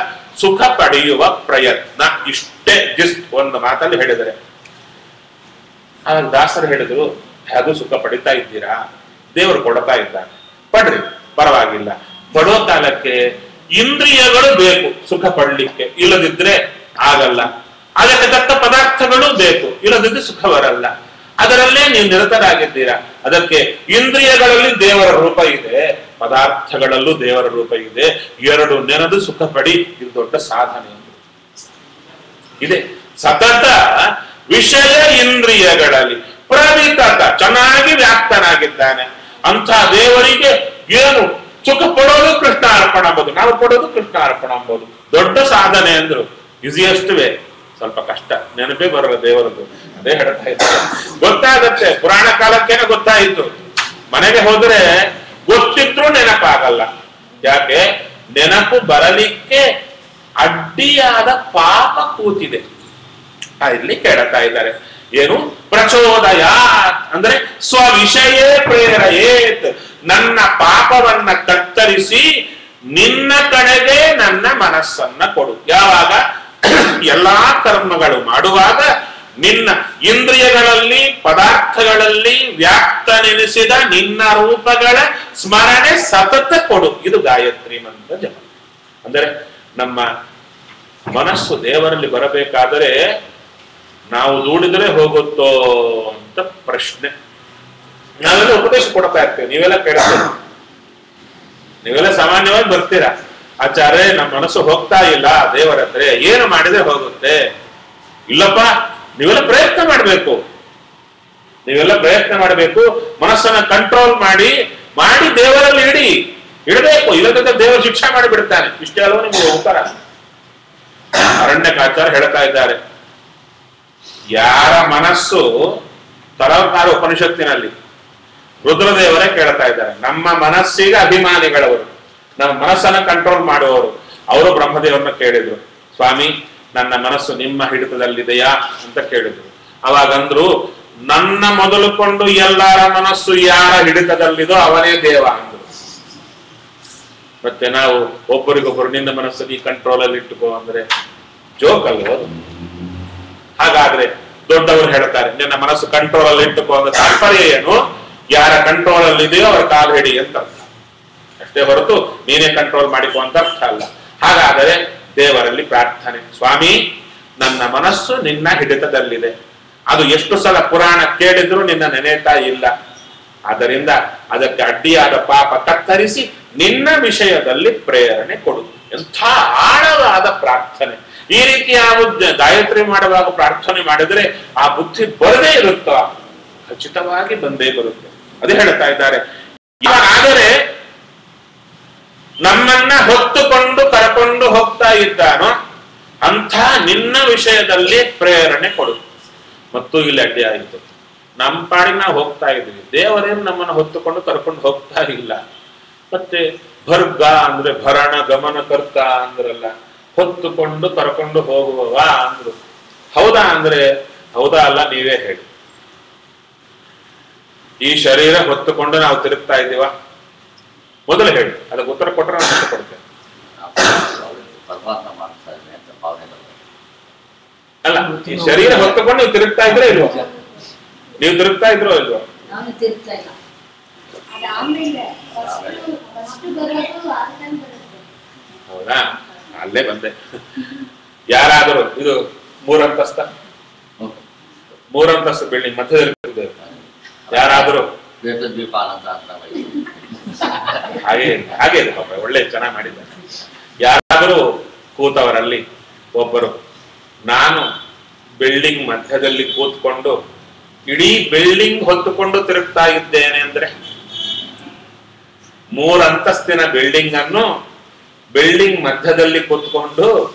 ಸುಖ ಪಡೆಯುವ ಪ್ರಯತ್ನ. ಇಷ್ಟೇ ಜಸ್ಟ್ ಒಂದು ಮಾತಲ್ಲಿ ಹೇಳಿದರೆ. ಆಗ ದಾಸರು ಹೇಳಿದ್ರು, ಅದು ಸುಖ ಪಡಿತಾ ಇದ್ದೀರಾ, ದೇವರು ಕೊಡ್ತಾ ಇದ್ದಾನೆ, ಪಡ್ರಿ, ಪರವಾಗಿಲ್ಲ. ಪಡೋ ಕಾಲಕ್ಕೆ ಇಂದ್ರಿಯಗಳು ಬೇಕು ಸುಖ ಪಡ್ಲಿಕ್ಕೆ, ಇಲ್ಲದಿದ್ರೆ ಆಗಲ್ಲ. ಅದಕ್ಕೆ ತಕ್ಕ ಪದಾರ್ಥಗಳು ಬೇಕು, ಇಲ್ಲದಿದ್ರೆ ಸುಖ ಬರಲ್ಲ. ಅದರಲ್ಲೇ ನೀವು ನಿರತರಾಗಿದ್ದೀರಾ. ಅದಕ್ಕೆ ಇಂದ್ರಿಯಗಳಲ್ಲಿ ದೇವರ ರೂಪ ಇದೆ, ಪದಾರ್ಥಗಳಲ್ಲೂ ದೇವರ ರೂಪ ಇದೆ. ಎರಡು ನೆನೆದು ಸುಖ ಪಡಿ, ಇದು ದೊಡ್ಡ ಸಾಧನೆ ಇದೆ. ಸತತ ವಿಷಯ ಇಂದ್ರಿಯಗಳಲ್ಲಿ ಪ್ರವಿತತ, ಚೆನ್ನಾಗಿ ವ್ಯಾಪ್ತನಾಗಿದ್ದಾನೆ ಅಂತ ದೇವರಿಗೆ ಏನು ಸುಖ ಪಡೋದು ಕೃಷ್ಣ ಅರ್ಪಣ ಅಂಬೋದು, ನಾವು ಪಡೋದು ಕೃಷ್ಣ ಅರ್ಪಣ ಅಂಬೋದು. ದೊಡ್ಡ ಸಾಧನೆ ಅಂದ್ರು. Easiest way. ಸ್ವಲ್ಪ ಕಷ್ಟ, ನೆನಪೇ ಬರಲ್ಲ ದೇವರದ್ದು. ಅದೇ ಹೇಳ್ತಾ ಇದ್ದಾರೆ. ಗೊತ್ತಾಗತ್ತೆ, ಪುರಾಣ ಕಾಲಕ್ಕೇನೆ ಗೊತ್ತಾಯಿತು. ಮನೆಗೆ ಹೋದ್ರೆ ಗೊತ್ತಿದ್ರು ನೆನಪಾಗಲ್ಲ. ಯಾಕೆ? ನೆನಪು ಬರಲಿಕ್ಕೆ ಅಡ್ಡಿಯಾದ ಪಾಪ ಕೂತಿದೆ. ಇಲ್ಲಿ ಕೇಳ್ತಾ ಇದ್ದಾರೆ, ಏನು? ಪ್ರಚೋದಯ ಅಂದ್ರೆ ಸ್ವವಿಷಯೇ ಪ್ರೇರಯೇತ್, ನನ್ನ ಪಾಪವನ್ನ ಕತ್ತರಿಸಿ ನಿನ್ನ ಕಡೆಗೆ ನನ್ನ ಮನಸ್ಸನ್ನ ಕೊಡು. ಯಾವಾಗ? ಎಲ್ಲಾ ಕರ್ಮಗಳು ಮಾಡುವಾಗ ನಿನ್ನ ಇಂದ್ರಿಯಗಳಲ್ಲಿ, ಪದಾರ್ಥಗಳಲ್ಲಿ ವ್ಯಾಪ್ತನೆನಿಸಿದ ನಿನ್ನ ರೂಪಗಳ ಸ್ಮರಣೆ ಸತತ ಕೊಡು. ಇದು ಗಾಯತ್ರಿ ಮಂತ್ರ ಜಪ. ಅಂದರೆ ನಮ್ಮ ಮನಸ್ಸು ದೇವರಲ್ಲಿ ಬರಬೇಕಾದರೆ ನಾವು ದೂಡಿದರೆ ಹೋಗುತ್ತೋ ಅಂತ ಪ್ರಶ್ನೆ. ನಾವೆಲ್ಲ ಉಪದೇಶ ಕೊಡ್ತಾ ಇರ್ತೇವೆ, ನೀವೆಲ್ಲ ಕೇಳ್ತೀರ, ನೀವೆಲ್ಲ ಸಾಮಾನ್ಯವಾಗಿ ಬರ್ತೀರಾ, ಆಚಾರ್ಯ ನಮ್ಮ ಮನಸ್ಸು ಹೋಗ್ತಾ ಇಲ್ಲ ದೇವರತ್ರ, ಏನು ಮಾಡಿದ್ರೆ ಹೋಗುತ್ತೆ? ಇಲ್ಲಪ್ಪ, ನೀವೆಲ್ಲ ಪ್ರಯತ್ನ ಮಾಡಬೇಕು, ನೀವೆಲ್ಲ ಪ್ರಯತ್ನ ಮಾಡಬೇಕು. ಮನಸ್ಸನ್ನ ಕಂಟ್ರೋಲ್ ಮಾಡಿ ದೇವರಲ್ಲಿ ಇಡಬೇಕು. ಇಲ್ಲದ ದೇವರು ಶಿಕ್ಷೆ ಮಾಡಿಬಿಡ್ತಾನೆ. ಇಷ್ಟೇ ಅಲ್ವ ನಿಮಗೆ ಉತ್ತರ. ಅರಣ್ಯಕಾಚಾರ್ಯ ಹೇಳ್ತಾ ಇದ್ದಾರೆ, ಯಾರ ಮನಸ್ಸು ತರಕಾರ ಉಪನಿಷತ್ತಿನಲ್ಲಿ ರುದ್ರದೇವರೇ ಕೇಳ್ತಾ ಇದ್ದಾರೆ, ನಮ್ಮ ಮನಸ್ಸಿಗೆ ಅಭಿಮಾನಿಗಳವರು, ನಮ್ಮ ಮನಸ್ಸನ್ನ ಕಂಟ್ರೋಲ್ ಮಾಡುವವರು. ಅವರು ಬ್ರಹ್ಮದೇವರನ್ನ ಕೇಳಿದ್ರು, ಸ್ವಾಮಿ ನನ್ನ ಮನಸ್ಸು ನಿಮ್ಮ ಹಿಡಿತದಲ್ಲಿದೆಯಾ ಅಂತ ಕೇಳಿದ್ರು. ಅವಾಗಂದ್ರು, ನನ್ನ ಮೊದಲುಕೊಂಡು ಎಲ್ಲರ ಮನಸ್ಸು ಯಾರ ಹಿಡಿತದಲ್ಲಿದೋ ಅವನೇ ದೇವ ಅಂದ್ರು. ಮತ್ತೆ ನಾವು ಒಬ್ಬರಿಗೊಬ್ಬರು ನಿನ್ನ ಮನಸ್ಸು ನೀ ಕಂಟ್ರೋಲ್ ಅಲ್ಲಿ ಇಟ್ಟುಕೋ ಅಂದ್ರೆ ಜೋಕ್ ಅಲ್ವೋ? ಹಾಗಾದ್ರೆ ದೊಡ್ಡವರು ಹೇಳ್ತಾರೆ, ನಿನ್ನ ಮನಸ್ಸು ಕಂಟ್ರೋಲ್ ಅಲ್ಲಿ ಇಟ್ಟುಕೋ ಅಂದ್ರೆ ತಾತ್ಪರ್ಯ ಏನು? ಯಾರ ಕಂಟ್ರೋಲ್ ಅಲ್ಲಿ ಇದೆಯೋ ಅವ್ರ ಕಾಲು ಹಿಡಿ ಅಂತ ಅರ್ಥ ಅಷ್ಟೇ ಹೊರತು ನೀನೇ ಕಂಟ್ರೋಲ್ ಮಾಡಿಕೋ ಅಂತ ಅರ್ಥ ಅಲ್ಲ. ಹಾಗಾದರೆ ದೇವರಲ್ಲಿ ಪ್ರಾರ್ಥನೆ, ಸ್ವಾಮಿ ನನ್ನ ಮನಸ್ಸು ನಿನ್ನ ಹಿಡಿತದಲ್ಲಿದೆ, ಅದು ಎಷ್ಟು ಸಲ ಪುರಾಣ ಕೇಳಿದ್ರು ನಿನ್ನ ನೆನೆತಾ ಇಲ್ಲ, ಆದ್ದರಿಂದ ಅದಕ್ಕೆ ಅಡ್ಡಿಯಾದ ಪಾಪ ಕತ್ತರಿಸಿ ನಿನ್ನ ವಿಷಯದಲ್ಲಿ ಪ್ರೇರಣೆ ಕೊಡು. ಎಂಥ ಆಳವಾದ ಪ್ರಾರ್ಥನೆ! ಈ ರೀತಿಯಾದ ಗಾಯತ್ರಿ ಮಾಡುವಾಗ ಪ್ರಾರ್ಥನೆ ಮಾಡಿದ್ರೆ ಆ ಬುದ್ಧಿ ಬರದೇ ಇರುತ್ತೋ? ಖಚಿತವಾಗಿ ಬಂದೇ ಬರುತ್ತೆ. ಅದೇ ಹೇಳ್ತಾ ಇದ್ದಾರೆ, ಆದರೆ ನಮ್ಮನ್ನ ಹೊತ್ತುಕೊಂಡು ಕರ್ಕೊಂಡು ಹೋಗ್ತಾ ಇದ್ದಾನೋ ಅಂಥ ನಿನ್ನ ವಿಷಯದಲ್ಲಿ ಪ್ರೇರಣೆ ಕೊಡು. ಮತ್ತು ಇಲ್ಲಿ ಅಡ್ಡಿ ಆಯಿತು, ನಮ್ಮ ಪಾಡಿಗೆ ನಾವು ಹೋಗ್ತಾ ಇದ್ವಿ, ದೇವರೇನು ನಮ್ಮನ್ನು ಹೊತ್ತುಕೊಂಡು ಕರ್ಕೊಂಡು ಹೋಗ್ತಾ ಇಲ್ಲ. ಮತ್ತೆ ಭರ್ಗ ಅಂದ್ರೆ ಭರಣ ಗಮನ ಕರ್ತ ಅಂದ್ರಲ್ಲ, ಹೊತ್ತುಕೊಂಡು ಕರ್ಕೊಂಡು ಹೋಗುವವ ಅಂದ್ರು. ಹೌದಾ ಅಂದ್ರೆ ಹೌದಾ ಅಲ್ಲ ನೀವೇ ಹೇಳಿ. ಈ ಶರೀರ ಹೊತ್ತುಕೊಂಡು ನಾವು ತಿರುಗ್ತಾ ಇದ್ದೀವ? ಮೊದಲು ಹೇಳಿ, ಅದಕ್ಕೆ ಉತ್ತರ ಕೊಟ್ಟರೆ ನಾನು ಉತ್ತರ ಕೊಡ್ತೇನೆ. ಅಲ್ಲ, ಈ ಶರೀರ ಹೊತ್ತುಕೊಂಡು ನೀವು ತಿರುಗ್ತಾ ಇದ್ರೆ ಇಲ್ವೋ? ನೀವು ತಿರುಗ್ತಾ ಇದ್ರೋ ಇಲ್ವೋ? ಹೌದಾ, ಅಲ್ಲೇ ಬಂದೆ. ಯಾರಾದರೂ ಇದು ಮೂರಂತಸ್ತ ಬಿಲ್ಡಿಂಗ್ ಮಧ್ಯದಲ್ಲಿ ಯಾರಾದರೂ ಹಾಗೆ ಪಾಪ ಒಳ್ಳೆ ಚೆನ್ನಾಗಿ ಮಾಡಿದ್ದಾರೆ. ಯಾರಾದರೂ ಕೂತವರಲ್ಲಿ ಒಬ್ಬರು ನಾನು ಬಿಲ್ಡಿಂಗ್ ಮಧ್ಯದಲ್ಲಿ ಕೂತ್ಕೊಂಡು ಇಡೀ ಬಿಲ್ಡಿಂಗ್ ಹೊತ್ತುಕೊಂಡು ತಿರುಗ್ತಾ ಇದ್ದೇನೆ ಅಂದ್ರೆ, 3 ಅಂತಸ್ತಿನ ಬಿಲ್ಡಿಂಗ್ ಅನ್ನು ಬಿಲ್ಡಿಂಗ್ ಮಧ್ಯದಲ್ಲಿ ಕೂತ್ಕೊಂಡು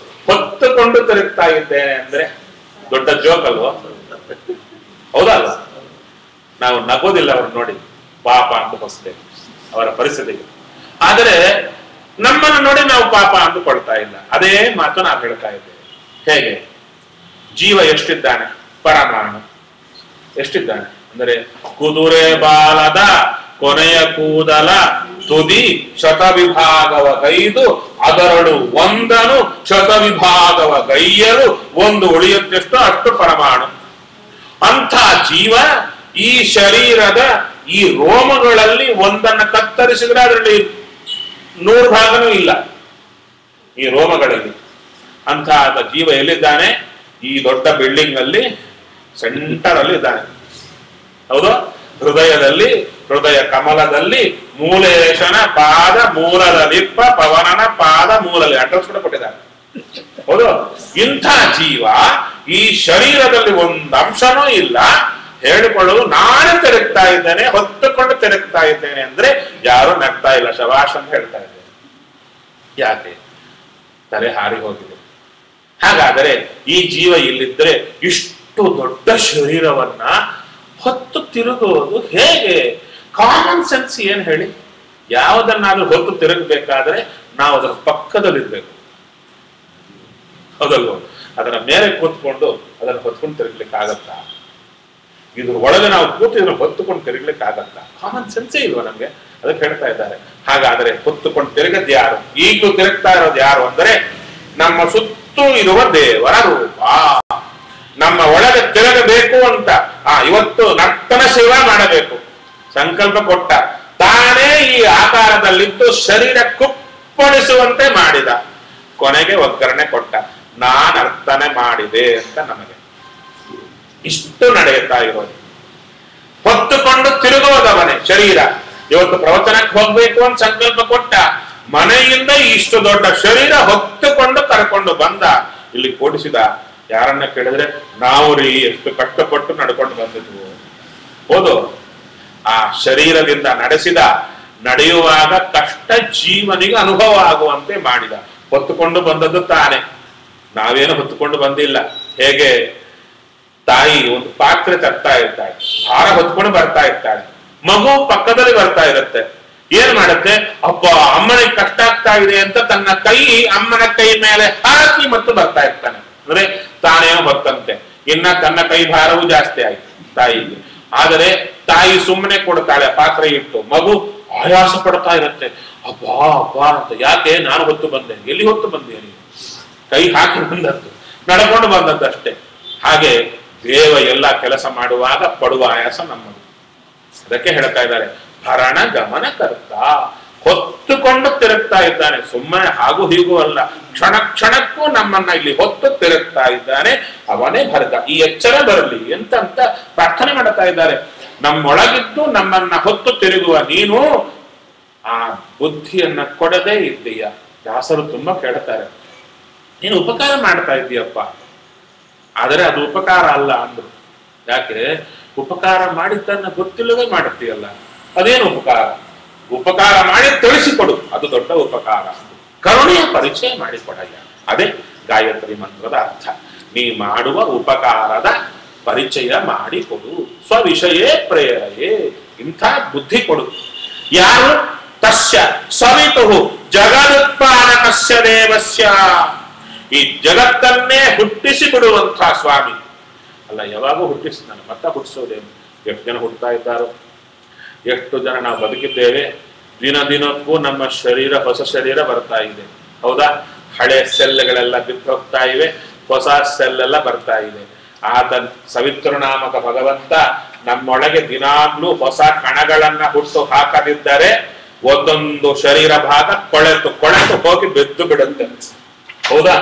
ಹೊತ್ತುಕೊಂಡು ತಿರುಗ್ತಾ ಇದ್ದೇನೆ ಅಂದ್ರೆ ದೊಡ್ಡ ಜೋಕ್ ಅಲ್ವೋ? ಹೌದಲ್ಲ? ನಾವು ನಗೋದಿಲ್ಲ ಅವ್ರು ನೋಡಿ, ಪಾಪ ಅಂತ ಹೊಸ್ತೇವೆ ಅವರ ಪರಿಸ್ಥಿತಿಗೆ. ಆದರೆ ನಮ್ಮನ್ನು ನೋಡಿ ನಾವು ಪಾಪ ಅಂದುಕೊಳ್ತಾ ಇಲ್ಲ. ಅದೇ ಮಾತು ನಾವು ಹೇಳ್ತಾ ಇದ್ದೇವೆ. ಹೇಗೆ ಜೀವ ಎಷ್ಟಿದ್ದಾನೆ? ಪರಮಾಣು ಎಷ್ಟಿದ್ದಾನೆ ಅಂದರೆ, ಕುದುರೆ ಬಾಲದ ಕೊನೆಯ ಕೂದಲ ತುದಿ ಶತವಿಭಾಗವ ಗೈದು ಅದರಡು ಒಂದನು ಶತವಿಭಾಗವ ಗೈಯಲು ಒಂದು ಉಳಿಯುತ್ತೆಷ್ಟೋ ಅಷ್ಟು ಪರಮಾಣು. ಅಂಥ ಜೀವ ಈ ಶರೀರದ ಈ ರೋಮಗಳಲ್ಲಿ ಒಂದನ್ನು ಕತ್ತರಿಸಿದ್ರೆ ಅದರಲ್ಲಿ 100 ಭಾಗನೂ ಇಲ್ಲ ಈ ರೋಮಗಳಲ್ಲಿ. ಅಂಥ ಜೀವ ಎಲ್ಲಿದ್ದಾನೆ? ಈ ದೊಡ್ಡ ಬಿಲ್ಡಿಂಗ್ ಅಲ್ಲಿ ಸೆಂಟರ್ ಅಲ್ಲಿ ಇದ್ದಾನೆ. ಹೌದು, ಹೃದಯದಲ್ಲಿ, ಹೃದಯ ಕಮಲದಲ್ಲಿ ಮೂಲೇಶನ ಪಾದ ಮೂಲದಲ್ಲಿಪ್ಪ ಪವನನ ಪಾದ ಮೂಲಲ್ಲಿ ಅಡ್ರೆಸ್ ಕೂಡ ಕೊಟ್ಟಿದ್ದಾರೆ. ಹೌದು, ಇಂಥ ಜೀವ ಈ ಶರೀರದಲ್ಲಿ ಒಂದು ಅಂಶನೂ ಇಲ್ಲ. ಹೇಳಿಕೊಳ್ಳಲು ನಾನೇ ತಿರುಗ್ತಾ ಇದ್ದೇನೆ, ಹೊತ್ತುಕೊಂಡು ತಿರುಗ್ತಾ ಇದ್ದೇನೆ ಅಂದ್ರೆ ಯಾರು ನಗ್ತಾ ಇಲ್ಲ, ಶಬಾಷ್ ಅಂತ ಹೇಳ್ತಾ ಇದ್ದೇನೆ. ಯಾಕೆ? ತಲೆ ಹಾರಿ ಹೋಗಿದೆ. ಹಾಗಾದರೆ ಈ ಜೀವ ಇಲ್ಲಿದ್ರೆ ಇಷ್ಟು ದೊಡ್ಡ ಶರೀರವನ್ನ ಹೊತ್ತು ತಿರುಗುವುದು ಹೇಗೆ? ಕಾಮನ್ ಸೆನ್ಸ್ ಏನ್ ಹೇಳಿ? ಯಾವುದನ್ನಾದ್ರೂ ಹೊತ್ತು ತಿರುಗಬೇಕಾದ್ರೆ ನಾವು ಅದರ ಪಕ್ಕದಲ್ಲಿರ್ಬೇಕು, ಹೌದಲ್ವ? ಅದರ ಮೇಲೆ ಕೂತ್ಕೊಂಡು ಅದನ್ನು ಹೊತ್ಕೊಂಡು ತಿರುಗ್ಲಿಕ್ಕೆ ಆಗತ್ತಾ? ಇದ್ರ ಒಳಗೆ ನಾವು ಕೂತಿದ್ರೆ ಹೊತ್ತುಕೊಂಡು ತಿರುಗ್ಲಿಕ್ಕೆ ಆಗತ್ತಾ? ಕಾಮನ್ ಸೆನ್ಸೇ ಇಲ್ವ ನಮ್ಗೆ? ಅದಕ್ಕೆ ಹೇಳ್ತಾ ಇದ್ದಾರೆ. ಹಾಗಾದ್ರೆ ಹೊತ್ತುಕೊಂಡು ತಿರುಗದ್ ಯಾರು? ಈಗಲೂ ತಿರುಗ್ತಾ ಇರೋದು ಯಾರು ಅಂದ್ರೆ ನಮ್ಮ ಸುತ್ತೂ ಇರುವ ದೇವರ ರೂಪ. ನಮ್ಮ ಒಳಗೆ ತಿರುಗಬೇಕು ಅಂತ ಇವತ್ತು ನರ್ತನ ಸೇವಾ ಮಾಡಬೇಕು ಸಂಕಲ್ಪ ಕೊಟ್ಟ. ತಾನೇ ಈ ಆಕಾರದಲ್ಲಿದ್ದು ಶರೀರ ಕುಪ್ಪಳಿಸುವಂತೆ ಮಾಡಿದ. ಕೊನೆಗೆ ಒಗ್ಗರಣೆ ಕೊಟ್ಟ, ನಾನು ಅರ್ಥನೆ ಮಾಡಿದೆ ಅಂತ. ನಮಗೆ ಇಷ್ಟು ನಡೆಯುತ್ತಾ ಇರೋದು. ಹೊತ್ತುಕೊಂಡು ತಿರುಗುವುದವನೇ ಶರೀರ. ಇವತ್ತು ಪ್ರವಚನಕ್ಕೆ ಹೋಗ್ಬೇಕು ಅಂತ ಸಂಕಲ್ಪ ಕೊಟ್ಟ, ಮನೆಯಿಂದ ಇಷ್ಟು ದೊಡ್ಡ ಶರೀರ ಹೊತ್ತುಕೊಂಡು ಕರ್ಕೊಂಡು ಬಂದ, ಇಲ್ಲಿ ಕೂಡಿಸಿದ. ಯಾರನ್ನ ಕೇಳಿದ್ರೆ ನಾವು ರೀ ಎಷ್ಟು ಕಷ್ಟಪಟ್ಟು ನಡ್ಕೊಂಡು ಬಂದಿದ್ವು. ಹೌದು, ಆ ಶರೀರದಿಂದ ನಡೆಸಿದ. ನಡೆಯುವಾಗ ಕಷ್ಟ ಜೀವನಿಗೆ ಅನುಭವ ಆಗುವಂತೆ ಮಾಡಿದ. ಹೊತ್ತುಕೊಂಡು ಬಂದದ್ದು ತಾನೆ, ನಾವೇನು ಹೊತ್ತುಕೊಂಡು ಬಂದಿಲ್ಲ. ಹೇಗೆ ತಾಯಿ ಒಂದು ಪಾತ್ರೆ ತರ್ತಾ ಇರ್ತಾಳೆ, ಭಾರ ಹೊತ್ಕೊಂಡು ಬರ್ತಾ ಇರ್ತಾಳೆ, ಮಗು ಪಕ್ಕದಲ್ಲಿ ಬರ್ತಾ ಇರುತ್ತೆ. ಏನ್ ಮಾಡುತ್ತೆ? ಅಪ್ಪ ಅಮ್ಮನಿಗೆ ಕಷ್ಟ ಆಗ್ತಾ ಇದೆ ಅಂತ ತನ್ನ ಕೈ ಅಮ್ಮನ ಕೈ ಮೇಲೆ ಹಾಕಿ ಮತ್ತು ಬರ್ತಾ ಇರ್ತಾನೆ. ಅಂದ್ರೆ ತಾನೇನೋ ಹೊತ್ತಂತೆ. ಇನ್ನ ತನ್ನ ಕೈ ಭಾರವೂ ಜಾಸ್ತಿ ಆಯ್ತು ತಾಯಿಗೆ. ಆದರೆ ತಾಯಿ ಸುಮ್ಮನೆ ಕೊಡ್ತಾಳೆ ಪಾತ್ರೆ ಇಟ್ಟು, ಮಗು ಆಯಾಸ ಪಡ್ತಾ ಇರುತ್ತೆ. ಅಬ್ಬಾ ಅಬ್ಬಾ ಅಂತ. ಯಾಕೆ? ನಾನು ಹೊತ್ತು ಬಂದೆ. ಎಲ್ಲಿ ಹೊತ್ತು ಬಂದೆ? ನೀನು ಕೈ ಹಾಕಿ ಬಂದದ್ದು, ನಡ್ಕೊಂಡು ಬಂದದ್ದಷ್ಟೇ. ಹಾಗೆ ದೇವ ಎಲ್ಲ ಕೆಲಸ ಮಾಡುವಾಗ ಪಡುವ ಆಯಾಸ ನಮ್ಮದು. ಅದಕ್ಕೆ ಹೇಳ್ತಾ ಇದ್ದಾರೆ, ಭರಣ ಗಮನ ಕರ್ತ. ಹೊತ್ತುಕೊಂಡು ತಿರುಗ್ತಾ ಇದ್ದಾನೆ, ಸುಮ್ಮನೆ ಹಾಗೂ ಹೀಗೂ ಅಲ್ಲ. ಕ್ಷಣ ಕ್ಷಣಕ್ಕೂ ನಮ್ಮನ್ನ ಇಲ್ಲಿ ಹೊತ್ತು ತಿರುಗ್ತಾ ಇದ್ದಾನೆ, ಅವನೇ ಭರ್ಗ. ಈ ಎಚ್ಚರ ಬರಲಿ ಅಂತ ಪ್ರಾರ್ಥನೆ ಮಾಡ್ತಾ ಇದ್ದಾರೆ. ನಮ್ಮೊಳಗಿದ್ದು ನಮ್ಮನ್ನ ಹೊತ್ತು ತಿರುಗುವ ನೀನು ಆ ಬುದ್ಧಿಯನ್ನ ಕೊಡದೇ ಇದ್ದೀಯ. ದಾಸರು ತುಂಬಾ ಕೇಳ್ತಾರೆ, ನೀನು ಉಪಕಾರ ಮಾಡ್ತಾ ಇದ್ದೀಯಪ್ಪ, ಆದರೆ ಅದು ಉಪಕಾರ ಅಲ್ಲ ಅಂದ್ರು. ಯಾಕೆ? ಉಪಕಾರ ಮಾಡಿದ್ದನ್ನ ಗೊತ್ತಿಲ್ಲದೆ ಮಾಡುತ್ತೀಯಲ್ಲ, ಅದೇನು ಉಪಕಾರ? ಉಪಕಾರ ಮಾಡಿ ತಿಳಿಸಿಕೊಡು, ಅದು ದೊಡ್ಡ ಉಪಕಾರ. ಕರುಣೆಯ ಪರಿಚಯ ಮಾಡಿಕೊಡಯ್ಯ. ಅದೇ ಗಾಯತ್ರಿ ಮಂತ್ರದ ಅರ್ಥ. ನೀ ಮಾಡುವ ಉಪಕಾರದ ಪರಿಚಯ ಮಾಡಿಕೊಡು, ಸ್ವವಿಷಯೇ ಪ್ರೇರಯೇ, ಇಂಥ ಬುದ್ಧಿ ಕೊಡು. ಯಾರು? ತಸ್ಯ ಸವಿತು ಜಗದುತ್ಪಾದಕಸ್ಯ ದೇವಸ್ಯ, ಈ ಜಗತ್ತನ್ನೇ ಹುಟ್ಟಿಸಿ ಬಿಡುವಂಥ ಸ್ವಾಮಿ. ಅಲ್ಲ, ಯಾವಾಗೂ ಹುಟ್ಟಿಸ್ತಾನೆ, ಮತ್ತೆ ಹುಟ್ಟಿಸೋದೇನು? ಎಷ್ಟು ಜನ ಹುಟ್ಟುತ್ತಾ ಇದ್ದಾರೋ, ಎಷ್ಟು ಜನ ನಾವು ಬದುಕಿದ್ದೇವೆ. ದಿನ ದಿನಕ್ಕೂ ನಮ್ಮ ಶರೀರ, ಹೊಸ ಶರೀರ ಬರ್ತಾ ಇದೆ, ಹೌದಾ? ಹಳೆ ಸೆಲ್ಗಳೆಲ್ಲ ಬಿದ್ದು ಹೋಗ್ತಾ ಇವೆ, ಹೊಸ ಸೆಲ್ಲೆಲ್ಲ ಬರ್ತಾ ಇದೆ. ಆತ ಸವಿತೃನಾಮಕ ಭಗವಂತ ನಮ್ಮೊಳಗೆ ದಿನಾಗ್ಲೂ ಹೊಸ ಕಣಗಳನ್ನ ಹುಟ್ಟು ಹಾಕದಿದ್ದರೆ ಒಂದೊಂದು ಶರೀರ ಭಾಗ ಕೊಳೆತು ಕೊಳೆತು ಹೋಗಿ ಬಿದ್ದು ಬಿಡುತ್ತೆ, ಹೌದಾ?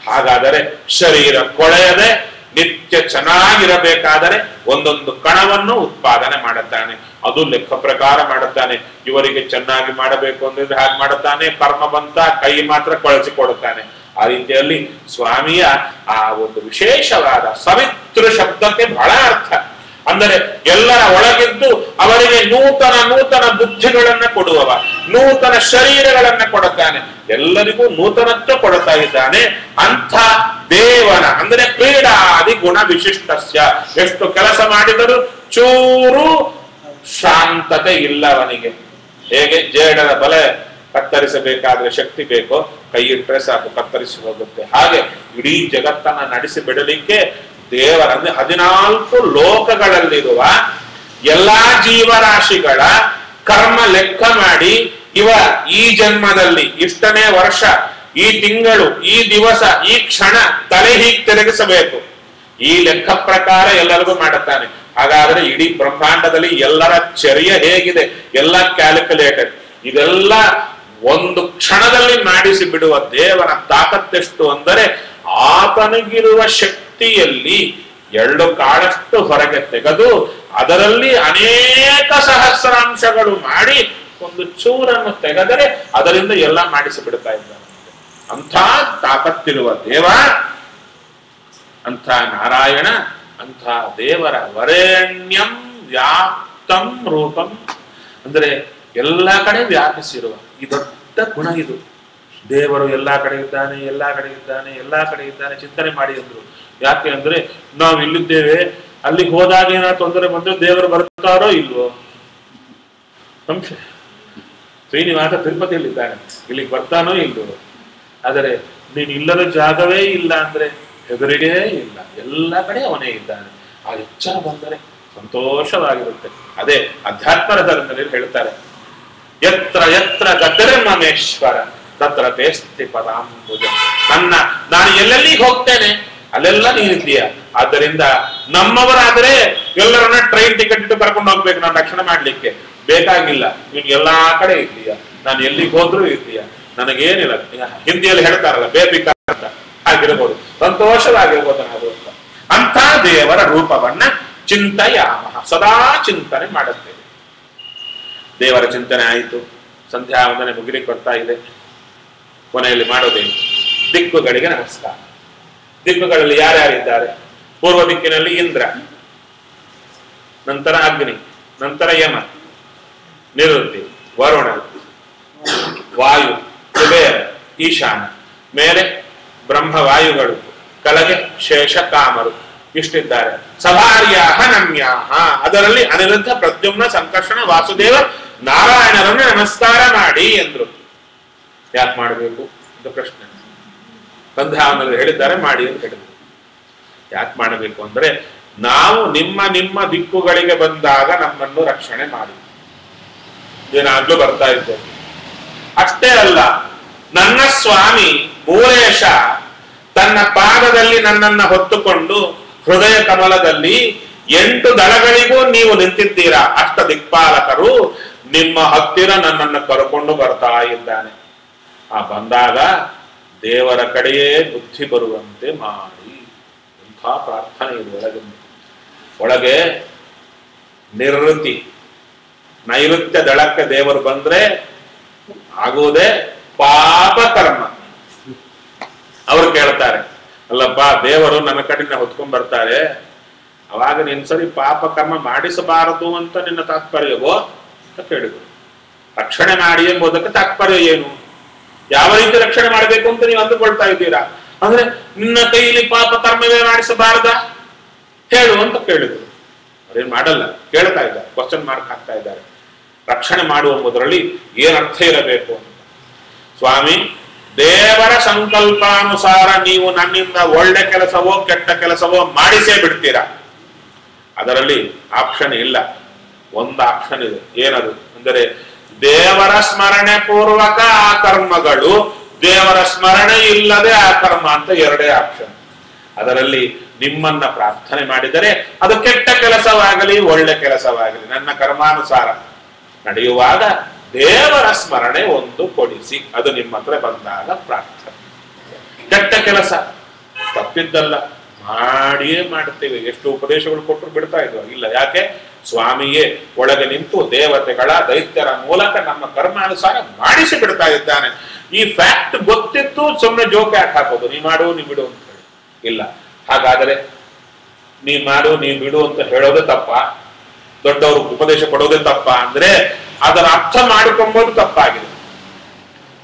ಹಾಗಾದರೆ ಶರೀರ ಕೊಳೆಯದೆ ನಿತ್ಯ ಚೆನ್ನಾಗಿರಬೇಕಾದರೆ ಒಂದೊಂದು ಕಣವನ್ನು ಉತ್ಪಾದನೆ ಮಾಡುತ್ತಾನೆ. ಅದು ಲೆಕ್ಕ ಪ್ರಕಾರ ಮಾಡುತ್ತಾನೆ. ಇವರಿಗೆ ಚೆನ್ನಾಗಿ ಮಾಡಬೇಕು ಅಂದ್ರೆ ಹಾಗೆ ಮಾಡುತ್ತಾನೆ. ಕರ್ಮ ಬಂತ ಕೈ ಮಾತ್ರ ಕೊಳಸಿಕೊಡುತ್ತಾನೆ. ಆ ರೀತಿಯಲ್ಲಿ ಸ್ವಾಮಿಯ ಆ ಒಂದು ವಿಶೇಷವಾದ ಸವಿತೃ ಶಬ್ದಕ್ಕೆ ಬಹಳ ಅರ್ಥ. ಅಂದರೆ ಎಲ್ಲರ ಒಳಗಿದ್ದು ಅವರಿಗೆ ನೂತನ ನೂತನ ಬುದ್ಧಿಗಳನ್ನ ಕೊಡುವವ, ನೂತನ ಶರೀರಗಳನ್ನ ಕೊಡುತ್ತಾನೆ, ಎಲ್ಲರಿಗೂ ನೂತನತ್ವ ಕೊಡುತ್ತಾ ಇದ್ದಾನೆ. ಅಂಥ ದೇವನ ಅಂದರೆ ಕ್ರೀಡಾದಿ ಗುಣ ವಿಶಿಷ್ಟಸ್ಯ, ಎಷ್ಟು ಕೆಲಸ ಮಾಡಿದರೂ ಚೂರು ಶಾಂತತೆ ಇಲ್ಲ ಅವನಿಗೆ. ಹೇಗೆ ಜೇಡರ ಬಲೆ ಕತ್ತರಿಸಬೇಕಾದ್ರೆ ಶಕ್ತಿ ಬೇಕೋ, ಕೈ ಇಟ್ಟರೆ ಸಾಕು ಕತ್ತರಿಸಿ ಹೋಗುತ್ತೆ. ಹಾಗೆ ಇಡೀ ಜಗತ್ತನ್ನ ನಡೆಸಿ ಬಿಡಲಿಕ್ಕೆ ದೇವರ ಅಂದ್ರೆ 14 ಲೋಕಗಳಲ್ಲಿರುವ ಎಲ್ಲಾ ಜೀವರಾಶಿಗಳ ಕರ್ಮ ಲೆಕ್ಕ ಮಾಡಿ ಇವ ಈ ಜನ್ಮದಲ್ಲಿ ಇಷ್ಟನೇ ವರ್ಷ, ಈ ತಿಂಗಳು, ಈ ದಿವಸ, ಈ ಕ್ಷಣ ತಲೆ ಹೀಗೆ ತಿರುಗಿಸಬೇಕು, ಈ ಲೆಕ್ಕ ಪ್ರಕಾರ ಎಲ್ಲರಿಗೂ ಮಾಡುತ್ತಾನೆ. ಹಾಗಾದ್ರೆ ಇಡೀ ಬ್ರಹ್ಮಾಂಡದಲ್ಲಿ ಎಲ್ಲರ ಚರ್ಯ ಹೇಗಿದೆ, ಎಲ್ಲ ಕ್ಯಾಲ್ಕುಲೇಟೆಡ್. ಇದೆಲ್ಲ ಒಂದು ಕ್ಷಣದಲ್ಲಿ ಮಾಡಿಸಿ ಬಿಡುವ ದೇವರ ತಾಕತ್ತೆಷ್ಟು ಅಂದರೆ ಆತನಿಗಿರುವ ಶಕ್ತಿಯಲ್ಲಿ 2 ಕಾಳಷ್ಟು ಹೊರಗೆ ತೆಗೆದು ಅದರಲ್ಲಿ ಅನೇಕ ಸಹಸ್ರಾಂಶಗಳು ಮಾಡಿ ಒಂದು ಚೂರನ್ನು ತೆಗೆದರೆ ಅದರಿಂದ ಎಲ್ಲ ಮಾಡಿಸಿ ಬಿಡ್ತಾ ಇದ್ದಾನೆ. ಅಂಥ ತಾಕತ್ತಿರುವ ದೇವ, ಅಂಥ ನಾರಾಯಣ, ಅಂಥ ದೇವರ ವರೇಣ್ಯಂ ವ್ಯಾಪ್ತಂ ರೂಪಂ ಅಂದರೆ ಎಲ್ಲ ಕಡೆ ವ್ಯಾಪಿಸಿರುವ ಈ ದೊಡ್ಡ ಗುಣ ಇದು. ದೇವರು ಎಲ್ಲಾ ಕಡೆ ಇದ್ದಾನೆ, ಎಲ್ಲಾ ಕಡೆ ಇದ್ದಾನೆ, ಎಲ್ಲಾ ಕಡೆ ಇದ್ದಾನೆ ಚಿಂತನೆ ಮಾಡಿ ಅಂದ್ರು. ಯಾಕೆ ಅಂದ್ರೆ ನಾವು ಇಲ್ಲಿದ್ದೇವೆ, ಅಲ್ಲಿಗೆ ಹೋದಾಗ ಏನಾದ್ರು ತೊಂದರೆ ಬಂದ್ರೆ ದೇವರು ಬರ್ತಾರೋ ಇಲ್ವೋ ಸಂಶಯ. ಶ್ರೀನಿವಾಸ ತಿರುಪತಿಯಲ್ಲಿದ್ದಾನೆ, ಇಲ್ಲಿಗೆ ಬರ್ತಾನೋ ಇಲ್ವೋ. ಆದರೆ ನೀನು ಇಲ್ಲದ ಜಾಗವೇ ಇಲ್ಲ ಅಂದ್ರೆ ಹೆದರಿಗೇ ಇಲ್ಲ, ಎಲ್ಲ ಕಡೆ ಅವನೇ ಇದ್ದಾನೆ. ಆ ಎಚ್ಚರ ಬಂದರೆ ಸಂತೋಷವಾಗಿರುತ್ತೆ. ಅದೇ ಅಧ್ಯಾತ್ಮದ ಧರ್ಮದಲ್ಲಿ ಹೇಳ್ತಾರೆ, ಯತ್ರ ಯತ್ರ ಗತಿರ್ಮಮೇಶ್ವರ ತತ್ರ ತೇಸ್ತಿ ಪದಾಂಬುಜ. ನಾನು ಎಲ್ಲೆಲ್ಲಿ ಹೋಗ್ತೇನೆ ಅಲ್ಲೆಲ್ಲ ನೀನಿದ್ದೀಯ. ಆದ್ದರಿಂದ ನಮ್ಮವರಾದ್ರೆ ಎಲ್ಲರನ್ನ ಟ್ರೈನ್ ಟಿಕೆಟ್ ಇಟ್ಟು ಕರ್ಕೊಂಡು ಹೋಗ್ಬೇಕು ನಾನು ರಕ್ಷಣೆ ಮಾಡ್ಲಿಕ್ಕೆ, ಬೇಕಾಗಿಲ್ಲ. ನೀನು ಎಲ್ಲಾ ಕಡೆ ಇದ್ದೀಯ, ನಾನು ಎಲ್ಲಿಗೆ ಹೋದ್ರೂ ಇದ್ದೀಯ, ನನಗೇನಿಲ್ಲ. ಹಿಂದಿಯಲ್ಲಿ ಹೇಳ್ತಾರಲ್ಲ ಬೇಬಿಕ ಅಂತ, ಆಗಿರ್ಬೋದು, ಸಂತೋಷವಾಗಿರ್ಬೋದು ನಾವು ಅಂತ. ಅಂಥ ದೇವರ ರೂಪವನ್ನ ಚಿಂತಯಾಮಹ, ಸದಾ ಚಿಂತನೆ ಮಾಡುತ್ತೇವೆ. ದೇವರ ಚಿಂತನೆ ಆಯಿತು, ಸಂಧ್ಯಾ ವಂದನೆ ಮುಗಿಲಿಕ್ಕೆ ಬರ್ತಾ ಇದೆ. ಕೊನೆಯಲ್ಲಿ ಮಾಡೋದೇನು? ದಿಕ್ಕುಗಳಿಗೆ ನಮಸ್ಕಾರ. ದಿಕ್ಕುಗಳಲ್ಲಿ ಯಾರ್ಯಾರಿದ್ದಾರೆ? ಪೂರ್ವ ದಿಕ್ಕಿನಲ್ಲಿ ಇಂದ್ರ, ನಂತರ ಅಗ್ನಿ, ನಂತರ ಯಮ, ನಿವೃತ್ತಿ, ವರುಣ, ವಾಯು, ಕುಬೇರ, ಈಶಾನ, ಮೇಲೆ ಬ್ರಹ್ಮವಾಯುಗಳು, ಕೆಳಗೆ ಶೇಷ ಕಾಮರು ಇಷ್ಟಿದ್ದಾರೆ. ಸಭಾರ್ಯಾಹ ನಮ್ಯಾಹ, ಅದರಲ್ಲಿ ಅನಿರುದ್ಧ, ಪ್ರದ್ಯುಮ್ನ, ಸಂಕರ್ಷಣ, ವಾಸುದೇವ, ನಾರಾಯಣರನ್ನು ನಮಸ್ಕಾರ ಮಾಡಿ ಎಂದ್ರು. ಯಾಕೆ ಮಾಡಬೇಕು ಅಂತ ಪ್ರಶ್ನೆ. ಸಂಧ್ಯಾವನಲ್ಲಿ ಹೇಳಿದ್ದಾರೆ ಮಾಡಿ ಅಂತ ಹೇಳಿದ್ರು. ಯಾಕೆ ಮಾಡಬೇಕು ಅಂದ್ರೆ ನಾವು ನಿಮ್ಮ ನಿಮ್ಮ ದಿಕ್ಕುಗಳಿಗೆ ಬಂದಾಗ ನಮ್ಮನ್ನು ರಕ್ಷಣೆ ಮಾಡಿ ಏನಾಗ್ಲೂ ಬರ್ತಾ ಇದ್ದೇವೆ. ಅಷ್ಟೇ ಅಲ್ಲ, ನನ್ನ ಸ್ವಾಮಿ ಮೂಲೇಶ ತನ್ನ ಪಾದದಲ್ಲಿ ನನ್ನನ್ನ ಹೊತ್ತುಕೊಂಡು ಹೃದಯ ಕಮಲದಲ್ಲಿ 8 ದಳಗಳಿಗೂ ನೀವು ನಿಂತಿದ್ದೀರಾ. ಅಷ್ಟ ದಿಕ್ಪಾಲಕರು ನಿಮ್ಮ ಹತ್ತಿರ ನನ್ನನ್ನು ಕರ್ಕೊಂಡು ಬರ್ತಾ ಇದ್ದಾನೆ. ಆ ಬಂದಾಗ ದೇವರ ಕಡೆಯೇ ಬುದ್ಧಿ ಬರುವಂತೆ ಮಾಡಿ. ಇಂಥ ಪ್ರಾರ್ಥನೆ ಇದು ಒಳಗೆ ನಿವೃತ್ತಿ, ನೈಋತ್ಯ ದಳಕ್ಕೆ ದೇವರು ಬಂದ್ರೆ ಆಗುವುದೇ ಪಾಪ ಕರ್ಮ. ಅವರು ಕೇಳ್ತಾರೆ, ಅಲ್ಲಪ್ಪ ದೇವರು ನನ್ನ ಕಡೆಯಿಂದ ಹೊತ್ಕೊಂಡ್ ಬರ್ತಾರೆ, ಅವಾಗ ನಿನ್ ಸರಿ ಪಾಪ ಕರ್ಮ ಮಾಡಿಸಬಾರದು ಅಂತ ನಿನ್ನ ತಾತ್ಪರ್ಯವೋ ಅಂತ ಕೇಳಿದ್ರು. ರಕ್ಷಣೆ ಮಾಡಿ ಎಂಬುದಕ್ಕೆ ತಾತ್ಪರ್ಯ ಏನು? ಯಾವ ರೀತಿ ರಕ್ಷಣೆ ಮಾಡಬೇಕು ಅಂತ ನೀವು ಅಂದುಕೊಳ್ತಾ ಇದ್ದೀರಾ? ಅಂದ್ರೆ ನಿನ್ನ ಕೈಲಿ ಪಾಪ ಕರ್ಮವೇ ಮಾಡಿಸಬಾರದಾ ಹೇಳು ಅಂತ ಕೇಳಿದ್ರು. ಅವ್ರೇನ್ ಮಾಡಲ್ಲ, ಕೇಳ್ತಾ ಇದ್ದಾರೆ, ಕ್ವಶನ್ ಮಾರ್ಕ್ ಹಾಕ್ತಾ ಇದ್ದಾರೆ. ರಕ್ಷಣೆ ಮಾಡುವ ಎಂಬುದರಲ್ಲಿ ಏನರ್ಥ ಇರಬೇಕು ಅಂತ. ಸ್ವಾಮಿ, ದೇವರ ಸಂಕಲ್ಪಾನುಸಾರ ನೀವು ನನ್ನಿಂದ ಒಳ್ಳೆ ಕೆಲಸವೋ ಕೆಟ್ಟ ಕೆಲಸವೋ ಮಾಡಿಸೇ ಬಿಡ್ತೀರಾ. ಅದರಲ್ಲಿ ಆಪ್ಷನ್ ಇಲ್ಲ. ಒಂದು ಆಪ್ಷನ್ ಇದೆ. ಏನದು ಅಂದರೆ ದೇವರ ಸ್ಮರಣೆ ಪೂರ್ವಕ ಆ ಕರ್ಮಗಳು, ದೇವರ ಸ್ಮರಣೆ ಇಲ್ಲದೆ ಆ ಕರ್ಮ ಅಂತ ಎರಡೇ ಆಪ್ಷನ್. ಅದರಲ್ಲಿ ನಿಮ್ಮನ್ನ ಪ್ರಾರ್ಥನೆ ಮಾಡಿದರೆ ಅದು ಕೆಟ್ಟ ಕೆಲಸವಾಗಲಿ ಒಳ್ಳೆ ಕೆಲಸವಾಗಲಿ ನನ್ನ ಕರ್ಮಾನುಸಾರ ನಡೆಯುವಾಗ ದೇವರ ಸ್ಮರಣೆ ಒಂದು ಕೊಡಿಸಿ, ಅದು ನಿಮ್ಮ ಹತ್ರ ಬಂದಾಗ ಪ್ರಾರ್ಥನೆ. ಕೆಟ್ಟ ಕೆಲಸ ತಪ್ಪಿದ್ದಲ್ಲ, ಮಾಡಿಯೇ ಮಾಡ್ತೇವೆ. ಎಷ್ಟು ಉಪದೇಶಗಳು ಕೊಟ್ಟರು ಬಿಡ್ತಾ ಇದ್ವು ಇಲ್ಲ. ಯಾಕೆ? ಸ್ವಾಮಿಯೇ ಒಳಗೆ ನಿಂತು ದೇವತೆಗಳ ದೈತ್ಯರ ಮೂಲಕ ನಮ್ಮ ಕರ್ಮಾನುಸಾರ ಮಾಡಿಸಿ ಬಿಡ್ತಾ ಇದ್ದಾನೆ. ಈ ಫ್ಯಾಕ್ಟ್ ಗೊತ್ತಿತ್ತು ಸುಮ್ಮನೆ ಜೋಕ್ ಯಾಕೆ ಹಾಕೋದು? ನೀ ಮಾಡು ನೀ ಬಿಡು ಅಂತ ಹೇಳಿ ಇಲ್ಲ. ಹಾಗಾದರೆ ನೀ ಮಾಡು ನೀ ಬಿಡು ಅಂತ ಹೇಳೋದೇ ತಪ್ಪ, ದೊಡ್ಡವರು ಉಪದೇಶ ಕೊಡೋದೇ ತಪ್ಪ ಅಂದ್ರೆ ಅದರ ಅರ್ಥ ಮಾಡಿಕೊಂಬೋದು ತಪ್ಪಾಗಿದೆ.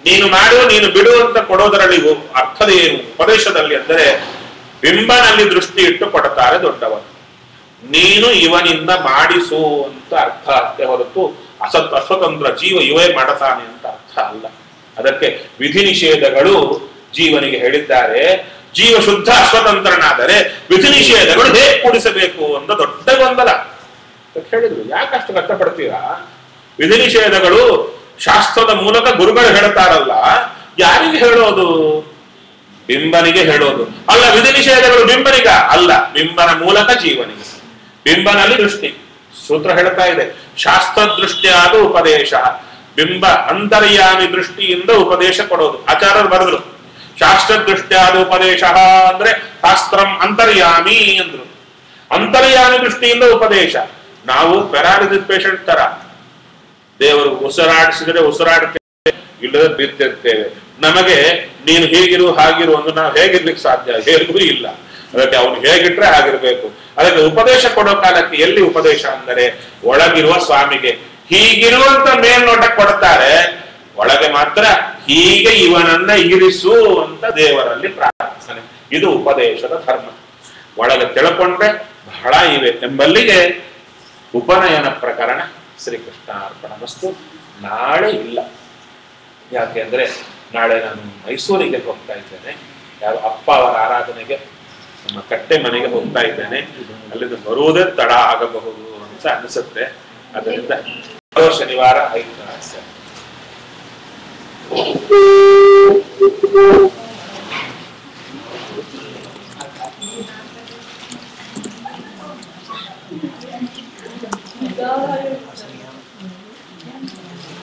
ನೀನು ಮಾಡು ನೀನು ಬಿಡು ಅಂತ ಕೊಡೋದರಲ್ಲಿ ಅರ್ಥದ ಏನು ಉಪದೇಶದಲ್ಲಿ ಅಂದರೆ ಬಿಂಬನಲ್ಲಿ ದೃಷ್ಟಿ ಇಟ್ಟು ಕೊಡ್ತಾರೆ ದೊಡ್ಡವರು. ನೀನು ಇವನಿಂದ ಮಾಡಿಸು ಅಂತ ಅರ್ಥ ಅಷ್ಟೇ ಹೊರತು ಅಸ್ವತಂತ್ರ ಜೀವ ಇವೇ ಮಾಡತಾನೆ ಅಂತ ಅರ್ಥ ಅಲ್ಲ. ಅದಕ್ಕೆ ವಿಧಿ ನಿಷೇಧಗಳು ಜೀವನಿಗೆ ಹೇಳಿದ್ದಾರೆ. ಜೀವ ಶುದ್ಧ ಅಸ್ವತಂತ್ರನಾದರೆ ವಿಧಿ ನಿಷೇಧಗಳು ಹೇಗೆ ಕೂಡಿಸಬೇಕು ಅಂತ ದೊಡ್ಡ ಗೊಂದಲ ಹೇಳಿದ್ರು. ಯಾಕಷ್ಟು ಕಷ್ಟಪಡ್ತೀರಾ? ವಿಧಿ ನಿಷೇಧಗಳು ಶಾಸ್ತ್ರದ ಮೂಲಕ ಗುರುಗಳು ಹೇಳ್ತಾರಲ್ಲ, ಯಾರಿಗೆ ಹೇಳೋದು? ಬಿಂಬನಿಗೆ ಹೇಳೋದು ಅಲ್ಲ. ವಿಧಿ ನಿಷೇಧಗಳು ಬಿಂಬನಿಗ ಅಲ್ಲ, ಬಿಂಬನ ಮೂಲಕ ಜೀವನಿಗೆ. ಬಿಂಬನಲ್ಲಿ ದೃಷ್ಟಿ ಸೂತ್ರ ಹೇಳ್ತಾ ಇದೆ. ಶಾಸ್ತ್ರ ದೃಷ್ಟಿಯಾದ ಉಪದೇಶ, ಬಿಂಬ ಅಂತರ್ಯಾಮಿ ದೃಷ್ಟಿಯಿಂದ ಉಪದೇಶ ಕೊಡೋದು. ಆಚಾರ್ಯರು ಬರೆದ್ರು ಶಾಸ್ತ್ರ ದೃಷ್ಟಿಯಾದ ಉಪದೇಶ ಅಂದ್ರೆ ಶಾಸ್ತ್ರಂ ಅಂತರ್ಯಾಮಿ ಅಂದ್ರು. ಅಂತರ್ಯಾಮಿ ದೃಷ್ಟಿಯಿಂದ ಉಪದೇಶ. ನಾವು ಪ್ಯಾರಾಲಿಸಿಸ್ ಪೇಷಂಟ್ ತರ ದೇವರು ಉಸಿರಾಡಿಸಿದ್ರೆ ಉಸಿರಾಡ್ತೇವೆ, ಇಲ್ಲದೆ ಬಿದ್ದಿರ್ತೇವೆ. ನಮಗೆ ನೀನು ಹೀಗಿರು ಹಾಗಿರು ಅಂದ್ರೆ ನಾವು ಹೇಗಿರ್ಲಿಕ್ಕೆ ಸಾಧ್ಯ? ಹೇಗೂ ಇಲ್ಲ. ಅದಕ್ಕೆ ಅವನು ಹೇಗಿಟ್ರೆ ಹಾಗಿರ್ಬೇಕು. ಅದಕ್ಕೆ ಉಪದೇಶ ಕೊಡೋ ಕಾಲಕ್ಕೆ ಎಲ್ಲಿ ಉಪದೇಶ ಅಂದರೆ ಒಳಗಿರುವ ಸ್ವಾಮಿಗೆ ಹೀಗಿರುವಂತ ಮೇಲ್ನೋಟ ಕೊಡ್ತಾರೆ, ಒಳಗೆ ಮಾತ್ರ ಹೀಗೆ ಇವನನ್ನ ಇರಿಸು ಅಂತ ದೇವರಲ್ಲಿ ಪ್ರಾರ್ಥನೆ. ಇದು ಉಪದೇಶದ ಧರ್ಮ. ಒಳಗೆ ತಿಳ್ಕೊಂಡ್ರೆ ಬಹಳ ಇವೆ ಎಂಬಲ್ಲಿಗೆ ಉಪನಯನ ಪ್ರಕರಣ ಶ್ರೀಕೃಷ್ಣಾರ್ಪಣ ವಸ್ತು. ನಾಳೆ ಇಲ್ಲ, ಯಾಕೆಂದ್ರೆ ನಾಳೆ ನಾನು ಮೈಸೂರಿಗೆ ಹೋಗ್ತಾ ಇದ್ದೇನೆ. ಯಾರು ಅಪ್ಪ ಅವರ ಆರಾಧನೆಗೆ ನಮ್ಮ ಕಟ್ಟೆ ಮನೆಗೆ ಹೋಗ್ತಾ ಇದ್ದೇನೆ. ಅಲ್ಲಿಂದ ಬರುವುದೇ ತಡ ಆಗಬಹುದು ಅಂತ ಅನಿಸುತ್ತೆ. ಅದರಿಂದ ಶನಿವಾರ 5